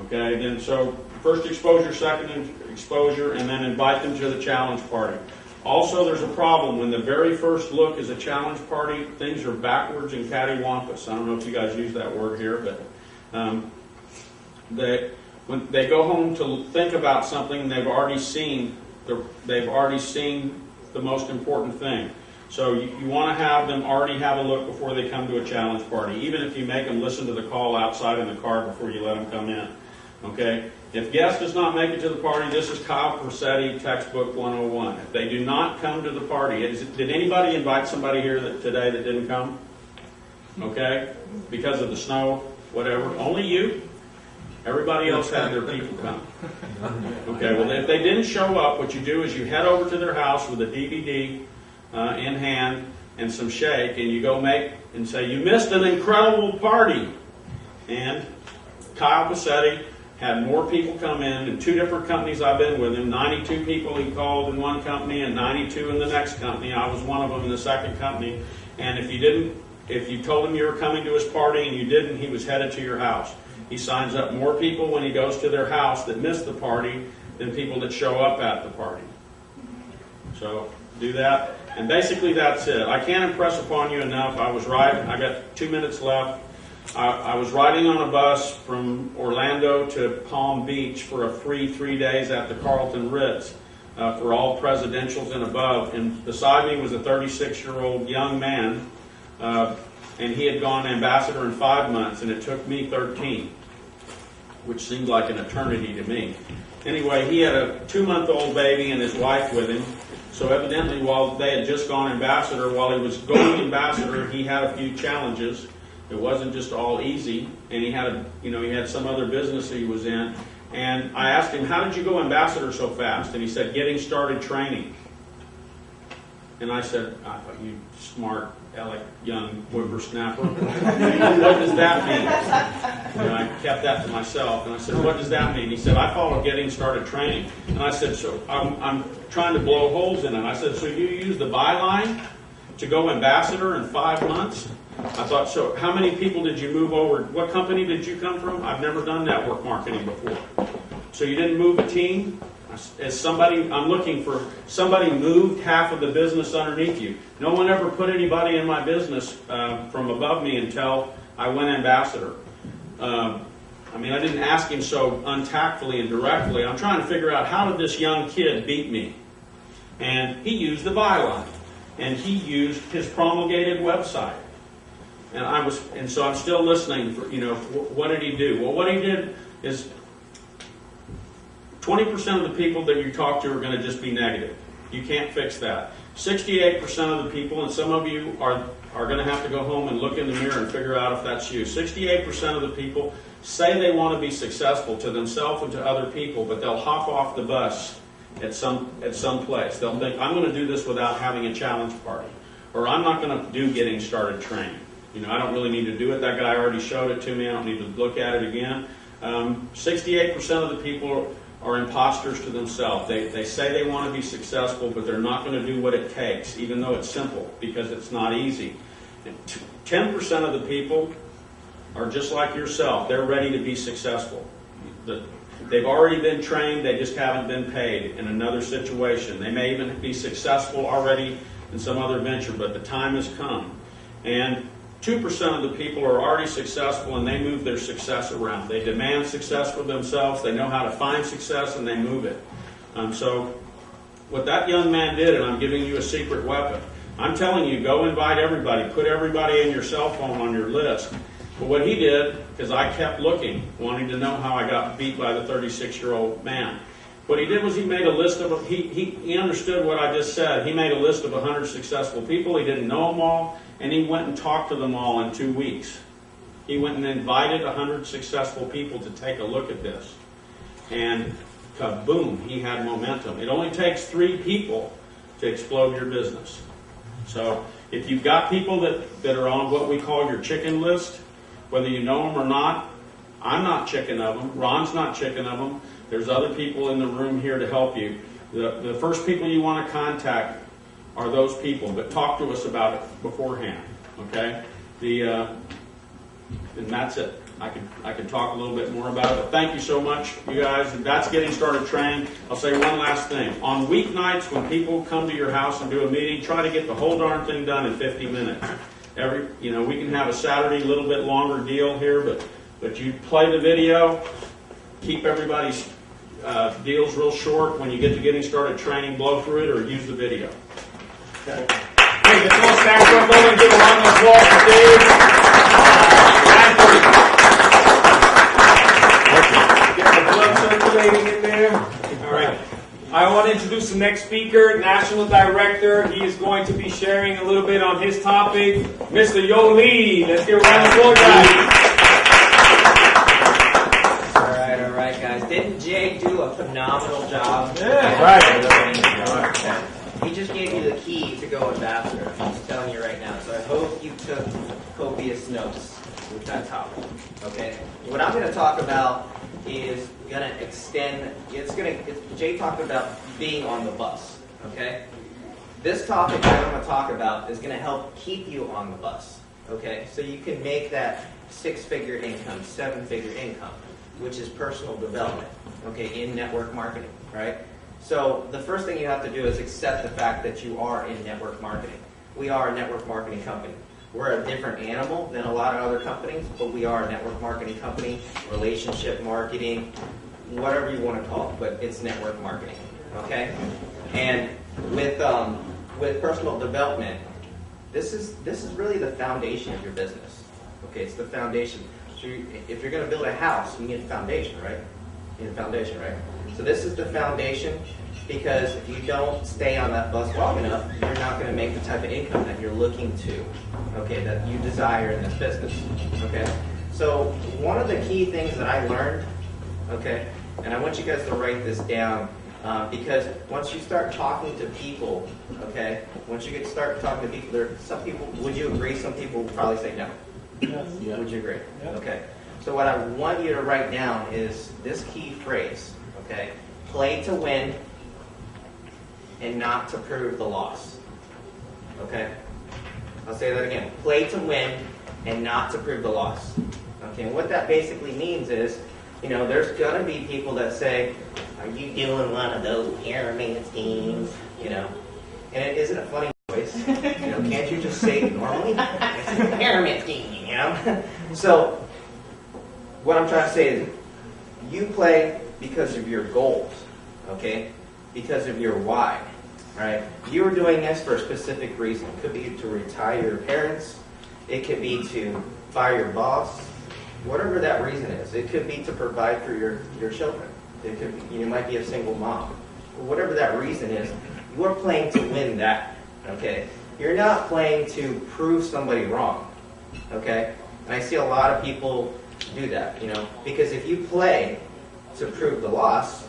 Speaker 2: Okay, then so first exposure, second exposure, and then invite them to the challenge party. Also, there's a problem. When the very first look is a challenge party, things are backwards and cattywampus. I don't know if you guys use that word here, but when they go home to think about something, they've already seen the most important thing. So you want to have them already have a look before they come to a challenge party, even if you make them listen to the call outside in the car before you let them come in. Okay? If guest does not make it to the party, this is Kyle Persetti, Textbook 101. If they do not come to the party, did anybody invite somebody here today that didn't come? Okay? Because of the snow, whatever. Only you? Everybody else had their people come. Okay, well, if they didn't show up, what you do is you head over to their house with a DVD in hand and some shake, and you go make and say, you missed an incredible party. And Kyle Passetti had more people come in 2 different companies I've been with him. 92 people he called in one company and 92 in the next company. I was one of them in the second company. And if you told him you were coming to his party and you didn't, he was headed to your house. He signs up more people when he goes to their house that miss the party than people that show up at the party. So do that. And basically that's it. I can't impress upon you enough. I got 2 minutes left. I was riding on a bus from Orlando to Palm Beach for a free 3 days at the Carlton Ritz for all presidentials and above. And beside me was a 36-year-old young man, and he had gone ambassador in 5 months, and it took me 13, which seemed like an eternity to me. Anyway, he had a 2-month-old baby and his wife with him. So evidently, while they had just gone ambassador, while he was going ambassador, he had a few challenges. It wasn't just all easy, and he had some other business that he was in. And I asked him, how did you go ambassador so fast? And he said, getting started training. And I said, I thought, you smart, young whippersnapper. What does that mean? I kept that to myself, and I said, what does that mean? He said, I follow getting started training. And I said, so I'm trying to blow holes in it. I said, so you use the byline to go ambassador in 5 months? I thought, so how many people did you move over? What company did you come from? I've never done network marketing before. So you didn't move a team? I'm looking for somebody moved half of the business underneath you. No one ever put anybody in my business from above me until I went ambassador. I didn't ask him so untactfully and directly. I'm trying to figure out, how did this young kid beat me? And he used the byline. And he used his promulgated website. And so I'm still listening for, what did he do? Well, what he did is 20% of the people that you talk to are going to just be negative. You can't fix that. 68% of the people, and some of you are going to have to go home and look in the mirror and figure out if that's you. 68% of the people say they want to be successful to themselves and to other people, but they'll hop off the bus at some place. They'll think, I'm going to do this without having a challenge party. Or I'm not going to do getting started training. I don't really need to do it. That guy already showed it to me. I don't need to look at it again. 68% of the people are imposters to themselves. They say they want to be successful, but they're not going to do what it takes, even though it's simple, because it's not easy. 10% of the people are just like yourself. They're ready to be successful. They've already been trained, they just haven't been paid in another situation. They may even be successful already in some other venture, but the time has come. And 2% of the people are already successful, and they move their success around. They demand success for themselves, they know how to find success, and they move it. So what that young man did, and I'm giving you a secret weapon, I'm telling you, go invite everybody, put everybody in your cell phone on your list. But what he did, because I kept looking, wanting to know how I got beat by the 36-year-old man, what he did was he made a list of, he understood what I just said. He made a list of 100 successful people. He didn't know them all, and he went and talked to them all in 2 weeks. He went and invited 100 successful people to take a look at this. And kaboom, he had momentum. It only takes 3 people to explode your business. So if you've got people that are on what we call your chicken list, whether you know them or not, I'm not chicken of them. Ron's not chicken of them. There's other people in the room here to help you. The first people you want to contact are those people, but talk to us about it beforehand, okay? And that's it. I could talk a little bit more about it, but thank you so much, you guys. That's Getting Started Training. I'll say one last thing. On weeknights, when people come to your house and do a meeting, try to get the whole darn thing done in 50 minutes. We can have a Saturday, a little bit longer deal here, but you play the video, keep everybody's deals real short. When you get to Getting Started Training, blow through it or use the video. Okay.
Speaker 6: Hey, let's all stand for a moment and give a round of applause for Dave. Get the blood circulating in there. All right. I want to introduce the next speaker, National Director. He is going to be sharing a little bit on his topic, Mr. Yo Lee. Let's give a round of applause, guys.
Speaker 17: All right, guys. Didn't Jay do a phenomenal job?
Speaker 6: Yeah, right.
Speaker 17: He just gave you the key to go ambassador. I'm just telling you right now. So I hope you took copious notes with that topic. Okay. What I'm going to talk about is going to extend. Jay talked about being on the bus. Okay. This topic that I'm going to talk about is going to help keep you on the bus. Okay. So you can make that 6-figure income, 7-figure income, which is personal development. Okay, in network marketing, right? So the first thing you have to do is accept the fact that you are in network marketing. We are a network marketing company. We're a different animal than a lot of other companies, but we are a network marketing company, relationship marketing, whatever you want to call it, but it's network marketing, okay? And with personal development, this is really the foundation of your business, okay? It's the foundation. So if you're going to build a house, you need a foundation, right? You need a foundation, right? So this is the foundation, because if you don't stay on that bus long enough, you're not going to make the type of income that you're looking to, okay, that you desire in this business, okay? So one of the key things that I learned, okay, and I want you guys to write this down, because once you start talking to people, okay, once you start talking to people, there are some people, would you agree, some people will probably say no.
Speaker 6: Yes.
Speaker 17: Yeah. Would you agree? Yeah. Okay. So what I want you to write down is this key phrase, okay? Play to win and not to prove the loss. Okay? I'll say that again. Play to win and not to prove the loss. Okay, and what that basically means is, there's going to be people that say, are you doing one of those pyramid schemes? And isn't it funny voice? Can't you just say it normally? It's a pyramid scheme, So, what I'm trying to say is, you play because of your goals, okay? Because of your why, right? You are doing this for a specific reason. It could be to retire your parents. It could be to fire your boss. Whatever that reason is. It could be to provide for your children. It could be, you might be a single mom. Whatever that reason is, you're playing to win that, okay? You're not playing to prove somebody wrong, okay? And I see a lot of people do that, because if you play to prove the loss,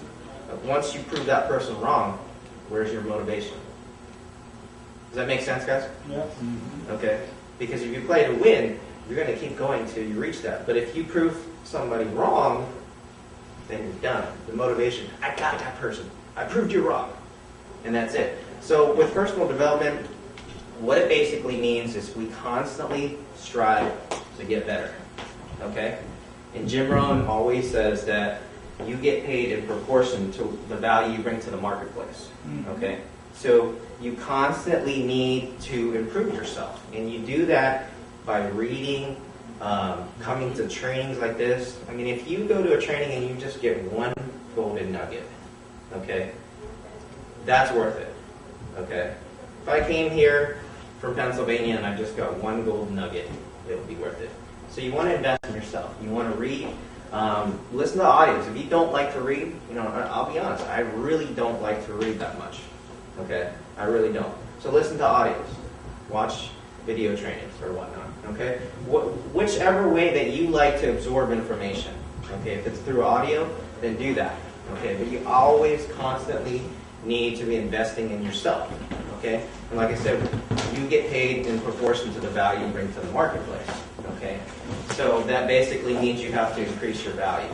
Speaker 17: once you prove that person wrong, where's your motivation? Does that make sense, guys?
Speaker 6: Yeah. Mm-hmm.
Speaker 17: Okay. Because if you play to win, you're going to keep going till you reach that. But if you prove somebody wrong, then you're done. The motivation, I got that person. I proved you wrong. And that's it. So with personal development, what it basically means is we constantly strive to get better. Okay? And Jim Rohn always says that you get paid in proportion to the value you bring to the marketplace. Okay? So you constantly need to improve yourself. And you do that by reading, coming to trainings like this. I mean, if you go to a training and you just get one golden nugget, okay, that's worth it. Okay? If I came here from Pennsylvania and I just got one golden nugget, it would be worth it. So you want to invest in yourself. You want to read. Listen to audios. If you don't like to read, I'll be honest, I really don't like to read that much. Okay? I really don't. So listen to audios. Watch video trainings or whatnot. Okay? Whichever way that you like to absorb information. Okay? If it's through audio, then do that. Okay? But you always constantly need to be investing in yourself. Okay? And like I said, you get paid in proportion to the value you bring to the marketplace. Okay? So that basically means you have to increase your value.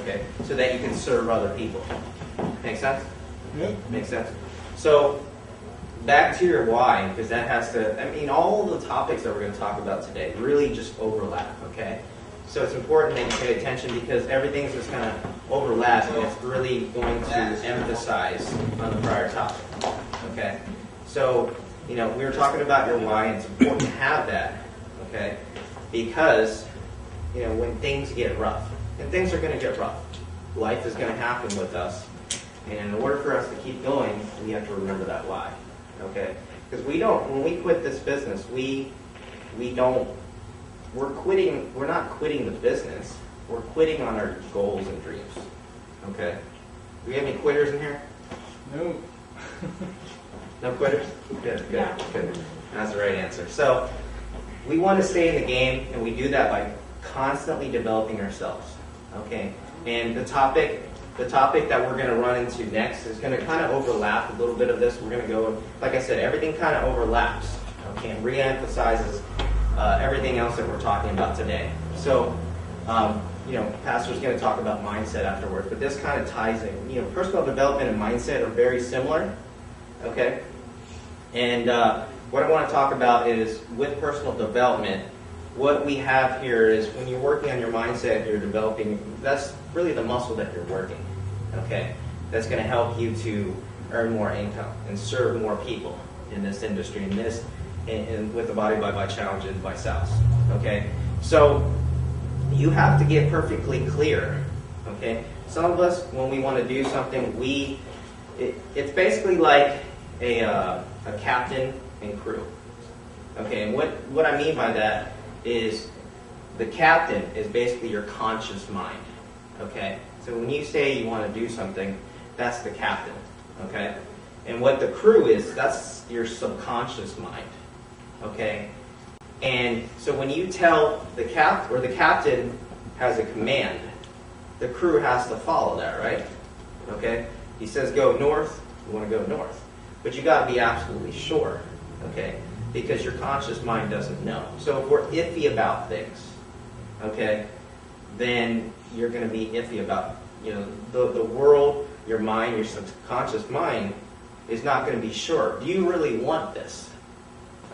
Speaker 17: Okay? So that you can serve other people. Make sense?
Speaker 6: Yeah.
Speaker 17: Makes sense. So back to your why, because that has to, I mean, all the topics that we're going to talk about today really just overlap, okay? So it's important that you pay attention because everything's just going to overlap and it's really going to emphasize on the prior topic, okay? So, we were talking about your why, and it's important to have that, okay? Because, when things get rough, and things are going to get rough, life is going to happen with us, and in order for us to keep going, we have to remember that why. Okay? Because when we quit this business, we're not quitting the business, we're quitting on our goals and dreams. Okay? Do we have any quitters in here?
Speaker 24: No.
Speaker 17: No quitters? Good. That's the right answer. So, we want to stay in the game, and we do that by constantly developing ourselves. Okay? And the topic that we're going to run into next is going to kind of overlap a little bit of this. We're going to go, like I said, everything kind of overlaps, okay, and re-emphasizes everything else that we're talking about today. So, Pastor's going to talk about mindset afterwards, but this kind of ties in. Personal development and mindset are very similar, okay? And what I want to talk about is with personal development, what we have here is when you're working on your mindset, you're developing, that's really the muscle that you're working, okay? That's going to help you to earn more income and serve more people in this industry, and with the Body by Challenge and by South, okay? So you have to get perfectly clear, okay? Some of us, when we want to do something, it's basically like a captain and crew, okay? And what I mean by that is the captain is basically your conscious mind, okay? So when you say you want to do something, that's the captain, okay? And what the crew is, that's your subconscious mind, okay? And so when you tell the captain has a command, the crew has to follow that, right? Okay? He says go north, you want to go north. But you got to be absolutely sure, okay? Because your conscious mind doesn't know. So if we're iffy about things, okay, then you're going to be iffy about, the world, your mind, your subconscious mind is not going to be sure. Do you really want this?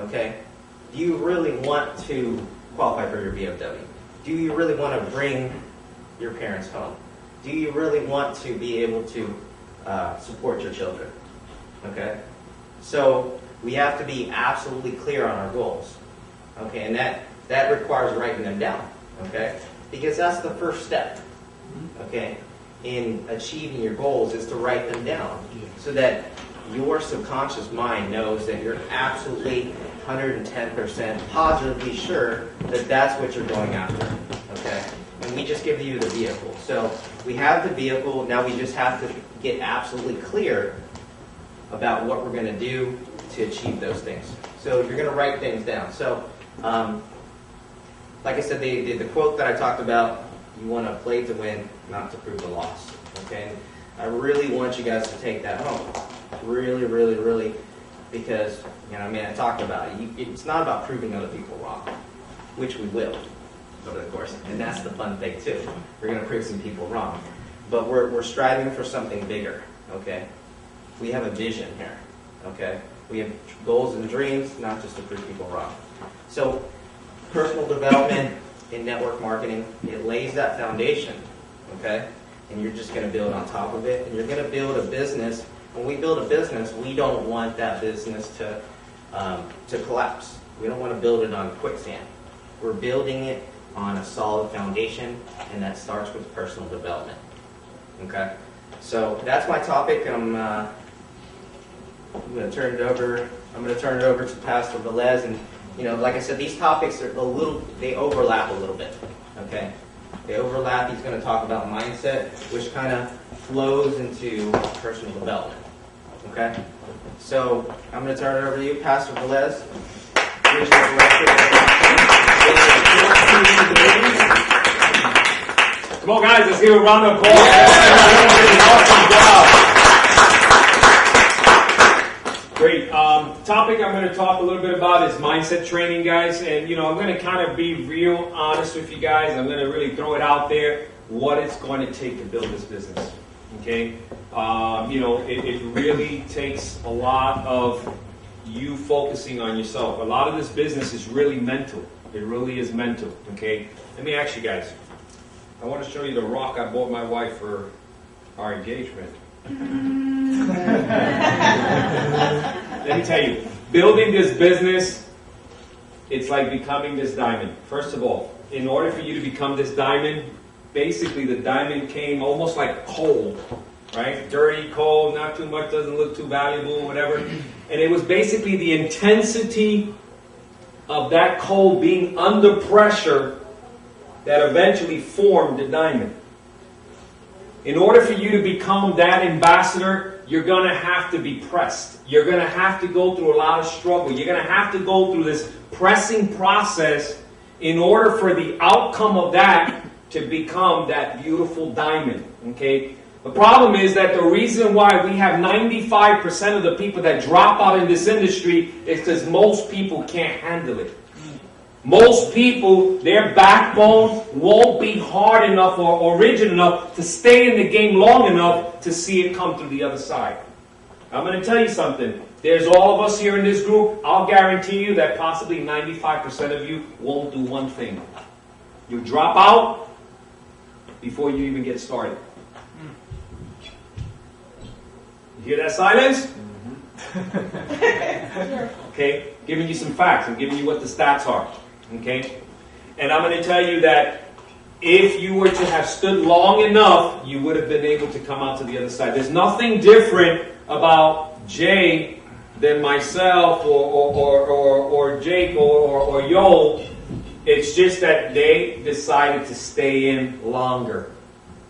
Speaker 17: Okay? Do you really want to qualify for your BMW? Do you really want to bring your parents home? Do you really want to be able to support your children? Okay? So we have to be absolutely clear on our goals. Okay? And that requires writing them down. Okay? Because that's the first step. Okay? In achieving your goals is to write them down so that your subconscious mind knows that you're absolutely 110% positively sure that that's what you're going after, okay? And we just give you the vehicle. So we have the vehicle, now we just have to get absolutely clear about what we're going to do to achieve those things. So you're going to write things down. So, like I said, the quote that I talked about, you want to play to win, not to prove the loss, okay? I really want you guys to take that home. Really, really, really, because, I talked about it. It's not about proving other people wrong, which we will over the course. And that's the fun thing, too. We're going to prove some people wrong. but we're striving for something bigger, okay? We have a vision here, okay? We have goals and dreams, not just to prove people wrong. So personal development in network marketing, it lays that foundation, okay? And you're just going to build on top of it, and you're going to build a business. When we build a business, we don't want that business to collapse. We don't want to build it on quicksand. We're building it on a solid foundation, and that starts with personal development. Okay, so that's my topic. I'm going to turn it over. I'm going to turn it over to Pastor Velez, and like I said, these topics are they overlap a little bit. Okay, they overlap. He's going to talk about mindset, which kind of flows into personal development. Okay, so I'm going to turn it over to you, Pastor Velez.
Speaker 6: Come on, guys, let's give a round of applause. Awesome job. Great. Topic I'm going to talk a little bit about is mindset training, guys. And, I'm going to kind of be real honest with you guys. I'm going to really throw it out there, what it's going to take to build this business. Okay? It really takes a lot of you focusing on yourself. A lot of this business is really mental. It really is mental. Okay? Let me ask you guys. I want to show you the rock I bought my wife for our engagement. Let me tell you, building this business, it's like becoming this diamond. First of all, in order for you to become this diamond, basically the diamond came almost like coal, right? Dirty coal, not too much, doesn't look too valuable, whatever. And it was basically the intensity of that coal being under pressure that eventually formed the diamond. In order for you to become that ambassador, you're going to have to be pressed. You're going to have to go through a lot of struggle. You're going to have to go through this pressing process in order for the outcome of that to become that beautiful diamond. Okay? The problem is that the reason why we have 95% of the people that drop out in this industry is because most people can't handle it. Most people, their backbone won't be hard enough or rigid enough to stay in the game long enough to see it come through the other side. I'm going to tell you something. There's all of us here in this group. I'll guarantee you that possibly 95% of you won't do one thing. You drop out before you even get started. You hear that silence? Okay, giving you some facts. I'm giving you what the stats are. Okay? And I'm going to tell you that if you were to have stood long enough, you would have been able to come out to the other side. There's nothing different about Jay than myself or Jake or Yo. It's just that they decided to stay in longer.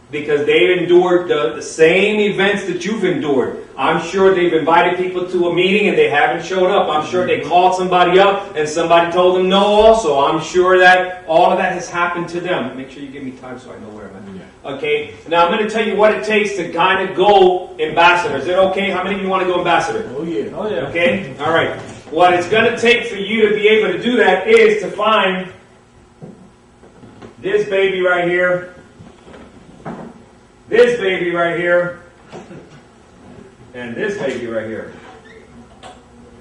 Speaker 6: Because they endured the same events that you've endured. I'm sure they've invited people to a meeting and they haven't showed up. I'm sure they called somebody up and somebody told them no also. I'm sure that all of that has happened to them. Make sure you give me time so I know where I'm at. Okay? Now I'm going to tell you what it takes to kind of go ambassador. Is it okay? How many of you want to go ambassador?
Speaker 7: Oh yeah. Oh yeah.
Speaker 6: Okay? All right. What it's going to take for you to be able to do that is to find this baby right here. This baby right here, and this baby right here.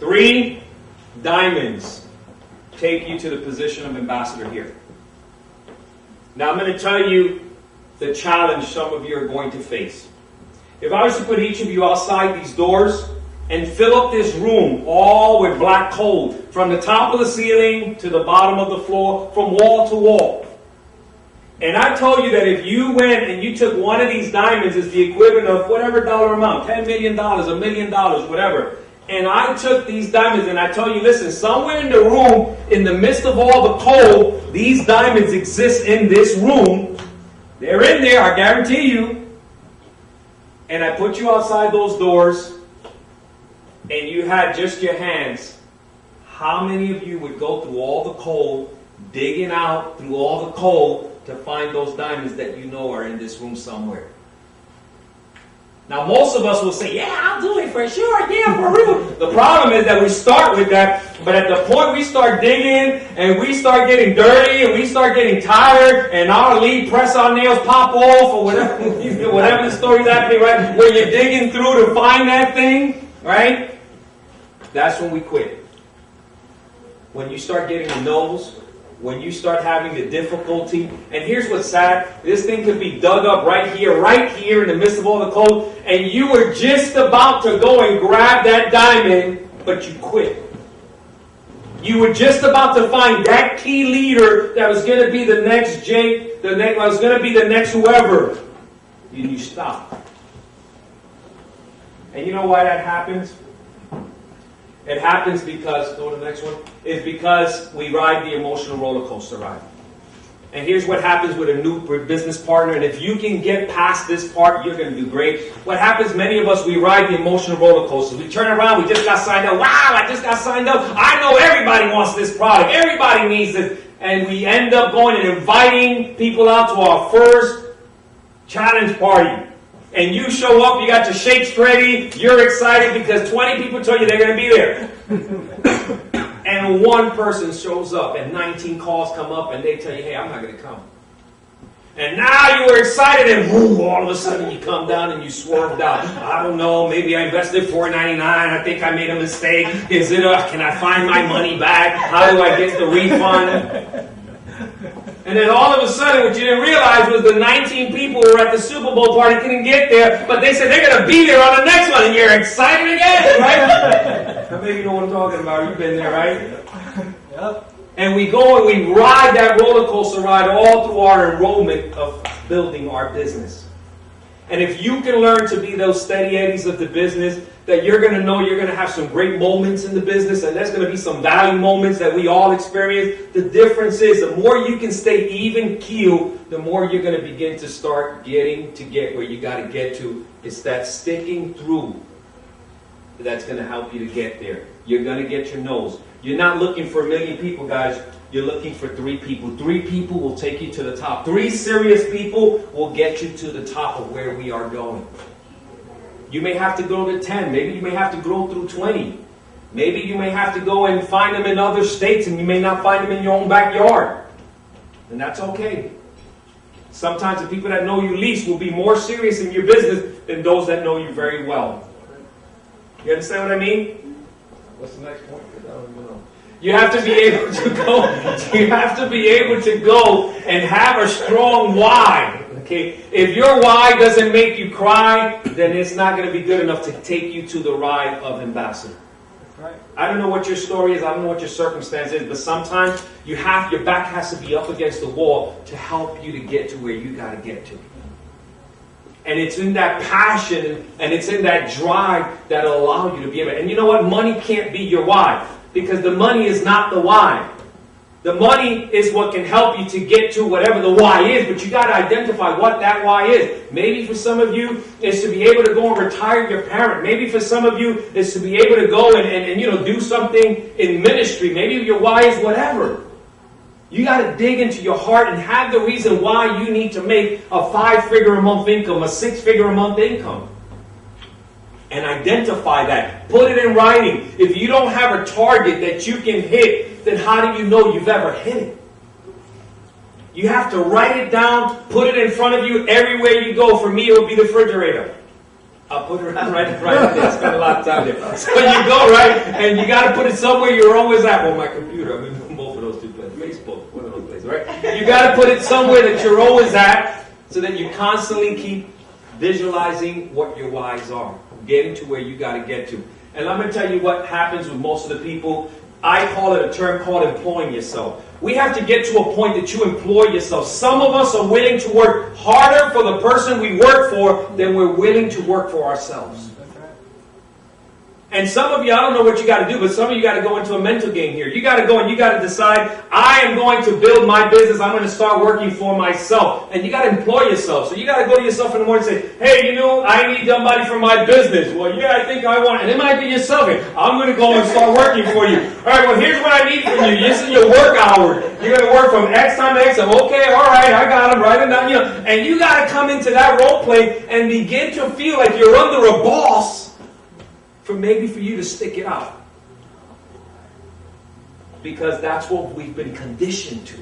Speaker 6: 3 diamonds take you to the position of ambassador here. Now I'm going to tell you the challenge some of you are going to face. If I was to put each of you outside these doors and fill up this room all with black coal, from the top of the ceiling to the bottom of the floor, from wall to wall, and I told you that if you went and you took one of these diamonds as the equivalent of whatever dollar amount, $10 million, $1 million, whatever, and I took these diamonds and I told you, listen, somewhere in the room, in the midst of all the coal, these diamonds exist in this room. They're in there, I guarantee you. And I put you outside those doors and you had just your hands. How many of you would go through all the coal, digging out through all the coal, to find those diamonds that you know are in this room somewhere? Now, most of us will say, yeah, I'll do it for sure. Yeah, for real. The problem is that we start with that, but at the point we start digging and we start getting dirty and we start getting tired and our lead press-on nails pop off or whatever, whatever the story's happening, right? Where you're digging through to find that thing, right? That's when we quit. When you start getting the no's, when you start having the difficulty, and here's what's sad, this thing could be dug up right here in the midst of all the cold, and you were just about to go and grab that diamond, but you quit. You were just about to find that key leader that was going to be the next Jake, was going to be the next whoever, and you stop. And you know why that happens? It happens because, go to the next one, is because we ride the emotional roller coaster ride. And here's what happens with a new business partner, and if you can get past this part, you're going to do great. What happens, many of us, we ride the emotional roller coaster. We turn around, we just got signed up. Wow, I just got signed up. I know everybody wants this product. Everybody needs it. And we end up going and inviting people out to our first challenge party. And you show up, you got your shakes ready, you're excited because 20 people told you they're going to be there. And one person shows up and 19 calls come up and they tell you, hey, I'm not going to come. And now you were excited and boom, all of a sudden you come down and you swerved out. I don't know, maybe I invested $4.99, I think I made a mistake. Is it can I find my money back? How do I get the refund? And then all of a sudden, what you didn't realize was the 19 people who were at the Super Bowl party couldn't get there, but they said they're going to be there on the next one, and you're excited again, right? Maybe you know what I'm talking about. You've been there, right? Yep. And we go and we ride that roller coaster ride all through our enrollment of building our business. And if you can learn to be those steady eddies of the business, that you're going to know you're going to have some great moments in the business, and there's going to be some value moments that we all experience. The difference is the more you can stay even keel, the more you're going to begin to start getting to get where you got to get to. It's that sticking through that's going to help you to get there. You're going to get your nose. You're not looking for 1 million people, guys. You're looking for 3 people. 3 people will take you to the top. 3 serious people will get you to the top of where we are going. You may have to go to 10. Maybe you may have to grow through 20. Maybe you may have to go and find them in other states and you may not find them in your own backyard. And that's okay. Sometimes the people that know you least will be more serious in your business than those that know you very well. You understand what I mean? What's the next point? I don't even know. You have to be able to go. You have to be able to go and have a strong why. Okay, if your why doesn't make you cry, then it's not going to be good enough to take you to the ride of ambassador. Right. I don't know what your story is. I don't know what your circumstance is, but sometimes your back has to be up against the wall to help you to get to where you got to get to. And it's in that passion and it's in that drive that'll allow you to be able. And you know what? Money can't be your why, because the money is not the why. The money is what can help you to get to whatever the why is, but you got to identify what that why is. Maybe for some of you, it's to be able to go and retire your parent. Maybe for some of you, it's to be able to go and do something in ministry. Maybe your why is whatever. You got to dig into your heart and have the reason why you need to make a 5-figure a month income, a 6-figure a month income. And identify that. Put it in writing. If you don't have a target that you can hit, then how do you know you've ever hit it? You have to write it down, put it in front of you everywhere you go. For me, it would be the refrigerator. I'll put it right there. Spend a lot of time there. So you go, right? And you got to put it somewhere you're always at. Well, my computer. I mean, both of those 2 places. Facebook, one of those places, right? You got to put it somewhere that you're always at so that you constantly keep visualizing what your whys are. Getting to where you got to get to. And I'm going to tell you what happens with most of the people. I call it a term called employing yourself. We have to get to a point that you employ yourself. Some of us are willing to work harder for the person we work for than we're willing to work for ourselves. And some of you, I don't know what you got to do, but some of you got to go into a mental game here. You got to go and you got to decide, I am going to build my business. I'm going to start working for myself. And you got to employ yourself. So you got to go to yourself in the morning and say, hey, I need somebody for my business. Well, yeah, I think I want it. And it might be yourself. I'm going to go and start working for you. All right, well, here's what I need from you. This is your work hour. You're going to work from X time to X time. Okay, all right, I got them. Write it down. And you got to come into that role play and begin to feel like you're under a boss maybe for you to stick it out. Because that's what we've been conditioned to.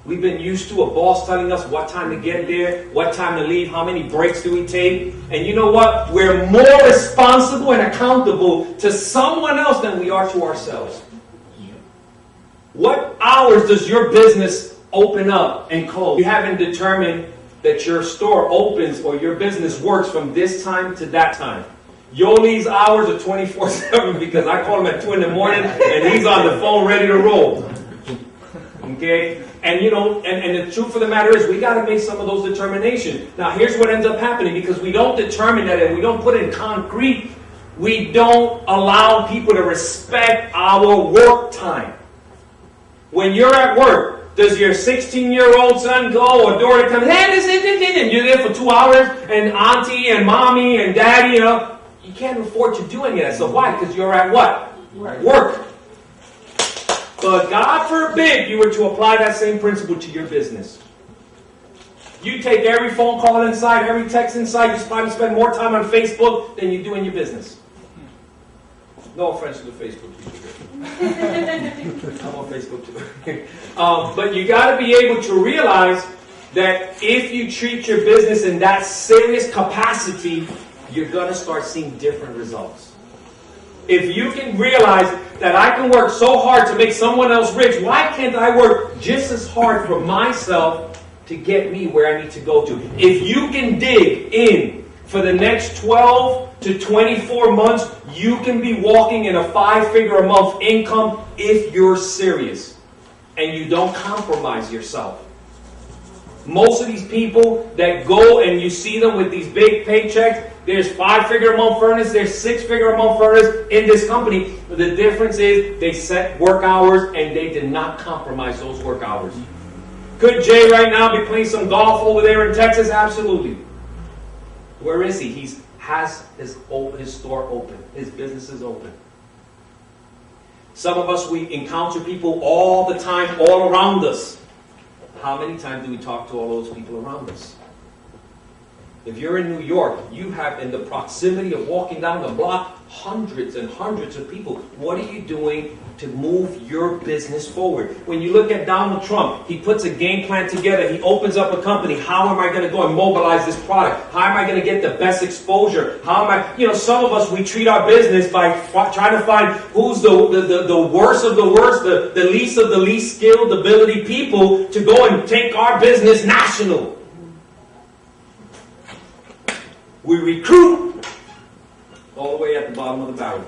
Speaker 6: We've been used to a boss telling us what time to get there, what time to leave, how many breaks do we take. And you know what? We're more responsible and accountable to someone else than we are to ourselves. What hours does your business open up and close? You haven't determined that your store opens or your business works from this time to that time. Yoli's hours are 24/7 because I call him at 2 in the morning and he's on the phone ready to roll. Okay? And you know, and the truth of the matter is we got to make some of those determinations. Now here's what ends up happening, because we don't determine that and we don't put it in concrete, we don't allow people to respect our work time. When you're at work, does your 16-year-old son go or daughter come, hey, and you're there for 2 hours, and auntie and mommy and daddy, you know, you can't afford to do any of that. So why? Because you're at what? Work. But God forbid you were to apply that same principle to your business. You take every phone call inside, every text inside, you probably spend more time on Facebook than you do in your business. No offense to the Facebook people. I'm on Facebook too. But you got to be able to realize that if you treat your business in that serious capacity, you're going to start seeing different results. If you can realize that I can work so hard to make someone else rich, why can't I work just as hard for myself to get me where I need to go to? If you can dig in for the next 12 to 24 months, you can be walking in a 5-figure a month income if you're serious and you don't compromise yourself. Most of these people that go and you see them with these big paychecks, there's 5-figure a month earners, there's 6-figure a month earners in this company. But the difference is they set work hours and they did not compromise those work hours. Could Jay right now be playing some golf over there in Texas? Absolutely. Where is he? He has his store open. His business is open. Some of us, we encounter people all the time, all around us. How many times do we talk to all those people around us? If you're in New York, you have in the proximity of walking down the block hundreds and hundreds of people. What are you doing to move your business forward? When you look at Donald Trump, he puts a game plan together. He opens up a company. How am I going to go and mobilize this product? How am I going to get the best exposure? How am I, you know, some of us, we treat our business by trying to find who's the worst of the worst, the least of the least skilled ability people to go and take our business national. We recruit all the way at the bottom of the barrel.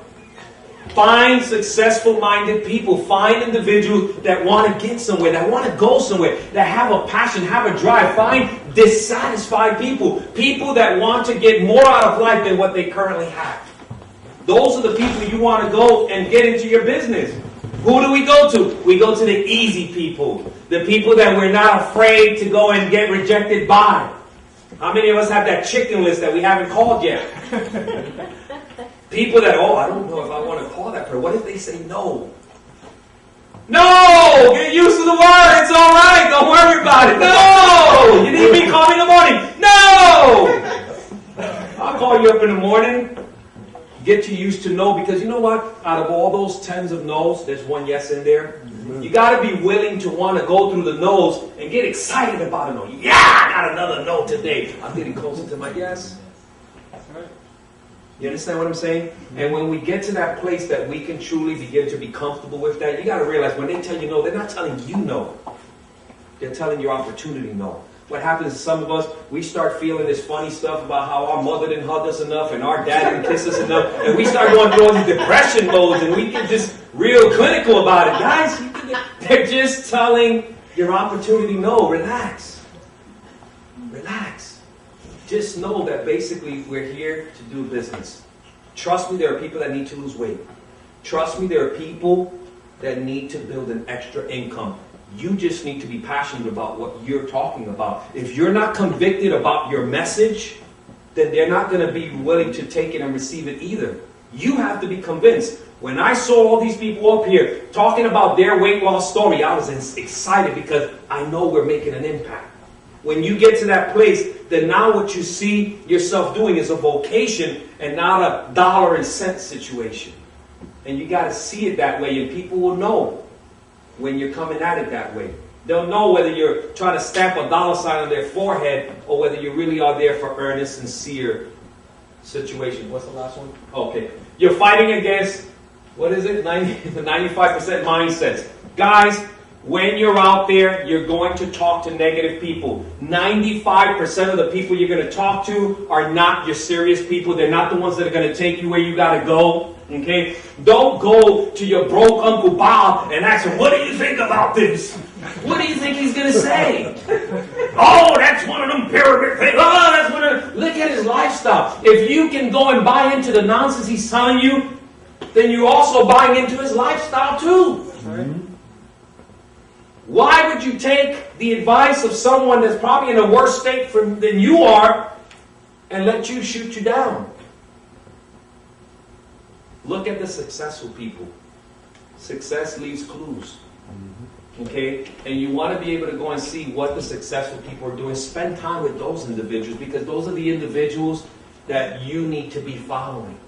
Speaker 6: Find successful-minded people. Find individuals that want to get somewhere, that want to go somewhere, that have a passion, have a drive. Find dissatisfied people. People that want to get more out of life than what they currently have. Those are the people you want to go and get into your business. Who do we go to? We go to the easy people. The people that we're not afraid to go and get rejected by. How many of us have that chicken list that we haven't called yet? People that, oh, I don't know if I want to call that person. What if they say no? No! Get used to the word. It's all right. Don't worry about it. No! You need me? Call me in the morning. No! I'll call you up in the morning. Get you used to no, because you know what? Out of all those tens of no's, there's one yes in there. You got to be willing to want to go through the no's and get excited about a no. Yeah, I got another no today. I'm getting closer to my yes. You understand what I'm saying? And when we get to that place that we can truly begin to be comfortable with that, you got to realize when they tell you no, they're not telling you no. They're telling your opportunity no. What happens is some of us, we start feeling this funny stuff about how our mother didn't hug us enough and our dad didn't kiss us enough, and we start going through all these depression modes, and we get just real clinical about it. Guys, they're just telling your opportunity no. Relax. Relax. Just know that basically we're here to do business. Trust me, there are people that need to lose weight. Trust me, there are people that need to build an extra income. You just need to be passionate about what you're talking about. If you're not convicted about your message, then they're not going to be willing to take it and receive it either. You have to be convinced. When I saw all these people up here talking about their weight loss story, I was excited because I know we're making an impact. When you get to that place, then now what you see yourself doing is a vocation and not a dollar and cent situation. And you got to see it that way, and people will know when you're coming at it that way. They'll know whether you're trying to stamp a dollar sign on their forehead or whether you really are there for earnest, sincere situation. What's the last one? Okay. You're fighting against, what is it? 95% mindsets. Guys, when you're out there, you're going to talk to negative people. 95% of the people you're going to talk to are not your serious people. They're not the ones that are going to take you where you got to go. Okay? Don't go to your broke Uncle Bob and ask him, what do you think about this? What do you think he's going to say? Oh, that's one of them pyramid things. Oh, that's one of them. Look at his lifestyle. If you can go and buy into the nonsense he's telling you, then you're also buying into his lifestyle too. Mm-hmm. Why would you take the advice of someone that's probably in a worse state than you are and let you shoot you down? Look at the successful people. Success leaves clues. Okay? And you want to be able to go and see what the successful people are doing. Spend time with those individuals, because those are the individuals that you need to be following.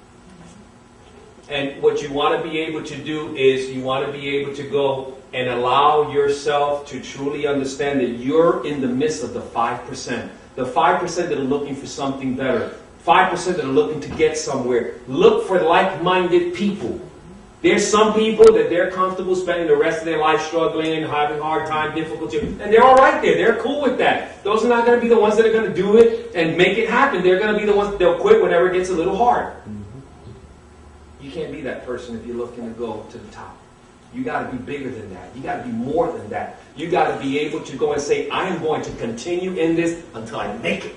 Speaker 6: And what you want to be able to do is you want to be able to go and allow yourself to truly understand that you're in the midst of the 5%. The 5% that are looking for something better. 5% that are looking to get somewhere. Look for like-minded people. There's some people that they're comfortable spending the rest of their life struggling, having a hard time, difficulty, and they're all right there. They're cool with that. Those are not going to be the ones that are going to do it and make it happen. They're going to be the ones that they'll quit whenever it gets a little hard. You can't be that person if you're looking to go to the top. You got to be bigger than that. You got to be more than that. You got to be able to go and say, I am going to continue in this until I make it.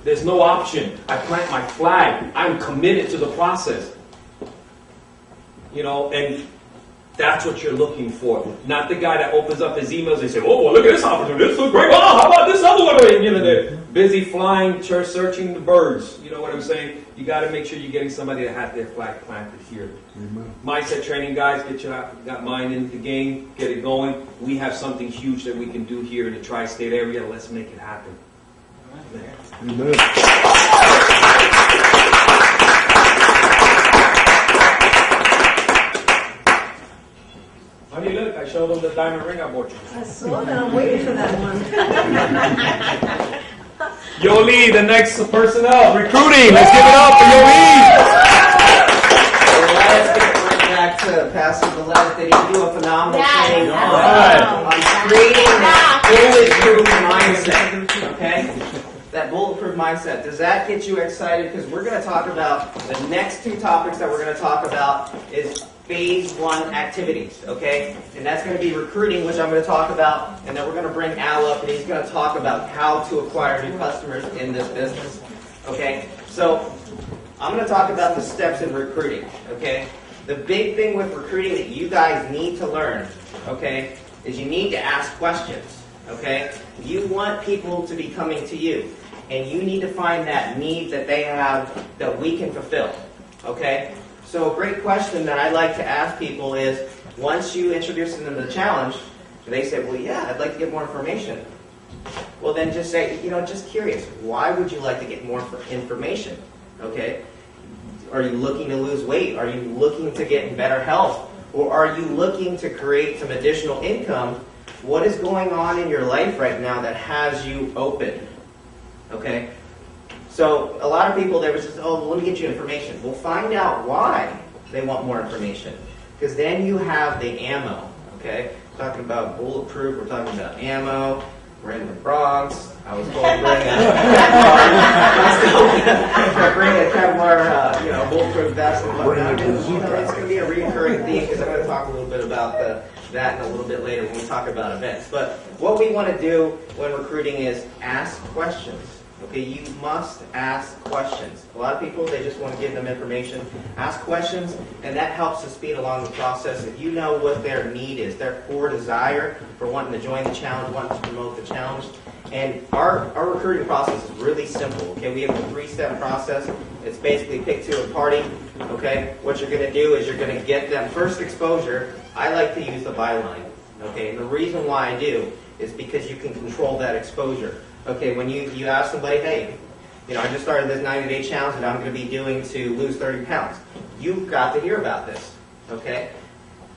Speaker 6: There's no option. I plant my flag. I'm committed to the process. You know, and that's what you're looking for. Not the guy that opens up his emails and says, oh, well, look at this opportunity. This looks great. Oh, how about this other one? You know, they're busy flying, searching the birds. You know what I'm saying? You got to make sure you're getting somebody that has their flag planted here. Mindset training, guys. Got mind in the game. Get it going. We have something huge that we can do here in the tri-state area. Let's make it happen. Amen. How do you look? I showed them the diamond ring I bought you.
Speaker 22: I saw that. I'm waiting for that one.
Speaker 6: Yoli, the next person up. Recruiting. Let's give it up for Yoli.
Speaker 17: Let's get right back to Pastor Velez. Did he do a phenomenal thing on creating that bulletproof mindset? Okay? That bulletproof mindset. Does that get you excited? Because we're going to talk about the next two topics that we're going to talk about is phase 1 activities, okay? And that's going to be recruiting, which I'm going to talk about, and then we're going to bring Al up, and he's going to talk about how to acquire new customers in this business, okay? So I'm going to talk about the steps in recruiting, okay? The big thing with recruiting that you guys need to learn, okay, is you need to ask questions, okay? You want people to be coming to you, and you need to find that need that they have that we can fulfill, okay? So a great question that I like to ask people is, once you introduce them to the challenge, they say, well, yeah, I'd like to get more information. Well, then just say, you know, just curious, why would you like to get more information? Okay? Are you looking to lose weight? Are you looking to get in better health? Or are you looking to create some additional income? What is going on in your life right now that has you open? Okay? So a lot of people, they were just, oh, well, let me get you information. Well, find out why they want more information. Because then you have the ammo, okay? We're talking about bulletproof, we're talking about ammo, we're in the Bronx. I was told to bring a Kevlar, bulletproof vest and whatnot. It's going to be a recurring theme because I'm going to talk a little bit about that a little bit later when we talk about events. But what we want to do when recruiting is ask questions. Okay, you must ask questions. A lot of people, they just want to give them information. Ask questions, and that helps to speed along the process. If you know what their need is, their core desire for wanting to join the challenge, wanting to promote the challenge. And our recruiting process is really simple. Okay, we have a 3-step process. It's basically pick to a party. Okay, what you're going to do is you're going to get them first exposure. I like to use the byline. Okay, and the reason why I do is because you can control that exposure. Okay, when you ask somebody, hey, I just started this 90-day challenge that I'm going to be doing to lose 30 pounds. You've got to hear about this, okay?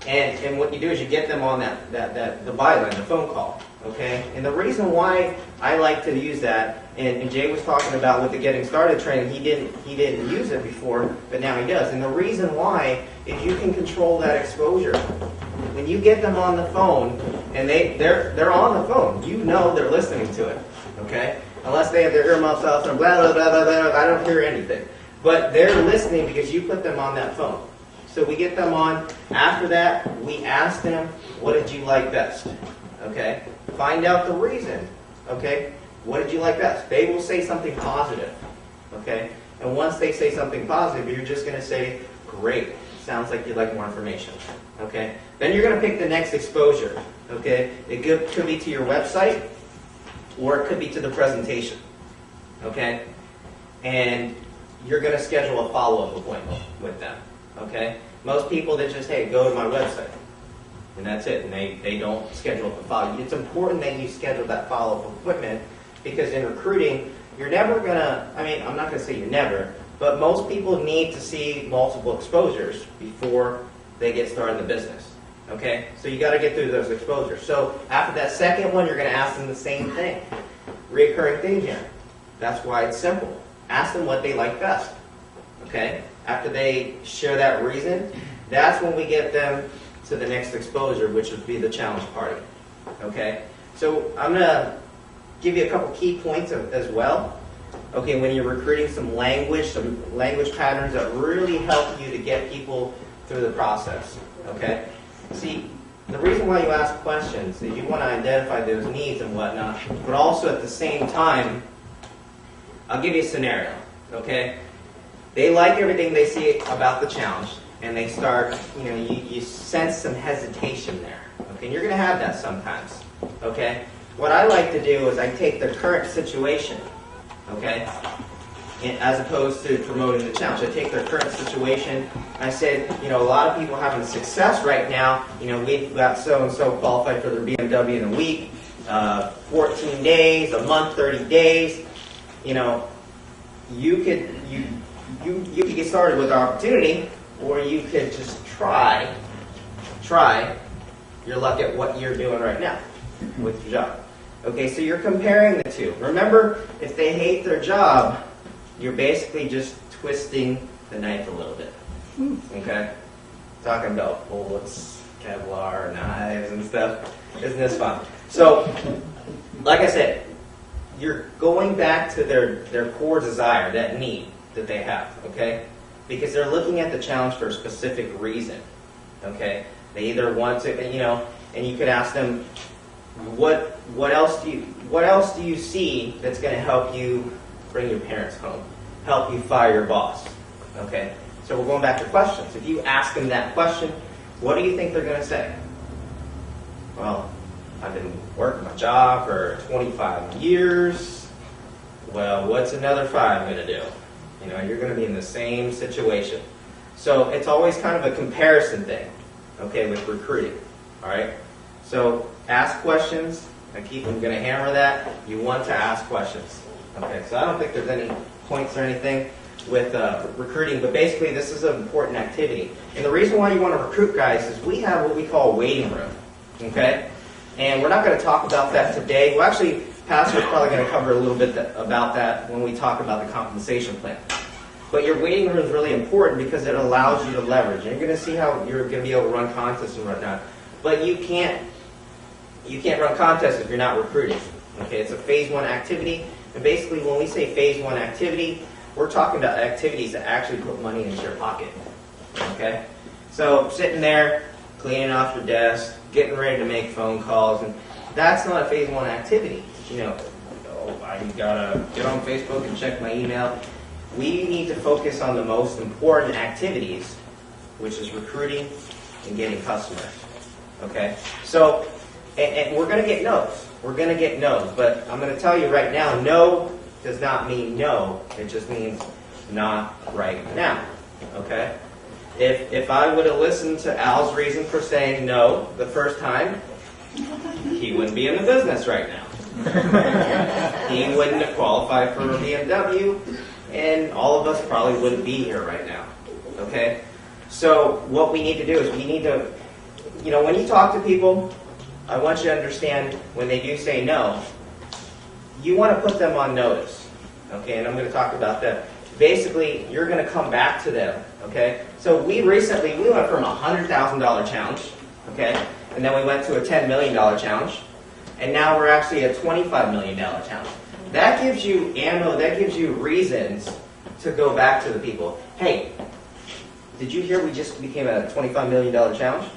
Speaker 17: And what you do is you get them on the byline, the phone call, okay? And the reason why I like to use that, and Jay was talking about with the getting started training, he didn't use it before, but now he does. And the reason why is you can control that exposure. When you get them on the phone, and they're on the phone, you know they're listening to it, okay? Unless they have their earmuffs out and blah, blah, blah, blah, blah, I don't hear anything. But they're listening because you put them on that phone. So we get them on. After that, we ask them, what did you like best? Okay? Find out the reason. Okay? What did you like best? They will say something positive. Okay? And once they say something positive, you're just going to say, great. Sounds like you'd like more information. Okay? Then you're going to pick the next exposure. Okay? It could be to your website, or it could be to the presentation. Okay? And you're going to schedule a follow-up appointment with them. Okay? Most people, they just, hey, go to my website. And that's it. And they don't schedule a follow-up. It's important that you schedule that follow-up appointment, because in recruiting, you're never going to, I'm not going to say you never, but most people need to see multiple exposures before they get started in the business. Okay? So you got to get through those exposures. So after that second one, you're going to ask them the same thing. Reoccurring theme here. That's why it's simple. Ask them what they like best. Okay? After they share that reason, that's when we get them to the next exposure, which would be the challenge party. Okay? So I'm going to give you a couple key points as well. Okay, when you're recruiting, some language patterns that really help you to get people through the process. Okay? See, the reason why you ask questions is you want to identify those needs and whatnot, but also at the same time, I'll give you a scenario. Okay? They like everything they see about the challenge, and they start, you sense some hesitation there. Okay, and you're going to have that sometimes. Okay, what I like to do is I take their current situation, okay, as opposed to promoting the challenge. I take their current situation. I said, a lot of people are having success right now. We've got so and so qualified for their BMW in a week, 14 days, a month, 30 days. You could get started with our opportunity, or you could just try your luck at what you're doing right now with your job. Okay, so you're comparing the two. Remember, if they hate their job, you're basically just twisting the knife a little bit. Okay? Talking about bullets, Kevlar, knives, and stuff. Isn't this fun? So, like I said, you're going back to their core desire, that need that they have, okay? Because they're looking at the challenge for a specific reason, okay? They either want to, and you could ask them, what else do you see that's going to help you bring your parents home, help you fire your boss, okay? So we're going back to questions. If you ask them that question, what do you think they're going to say? Well, I've been working my job for 25 years. Well, what's another 5 going to do? You're going to be in the same situation. So it's always kind of a comparison thing, okay, with recruiting, all right? So ask questions. I'm going to hammer that. You want to ask questions. Okay, so I don't think there's any points or anything with recruiting, but basically this is an important activity. And the reason why you want to recruit guys is we have what we call a waiting room, okay? And we're not going to talk about that today. Well, actually, Pastor's probably going to cover a little bit about that when we talk about the compensation plan. But your waiting room is really important because it allows you to leverage. And you're going to see how you're going to be able to run contests and whatnot. But you can't run contests if you're not recruiting. Okay, it's a phase 1 activity. And basically, when we say phase 1 activity, we're talking about activities that actually put money into your pocket. Okay? So sitting there, cleaning off your desk, getting ready to make phone calls, and that's not a phase 1 activity. I gotta get on Facebook and check my email. We need to focus on the most important activities, which is recruiting and getting customers. Okay? So, and we're going to get no's. We're going to get no's. But I'm going to tell you right now, no does not mean no. It just means not right now. Okay? If I would have listened to Al's reason for saying no the first time, he wouldn't be in the business right now. He wouldn't have qualified for a BMW, and all of us probably wouldn't be here right now. Okay? So what we need to do is we need to, when you talk to people, I want you to understand when they do say no, you want to put them on notice. Okay? And I'm going to talk about that. Basically, you're going to come back to them. Okay? So we went from a $100,000 challenge, okay? And then we went to a $10 million challenge. And now we're actually a $25 million challenge. That gives you ammo, that gives you reasons to go back to the people. Hey, did you hear we just became a $25 million challenge?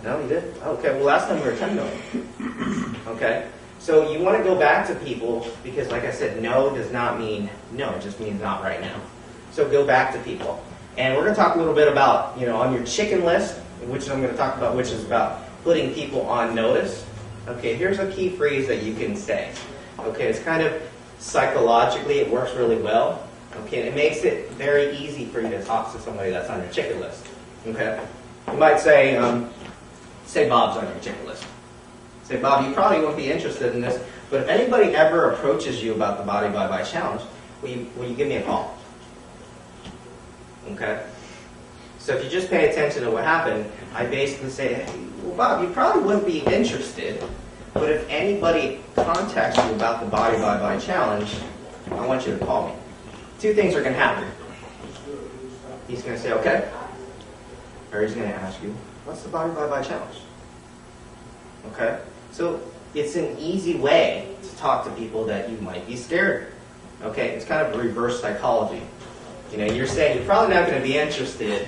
Speaker 17: No, you did? Okay, well last time we were 10 million. Okay? So you want to go back to people because like I said, no does not mean no, it just means not right now. So go back to people. And we're going to talk a little bit about, on your chicken list, which I'm going to talk about, which is about putting people on notice. Okay, here's a key phrase that you can say. Okay, it's kind of psychologically, it works really well. Okay, and it makes it very easy for you to talk to somebody that's on your chicken list. Okay, you might say, say Bob's on your chicken list. Say, Bob, you probably won't be interested in this, but if anybody ever approaches you about the Body by Bye Challenge, will you give me a call? Okay? So if you just pay attention to what happened, I basically say, hey, well, Bob, you probably wouldn't be interested, but if anybody contacts you about the Body by Bye Challenge, I want you to call me. Two things are going to happen. He's going to say, okay, or he's going to ask you, what's the Body by Bye Challenge? Okay? So it's an easy way to talk to people that you might be scared. Okay? It's kind of reverse psychology. You're saying you're probably not going to be interested,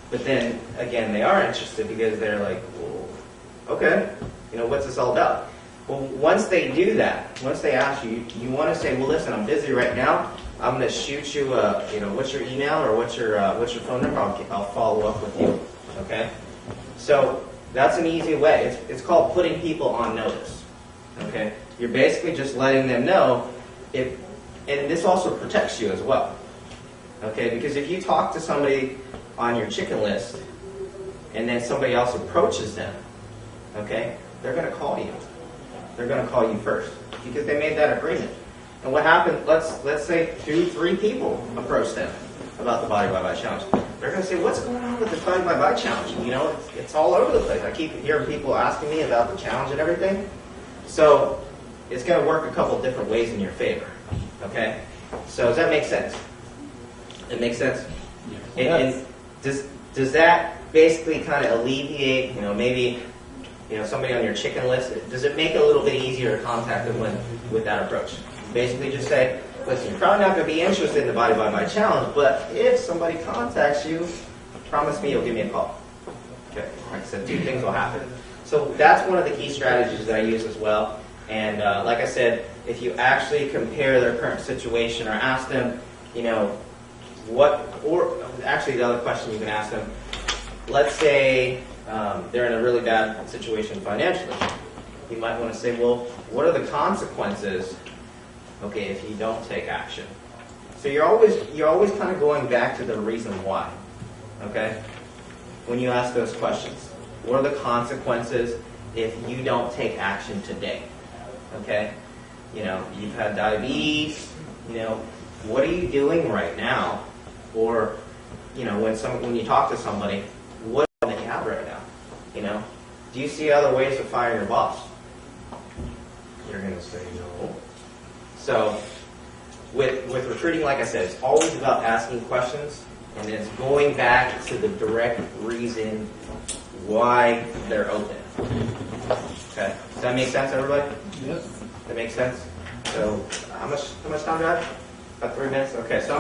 Speaker 17: but then, again, they are interested because they're like, well, okay, what's this all about? Well, once they do that, once they ask you, you want to say, well, listen, I'm busy right now. I'm going to shoot you, what's your email or what's your phone number? I'll follow up with you. Okay? So that's an easy way. It's called putting people on notice. Okay? You're basically just letting them know and this also protects you as well. Okay? Because if you talk to somebody on your chicken list and then somebody else approaches them, okay, they're going to call you. They're going to call you first because they made that agreement. And what happened, let's say 2-3 people approach them about the Body by Bye Challenge. They're going to say, what's going on with the Body by Bye Challenge? It's all over the place. I keep hearing people asking me about the challenge and everything. So it's going to work a couple different ways in your favor. Okay? So does that make sense? It makes sense? Yes. And does that basically kind of alleviate, maybe somebody on your chicken list? Does it make it a little bit easier to contact them with that approach? Basically just say, listen, you're probably not going to be interested in the Body by Bye Challenge, but if somebody contacts you, promise me you'll give me a call. Okay, like I said, 2 things will happen. So that's one of the key strategies that I use as well. And like I said, if you actually compare their current situation or ask them, actually the other question you can ask them, let's say they're in a really bad situation financially. You might want to say, well, what are the consequences, okay, if you don't take action? So you're always kind of going back to the reason why, okay? When you ask those questions, what are the consequences if you don't take action today? Okay? You've had diabetes, what are you doing right now? Or, when you talk to somebody, what do you have right now? Do you see other ways to fire your boss? You're going to say no. So, with recruiting, like I said, it's always about asking questions, and it's going back to the direct reason why they're open. Okay, does that make sense, everybody? Yes. That makes sense. So, how much time do I have? About 3 minutes. Okay, so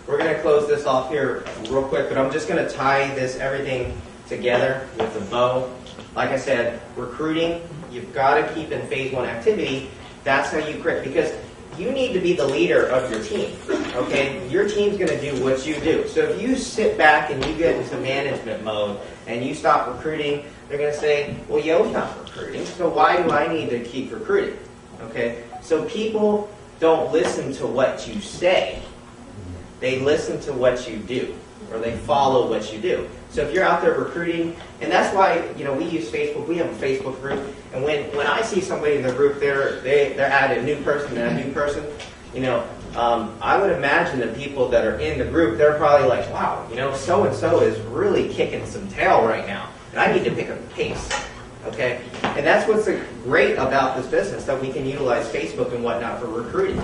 Speaker 17: we're gonna close this off here real quick, but I'm just gonna tie everything together with a bow. Like I said, recruiting, you've got to keep in phase 1 activity. That's how you create, because you need to be the leader of your team. Okay, your team's going to do what you do. So if you sit back and you get into management mode and you stop recruiting, they're going to say, well, Yo's not recruiting, so why do I need to keep recruiting? Okay, so people don't listen to what you say. They listen to what you do, or they follow what you do. So if you're out there recruiting, and that's why we use Facebook. We have a Facebook group, and when I see somebody in the group, they're adding a new person and a new person. I would imagine the people that are in the group, they're probably like, wow, so and so is really kicking some tail right now, and I need to pick up the pace. Okay, and that's what's great about this business, that we can utilize Facebook and whatnot for recruiting.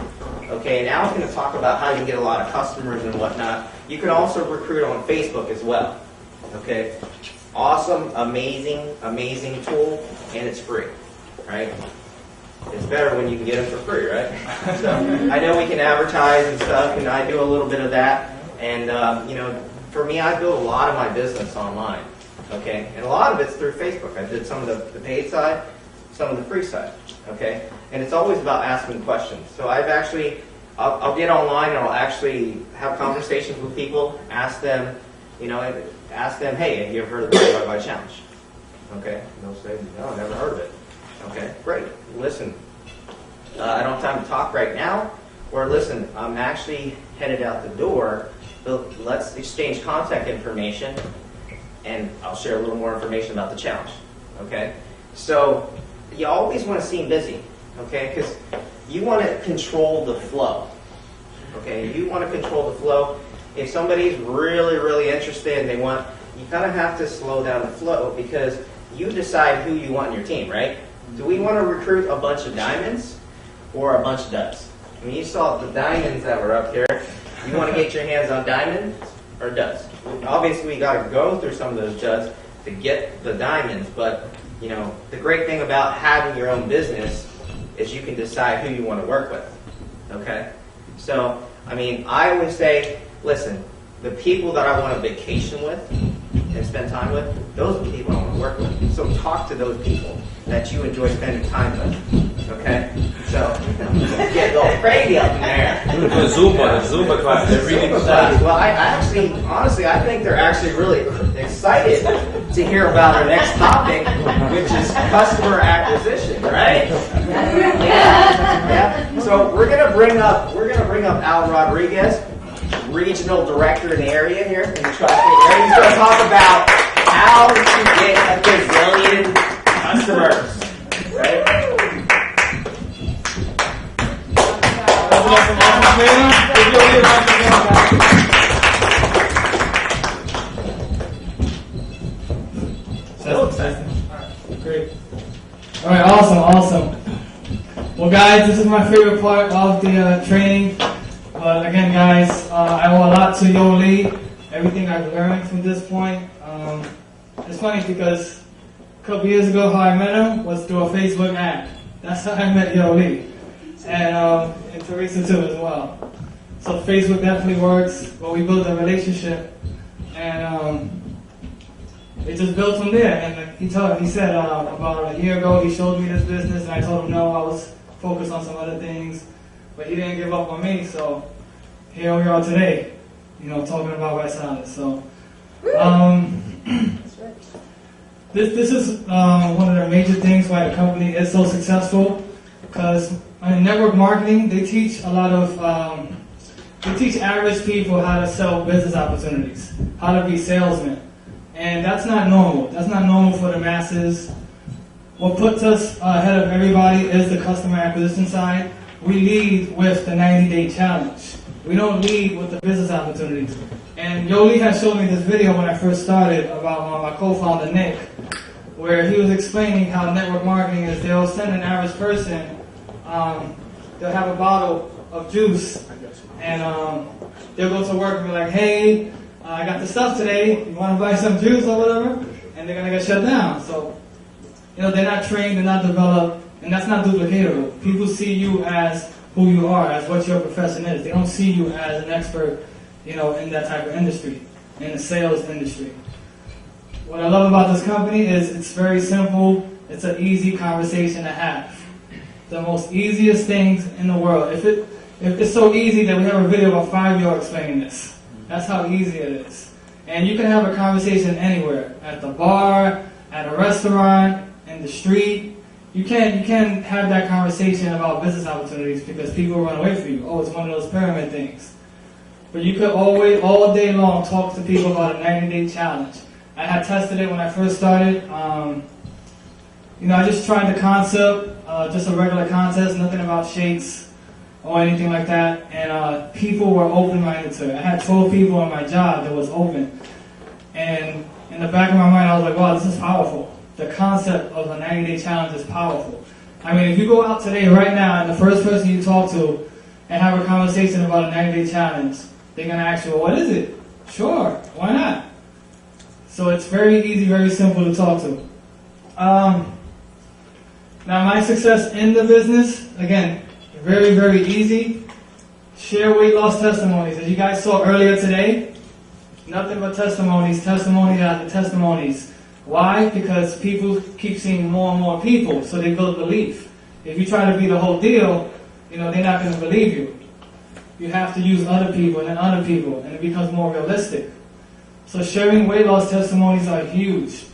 Speaker 17: Okay, and Al's going to talk about how you can get a lot of customers and whatnot. You can also recruit on Facebook as well. Okay, awesome, amazing tool, and it's free, right? It's better when you can get it for free, right? So I know we can advertise and stuff, and I do a little bit of that. And for me, I build a lot of my business online. Okay, and a lot of it's through Facebook. I did some of the paid side, some of the free side. Okay, and it's always about asking questions. So I'll get online and I'll actually have conversations with people, ask them, hey, have you ever heard of the Bye Bye Challenge? Okay, and they'll say, no, I've never heard of it. Okay, great. Listen, I don't have time to talk right now, or listen, I'm actually headed out the door, but let's exchange contact information, and I'll share a little more information about the challenge. Okay, so you always want to seem busy, okay, because you want to control the flow. Okay, you want to control the flow. If somebody's really interested and you kind of have to slow down the flow, because you decide who you want in your team, right? Do we want to recruit a bunch of diamonds or a bunch of duds? I mean, you saw the diamonds that were up here. You want to get your hands on diamonds or duds? Obviously, we got to go through some of those duds to get the diamonds, but the great thing about having your own business is you can decide who you want to work with. Okay? So, I mean, I always say, listen, the people that I want to vacation with and spend time with, those are the people I want to work with. So talk to those people that you enjoy spending time with. Okay? So, it's getting a little crazy up in there.
Speaker 6: Zumba class. They're really excited.
Speaker 17: Well, honestly, I think they're actually really excited to hear about our next topic, which is customer acquisition, right? Yeah. So we're gonna bring up Al Rodriguez, regional director in the area here in the Tri-State area. He's gonna talk about how to get a gazillion customers, right?
Speaker 24: So excited. Great. All right, awesome. Well, guys, this is my favorite part of the training. But again, guys, I owe a lot to Yo Lee. Everything I've learned from this point. It's funny because a couple years ago, how I met him was through a Facebook ad. That's how I met Yo Lee. And Teresa too as well. So Facebook definitely works, but we built a relationship, and it just built from there. And he said about a year ago he showed me this business, and I told him no, I was focused on some other things, but he didn't give up on me. So here we are today, talking about West Island. So this is one of the major things why the company is so successful, because in network marketing, they teach a lot of, they teach average people how to sell business opportunities, how to be salesmen. And that's not normal. That's not normal for the masses. What puts us ahead of everybody is the customer acquisition side. We lead with the 90-day challenge. We don't lead with the business opportunities. And Yo Lee had showed me this video when I first started about my co-founder, Nick, where he was explaining how network marketing is. They'll send an average person, they'll have a bottle of juice, and they'll go to work and be like, hey, I got the stuff today, you want to buy some juice or whatever? And they're going to get shut down. So, they're not trained, they're not developed, and that's not duplicatable. People see you as who you are, as what your profession is. They don't see you as an expert, in that type of industry, in the sales industry. What I love about this company is it's very simple. It's an easy conversation to have. The most easiest things in the world. If it's so easy that we have a video of a 5-year-old explaining this. That's how easy it is. And you can have a conversation anywhere. At the bar, at a restaurant, in the street. You can't have that conversation about business opportunities because people run away from you. Oh, it's one of those pyramid things. But you could always, all day long, talk to people about a 90-day challenge. I had tested it when I first started. You know, I just tried the concept, just a regular contest, nothing about shakes or anything like that, and people were open-minded to it. I had 12 people on my job that was open, and in the back of my mind, I was like, wow, this is powerful. The concept of a 90-day challenge is powerful. I mean, if you go out today, right now, and the first person you talk to and have a conversation about a 90-day challenge, they're going to ask you, well, what is it? Sure, why not? So it's very easy, very simple to talk to. Now, my success in the business, again, very, very easy. Share weight loss testimonies. As you guys saw earlier today, nothing but testimonies, testimonies after testimonies. Why? Because people keep seeing more and more people, so they build belief. If you try to be the whole deal, you know, they're not going to believe you. You have to use other people and then other people, and it becomes more realistic. So sharing weight loss testimonies are huge,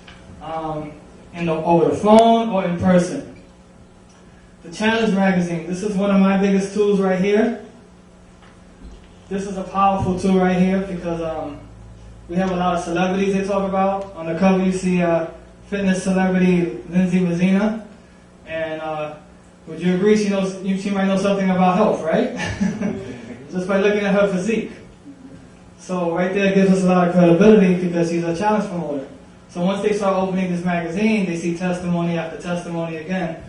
Speaker 24: over the phone or in person. The Challenge magazine, this is one of my biggest tools right here. This is a powerful tool right here because we have a lot of celebrities they talk about. On the cover you see fitness celebrity Lindsay Mazina, and would you agree she might know something about health, right? Just by looking at her physique. So right there gives us a lot of credibility because she's a challenge promoter. So once they start opening this magazine, they see testimony after testimony again.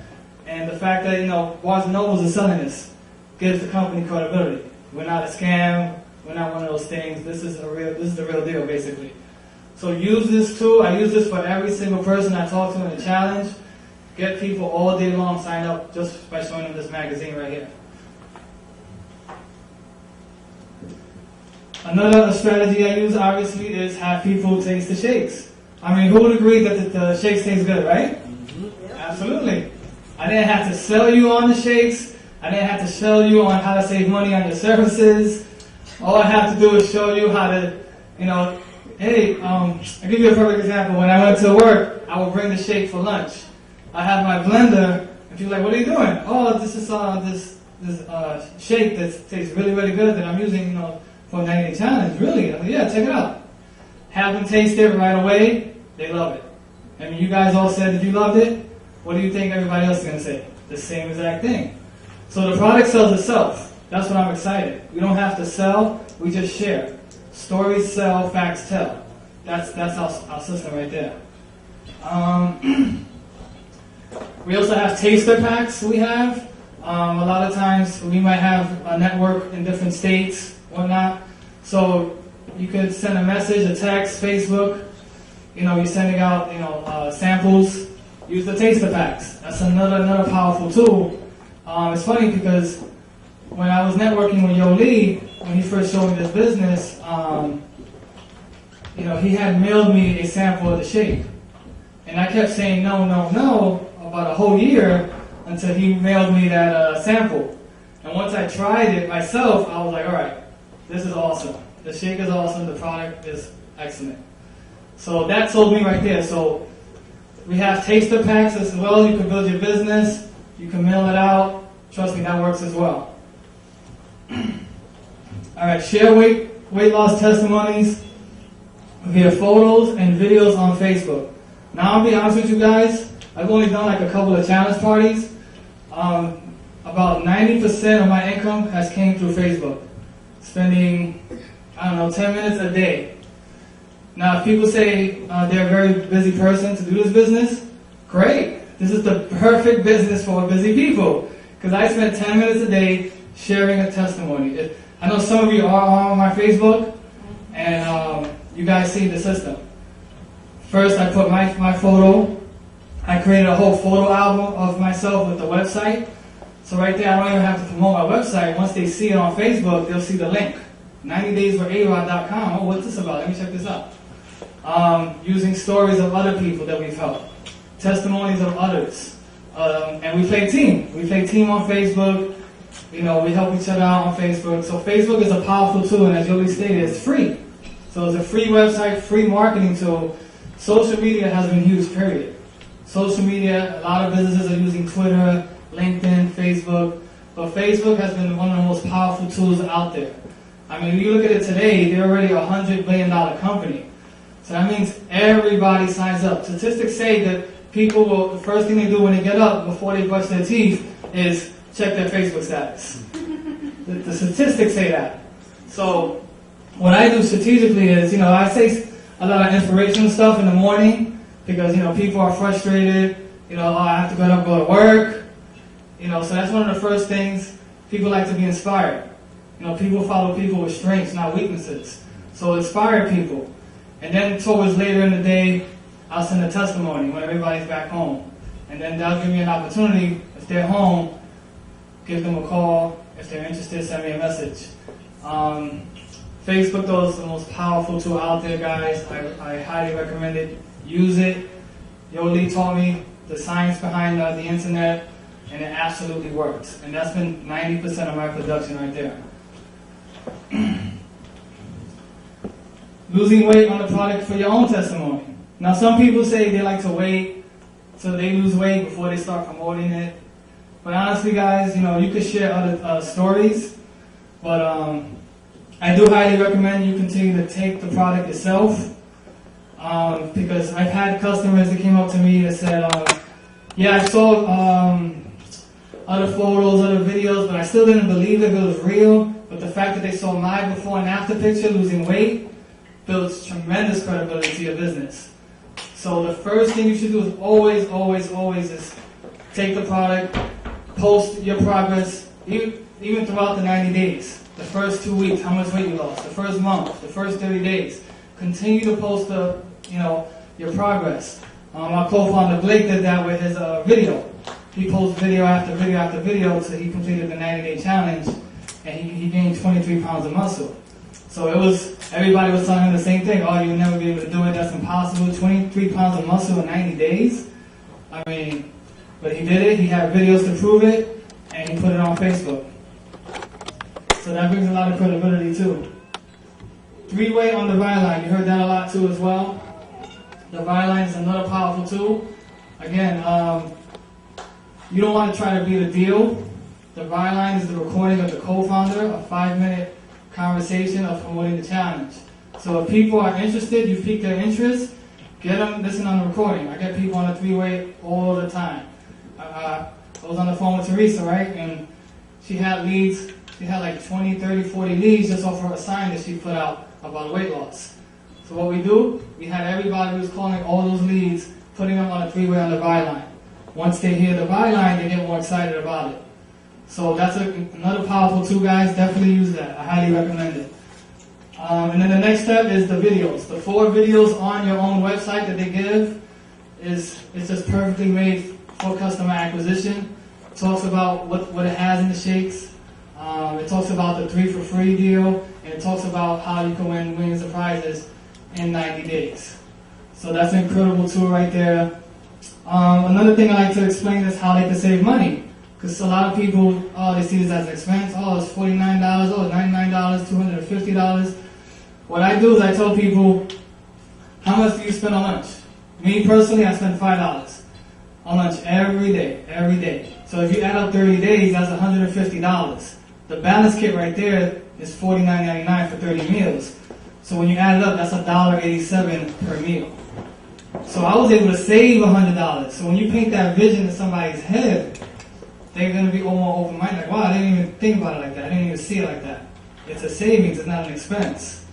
Speaker 24: And the fact that, you know, Barnes & Noble is selling this gives the company credibility. We're not a scam. We're not one of those things. This is the real deal, basically. So use this tool. I use this for every single person I talk to in the challenge. Get people all day long signed up just by showing them this magazine right here. Another strategy I use, obviously, is have people taste the shakes. I mean, who would agree that the shakes taste good, right? Mm-hmm. Absolutely. I didn't have to sell you on the shakes. I didn't have to sell you on how to save money on your services. All I have to do is show you how to, you know, hey, I'll give you a perfect example. When I went to work, I would bring the shake for lunch. I have my blender, and people are like, what are you doing? Oh, this is this shake that tastes really, really good that I'm using, you know, for a 90-day challenge. Really? I'm like, yeah, check it out. Have them taste it right away. They love it. I mean, you guys all said that you loved it. What do you think everybody else is going to say? The same exact thing. So the product sells itself. That's what I'm excited. We don't have to sell. We just share. Stories sell, facts tell. That's our system right there. We also have taster packs we have. A lot of times we might have a network in different states, whatnot. So you could send a message, a text, Facebook. You know, you're sending out, you know, samples. Use the taster packs. That's another powerful tool. It's funny because when I was networking with Yo Lee, when he first showed me this business, you know, he had mailed me a sample of the shake. And I kept saying no, no, no about a whole year until he mailed me that sample. And once I tried it myself, I was like, all right, this is awesome. The shake is awesome. The product is excellent. So that sold me right there. So we have taster packs as well. You can build your business. You can mail it out. Trust me, that works as well. All right, share weight loss testimonies via photos and videos on Facebook. Now, I'll be honest with you guys. I've only done like a couple of challenge parties. About 90% of my income has came through Facebook. Spending, 10 minutes a day. Now, if people say they're a very busy person to do this business, great. This is the perfect business for busy people. Because I spend 10 minutes a day sharing a testimony. I know some of you are on my Facebook, and you guys see the system. First, I put my photo. I created a whole photo album of myself with the website. So right there, I don't even have to promote my website. Once they see it on Facebook, they'll see the link. 90daysforarod.com. Oh, what's this about? Let me check this out. Using stories of other people that we've helped. Testimonies of others. And we play team. We play team on Facebook. You know, we help each other out on Facebook. So Facebook is a powerful tool, and as Jolie stated, it's free. So it's a free website, free marketing tool. Social media has been used, period. Social media, a lot of businesses are using Twitter, LinkedIn, Facebook. But Facebook has been one of the most powerful tools out there. I mean, if you look at it today, they're already a $100 billion company. So that means everybody signs up. Statistics say that people will, the first thing they do when they get up before they brush their teeth is check their Facebook status. The statistics say that. So what I do strategically is, I say a lot of inspirational stuff in the morning because, people are frustrated. I have to get up, go to work. So that's one of the first things. People like to be inspired. People follow people with strengths, not weaknesses. So inspire people. And then towards later in the day, I'll send a testimony when everybody's back home. And then that'll give me an opportunity, if they're home, give them a call. If they're interested, send me a message. Facebook, though, is the most powerful tool out there, guys. I highly recommend it. Use it. Lee taught me the science behind the internet, and it absolutely works. And that's been 90% of my production right there. Losing weight on the product for your own testimony. Now, some people say they like to wait so they lose weight before they start promoting it. But honestly, guys, you could share other stories. But I do highly recommend you continue to take the product yourself. Because I've had customers that came up to me that said, yeah, I saw other photos, other videos, but I still didn't believe if it was real. But the fact that they saw my before and after picture losing weight builds tremendous credibility to your business. So the first thing you should do is always is take the product, post your progress, even throughout the 90 days. The first 2 weeks, how much weight you lost. The first month, the first 30 days. Continue to post your progress. Our co-founder Blake did that with his video. He posted video after video after video until he completed the 90-day challenge, and he gained 23 pounds of muscle. So everybody was telling him the same thing. Oh, you'll never be able to do it. That's impossible. 23 pounds of muscle in 90 days. But he did it. He had videos to prove it, and he put it on Facebook. So that brings a lot of credibility too. 3-way on the Byline. You heard that a lot too as well. The Byline is another powerful tool. Again, you don't want to try to be the deal. The Byline is the recording of the co-founder, a 5-minute conversation of promoting the challenge. So if people are interested, you pique their interest, get them listen on the recording. I get people on a 3-way all the time. I was on the phone with Teresa, right? And she had leads. She had like 20, 30, 40 leads just off of a sign that she put out about weight loss. So what we do, we had everybody who was calling all those leads, putting them on a 3-way on the Byline. Once they hear the Byline, they get more excited about it. So that's another powerful tool, guys. Definitely use that. I highly recommend it. And then the next step is the videos. The 4 videos on your own website that they give it's just perfectly made for customer acquisition. It talks about what it has in the shakes. It talks about the 3 for free deal, and it talks about how you can win millions of prizes in 90 days. So that's an incredible tool right there. Another thing I like to explain is how they can save money. Because a lot of people, they see this as an expense. Oh, it's $49, oh, $99, $250. What I do is I tell people, how much do you spend on lunch? Me personally, I spend $5 on lunch every day. So if you add up 30 days, that's $150. The balance kit right there is $49.99 for 30 meals. So when you add it up, that's $1.87 per meal. So I was able to save $100. So when you paint that vision in somebody's head, they're going to be more open-minded. Like, wow, I didn't even think about it like that. I didn't even see it like that. It's a savings. It's not an expense.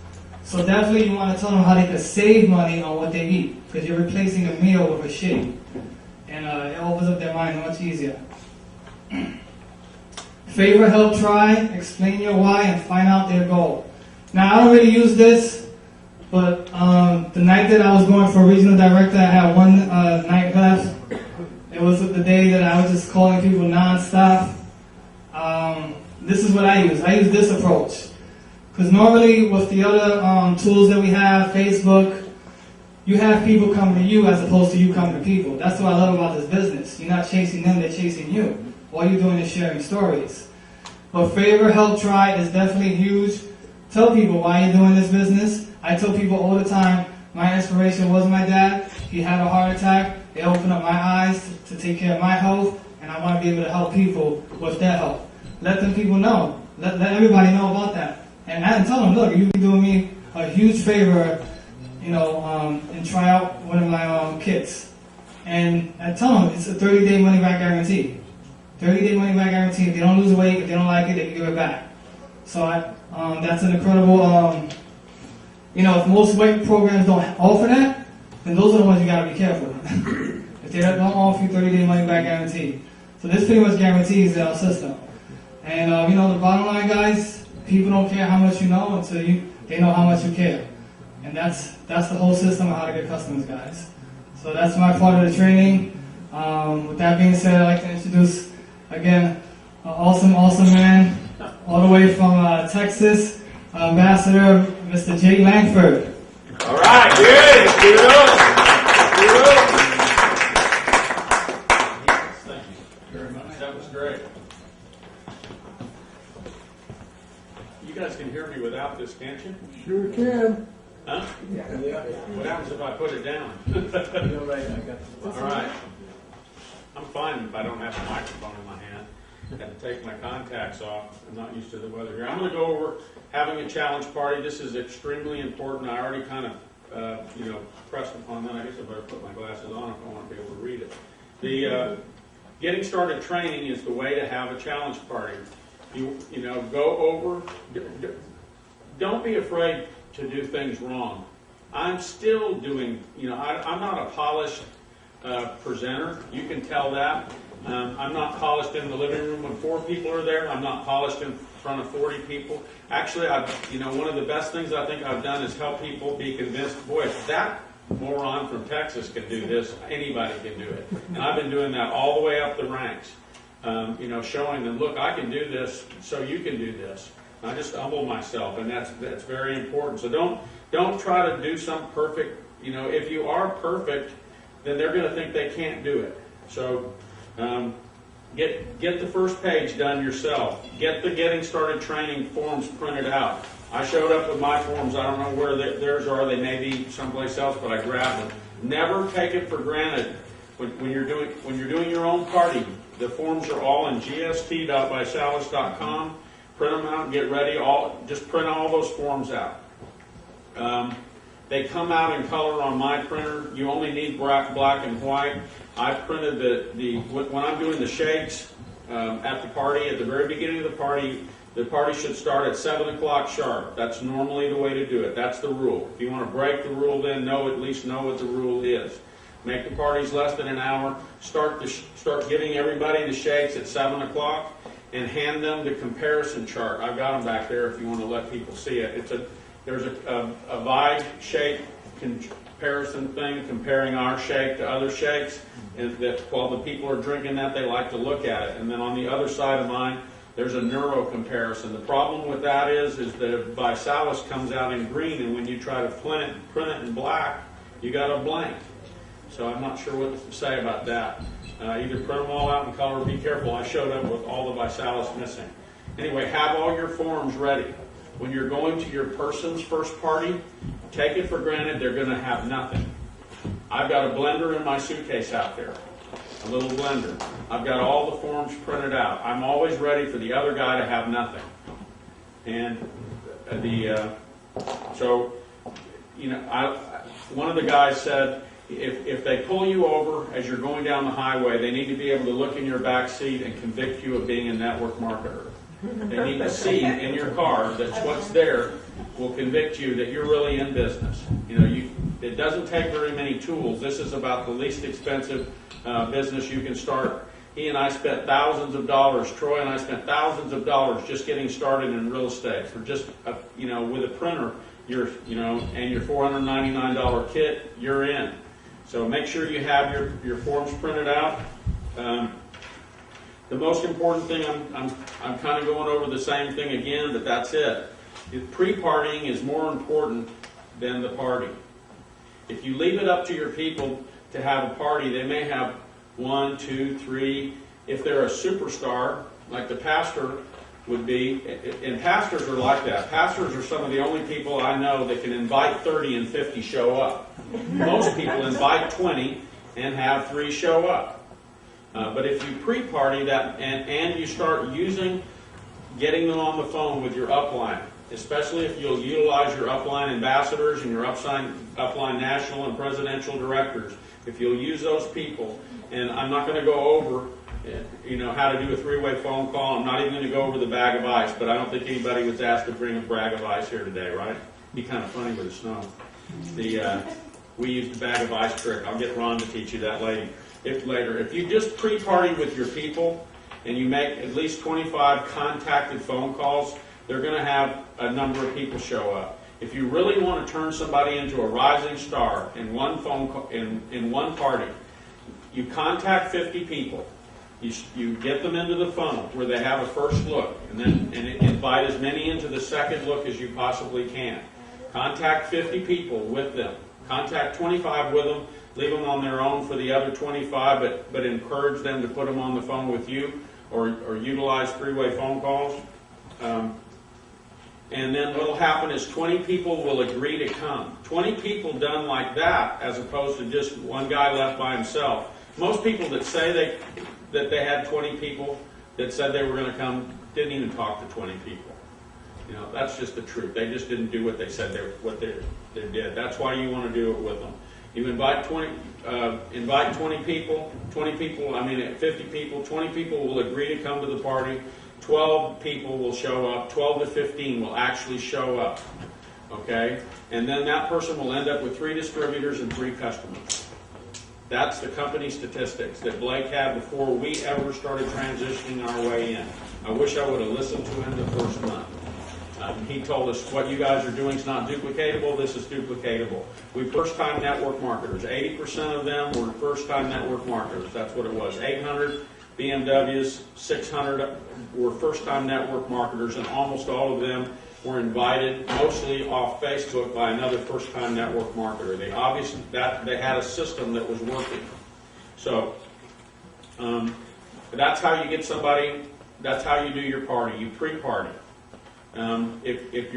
Speaker 24: So definitely you want to tell them how they can save money on what they eat, because you're replacing a meal with a shake. And it opens up their mind much easier. Favor, help, try, explain your why, and find out their goal. Now, I don't really use this, but the night that I was going for regional director, I had one night left. It was the day that I was just calling people nonstop. This is what I use. I use this approach. Because normally with the other tools that we have, Facebook, you have people coming to you as opposed to you coming to people. That's what I love about this business. You're not chasing them, they're chasing you. All you're doing is sharing stories. But favor, help, try is definitely huge. Tell people why you're doing this business. I tell people all the time, my inspiration was my dad. He had a heart attack. It opened up my eyes to take care of my health, and I want to be able to help people with their health. Let them people know. Let everybody know about that. And I tell them, look, you'd be doing me a huge favor, and try out one of my kits. And I tell them it's a 30-day money-back guarantee. 30-day money-back guarantee. If they don't lose weight, if they don't like it, they can give it back. So that's an incredible. If most weight programs don't offer that, then those are the ones you got to be careful with. If they don't offer you 30-day money-back guarantee. So this pretty much guarantees our system. And the bottom line, guys, people don't care how much you know until they know how much you care. And that's the whole system of how to get customers, guys. So that's my part of the training. With that being said, I'd like to introduce, again, an awesome man, all the way from Texas, Ambassador Mr. Jay Langford.
Speaker 2: All right, good. Thank you very much. That was great. You guys can hear me without this, can't you?
Speaker 8: Sure can.
Speaker 2: Huh?
Speaker 8: Yeah.
Speaker 2: What happens if I put it down? All right. I'm fine if I don't have a microphone in my hand. I have to take my contacts off. I'm not used to the weather here. I'm going to go over having a challenge party. This is extremely important. I already kind of, pressed upon that. I guess I better put my glasses on if I want to be able to read it. The getting started training is the way to have a challenge party. Go over. Don't be afraid to do things wrong. I'm still doing. I'm not a polished presenter. You can tell that. I'm not polished in the living room when 4 people are there. I'm not polished in front of 40 people. Actually, one of the best things I think I've done is help people be convinced, boy, if that moron from Texas can do this, anybody can do it. And I've been doing that all the way up the ranks, showing them, look, I can do this, so you can do this. I just humble myself, and that's very important. So don't try to do some perfect. If you are perfect, then they're going to think they can't do it. So get the first page done yourself. Get the getting started training forms printed out. I showed up with my forms. I don't know where theirs are. They may be someplace else, but I grabbed them. Never take it for granted when you're doing your own party. The forms are all in gst.bysalis.com. Print them out and get ready. Just print all those forms out. They come out in color on my printer. You only need black and white. I printed when I'm doing the shakes at the party, at the very beginning of the party should start at 7 o'clock sharp. That's normally the way to do it. That's the rule. If you want to break the rule, then at least know what the rule is. Make the parties less than an hour. Start giving everybody the shakes at 7 o'clock and hand them the comparison chart. I've got them back there if you want to let people see it. There's a Vide shake comparison thing comparing our shake to other shakes. And that while the people are drinking that, they like to look at it. And then on the other side of mine, there's a neuro comparison. The problem with that is that if Bysalis comes out in green, and when you try to print it in black, you got a blank. So I'm not sure what to say about that. Either print them all out in color, be careful. I showed up with all the Bysalis missing. Anyway, have all your forms ready. When you're going to your person's first party, take it for granted they're going to have nothing. I've got a blender in my suitcase out there, a little blender. I've got all the forms printed out. I'm always ready for the other guy to have nothing. And one of the guys said, if they pull you over as you're going down the highway, they need to be able to look in your back seat and convict you of being a network marketer. They need to see in your car that what's there will convict you that you're really in business. It doesn't take very many tools. This is about the least expensive business you can start. He and I spent thousands of dollars. Troy and I spent thousands of dollars just getting started in real estate. For just with a printer, and your $499 kit, you're in. So make sure you have your forms printed out. The most important thing, I'm kind of going over the same thing again, but that's it. Pre-partying is more important than the party. If you leave it up to your people to have a party, they may have 1, 2, 3. If they're a superstar, like the pastor would be, and pastors are like that. Pastors are some of the only people I know that can invite 30 and 50 show up. Most people invite 20 and have 3 show up. But if you pre-party that and you start getting them on the phone with your upline, especially if you'll utilize your upline ambassadors and your upline national and presidential directors. If you'll use those people, and I'm not going to go over, how to do a three-way phone call. I'm not even going to go over the bag of ice, but I don't think anybody was asked to bring a bag of ice here today, right? It'd be kind of funny with the snow. We used the bag of ice trick. I'll get Ron to teach you that later. If you just pre-party with your people and you make at least 25 contacted phone calls, they're going to have a number of people show up. If you really want to turn somebody into a rising star in one phone call, in one party, you contact 50 people. You get them into the funnel where they have a first look, and invite as many into the second look as you possibly can. Contact 50 people with them. Contact 25 with them. Leave them on their own for the other 25, but encourage them to put them on the phone with you or utilize three-way phone calls. And then what will happen is 20 people will agree to come. 20 people done like that, as opposed to just one guy left by himself. Most people that say that they had 20 people that said they were going to come didn't even talk to 20 people. That's just the truth. They just didn't do what they said they did. That's why you want to do it with them. You invite 20 people. 20 people. 50 people. 20 people will agree to come to the party. 12 people will show up. 12 to 15 will actually show up. Okay? And then that person will end up with 3 distributors and 3 customers. That's the company statistics that Blake had before we ever started transitioning our way in. I wish I would have listened to him the first month. He told us what you guys are doing is not duplicatable, this is duplicatable. We first-time network marketers. 80% of them were first-time network marketers. That's what it was. 800 BMWs, 600 were first-time network marketers, and almost all of them were invited, mostly off Facebook, by another first-time network marketer. They had a system that was working. So that's how you get somebody. That's how you do your party. You pre-party. If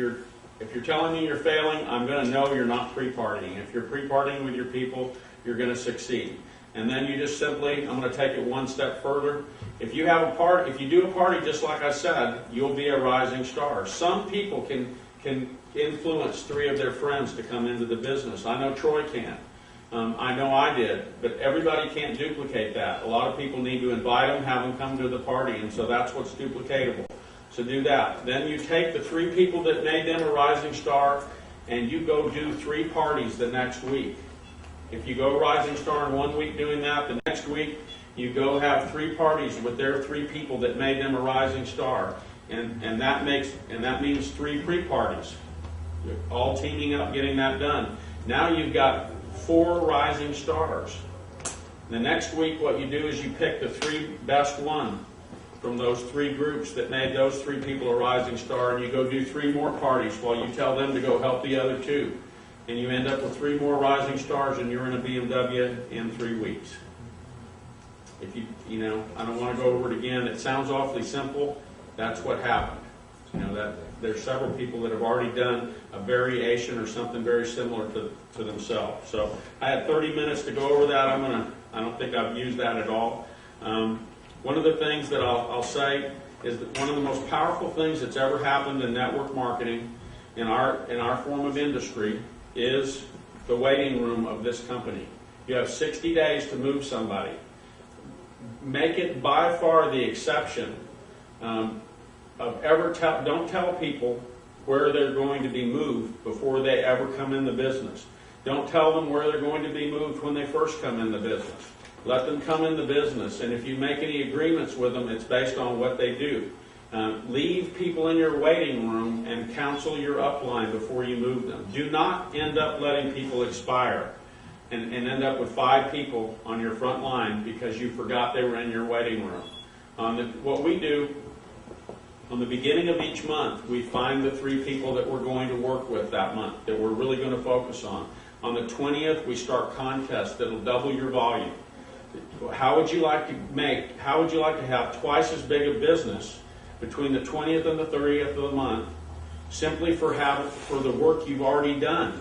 Speaker 2: you're telling me you're failing, I'm going to know you're not pre-partying. If you're pre-partying with your people, you're going to succeed. And then you just simply, I'm going to take it one step further. If you have a party, if you do a party just like I said, you'll be a rising star. Some people can influence 3 of their friends to come into the business. I know Troy can. I know I did, but everybody can't duplicate that. A lot of people need to invite them, have them come to the party, and so that's what's duplicatable. So do that. Then you take the 3 people that made them a rising star, and you go do 3 parties the next week. If you go rising star in 1 week doing that, the next week you go have 3 parties with their 3 people that made them a rising star, and that means 3 pre-parties, all teaming up, getting that done. Now you've got 4 rising stars. The next week, what you do is you pick the 3 best one from those 3 groups that made those 3 people a rising star, and you go do 3 more parties while you tell them to go help the other 2. And you end up with 3 more rising stars, and you're in a BMW in 3 weeks. If I don't want to go over it again. It sounds awfully simple. That's what happened. That there's several people that have already done a variation or something very similar to themselves. So I had 30 minutes to go over that. I don't think I've used that at all. One of the things that I'll say is that one of the most powerful things that's ever happened in network marketing in our form of industry is the waiting room of this company. You have 60 days to move somebody. Make it by far the exception of ever don't tell people where they're going to be moved before they ever come in the business. Don't tell them where they're going to be moved when they first come in the business. Let them come in the business, and if you make any agreements with them, it's based on what they do. Leave people in your waiting room and counsel your upline before you move them. Do not end up letting people expire and end up with 5 people on your front line because you forgot they were in your waiting room. What we do, on the beginning of each month, we find the 3 people that we're going to work with that month, that we're really going to focus on. On the 20th, we start contests that will double your volume. How would you like to have twice as big a business between the 20th and the 30th of the month, simply for the work you've already done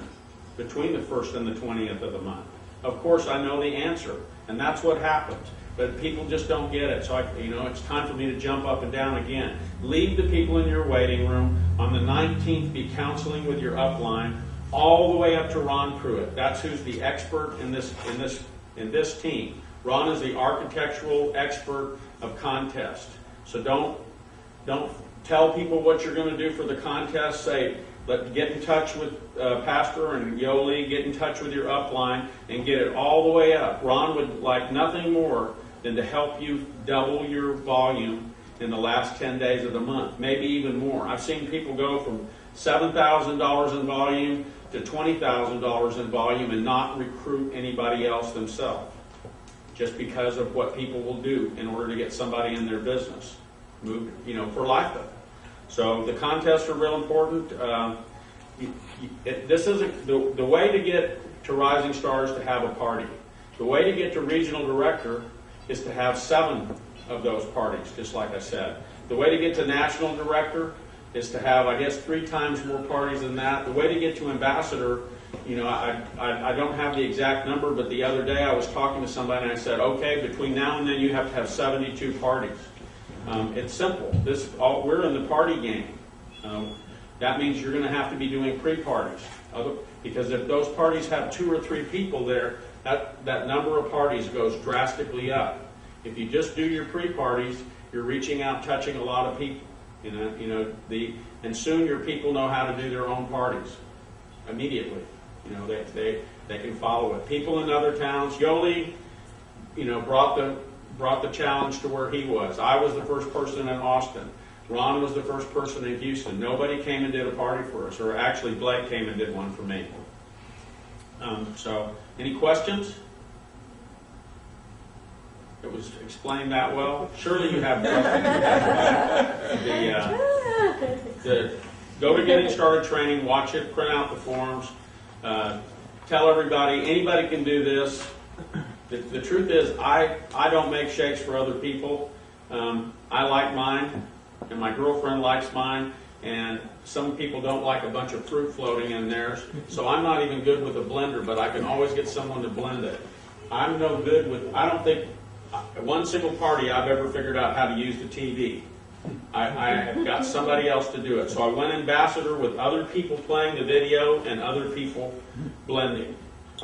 Speaker 2: between the 1st and the 20th of the month? Of course, I know the answer. And that's what happens. But people just don't get it. So, it's time for me to jump up and down again. Leave the people in your waiting room. On the 19th, be counseling with your upline, all the way up to Ron Pruitt. That's who's the expert in this team. Ron is the architectural expert of contest. So don't tell people what you're going to do for the contest. Say, get in touch with Pastor and Yoli, get in touch with your upline, and get it all the way up. Ron would like nothing more than to help you double your volume in the last 10 days of the month, maybe even more. I've seen people go from $7,000 in volume to $20,000 in volume and not recruit anybody else themselves, just because of what people will do in order to get somebody in their business, for life of it. So the contests are real important. This isn't the way to get to Rising Stars to have a party. The way to get to regional director is to have 7 of those parties, just like I said. The way to get to national director is to have, I guess, 3 times more parties than that. The way to get to ambassador, I don't have the exact number, but the other day I was talking to somebody and I said, okay, between now and then you have to have 72 parties. It's simple. We're in the party game. That means you're going to have to be doing pre-parties. Because if those parties have 2 or 3 people there, that number of parties goes drastically up. If you just do your pre-parties, you're reaching out, touching a lot of people. And soon your people know how to do their own parties immediately. They can follow it. People in other towns, Yoli, brought the challenge to where he was. I was the first person in Austin. Ron was the first person in Houston. Nobody came and did a party for us, or actually Blake came and did one for me. So, any questions? It was explained that well. Surely you have questions. Go to Getting Started training, watch it, print out the forms, tell everybody, anybody can do this. The truth is, I don't make shakes for other people. I like mine, and my girlfriend likes mine, and some people don't like a bunch of fruit floating in theirs, so I'm not even good with a blender, but I can always get someone to blend it. I'm no good with, I don't think, one single party I've ever figured out how to use the TV. I have got somebody else to do it. So I went ambassador with other people playing the video and other people blending,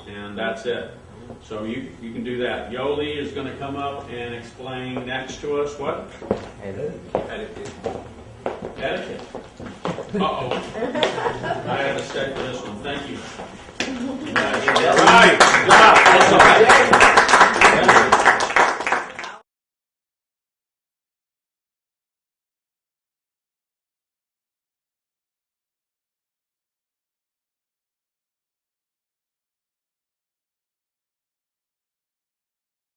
Speaker 2: and that's it. So you can do that. Yoli is going to come up and explain next to us what? Etiquette. Etiquette. Uh-oh. I had to stay for this one. Thank you. All right. Good job.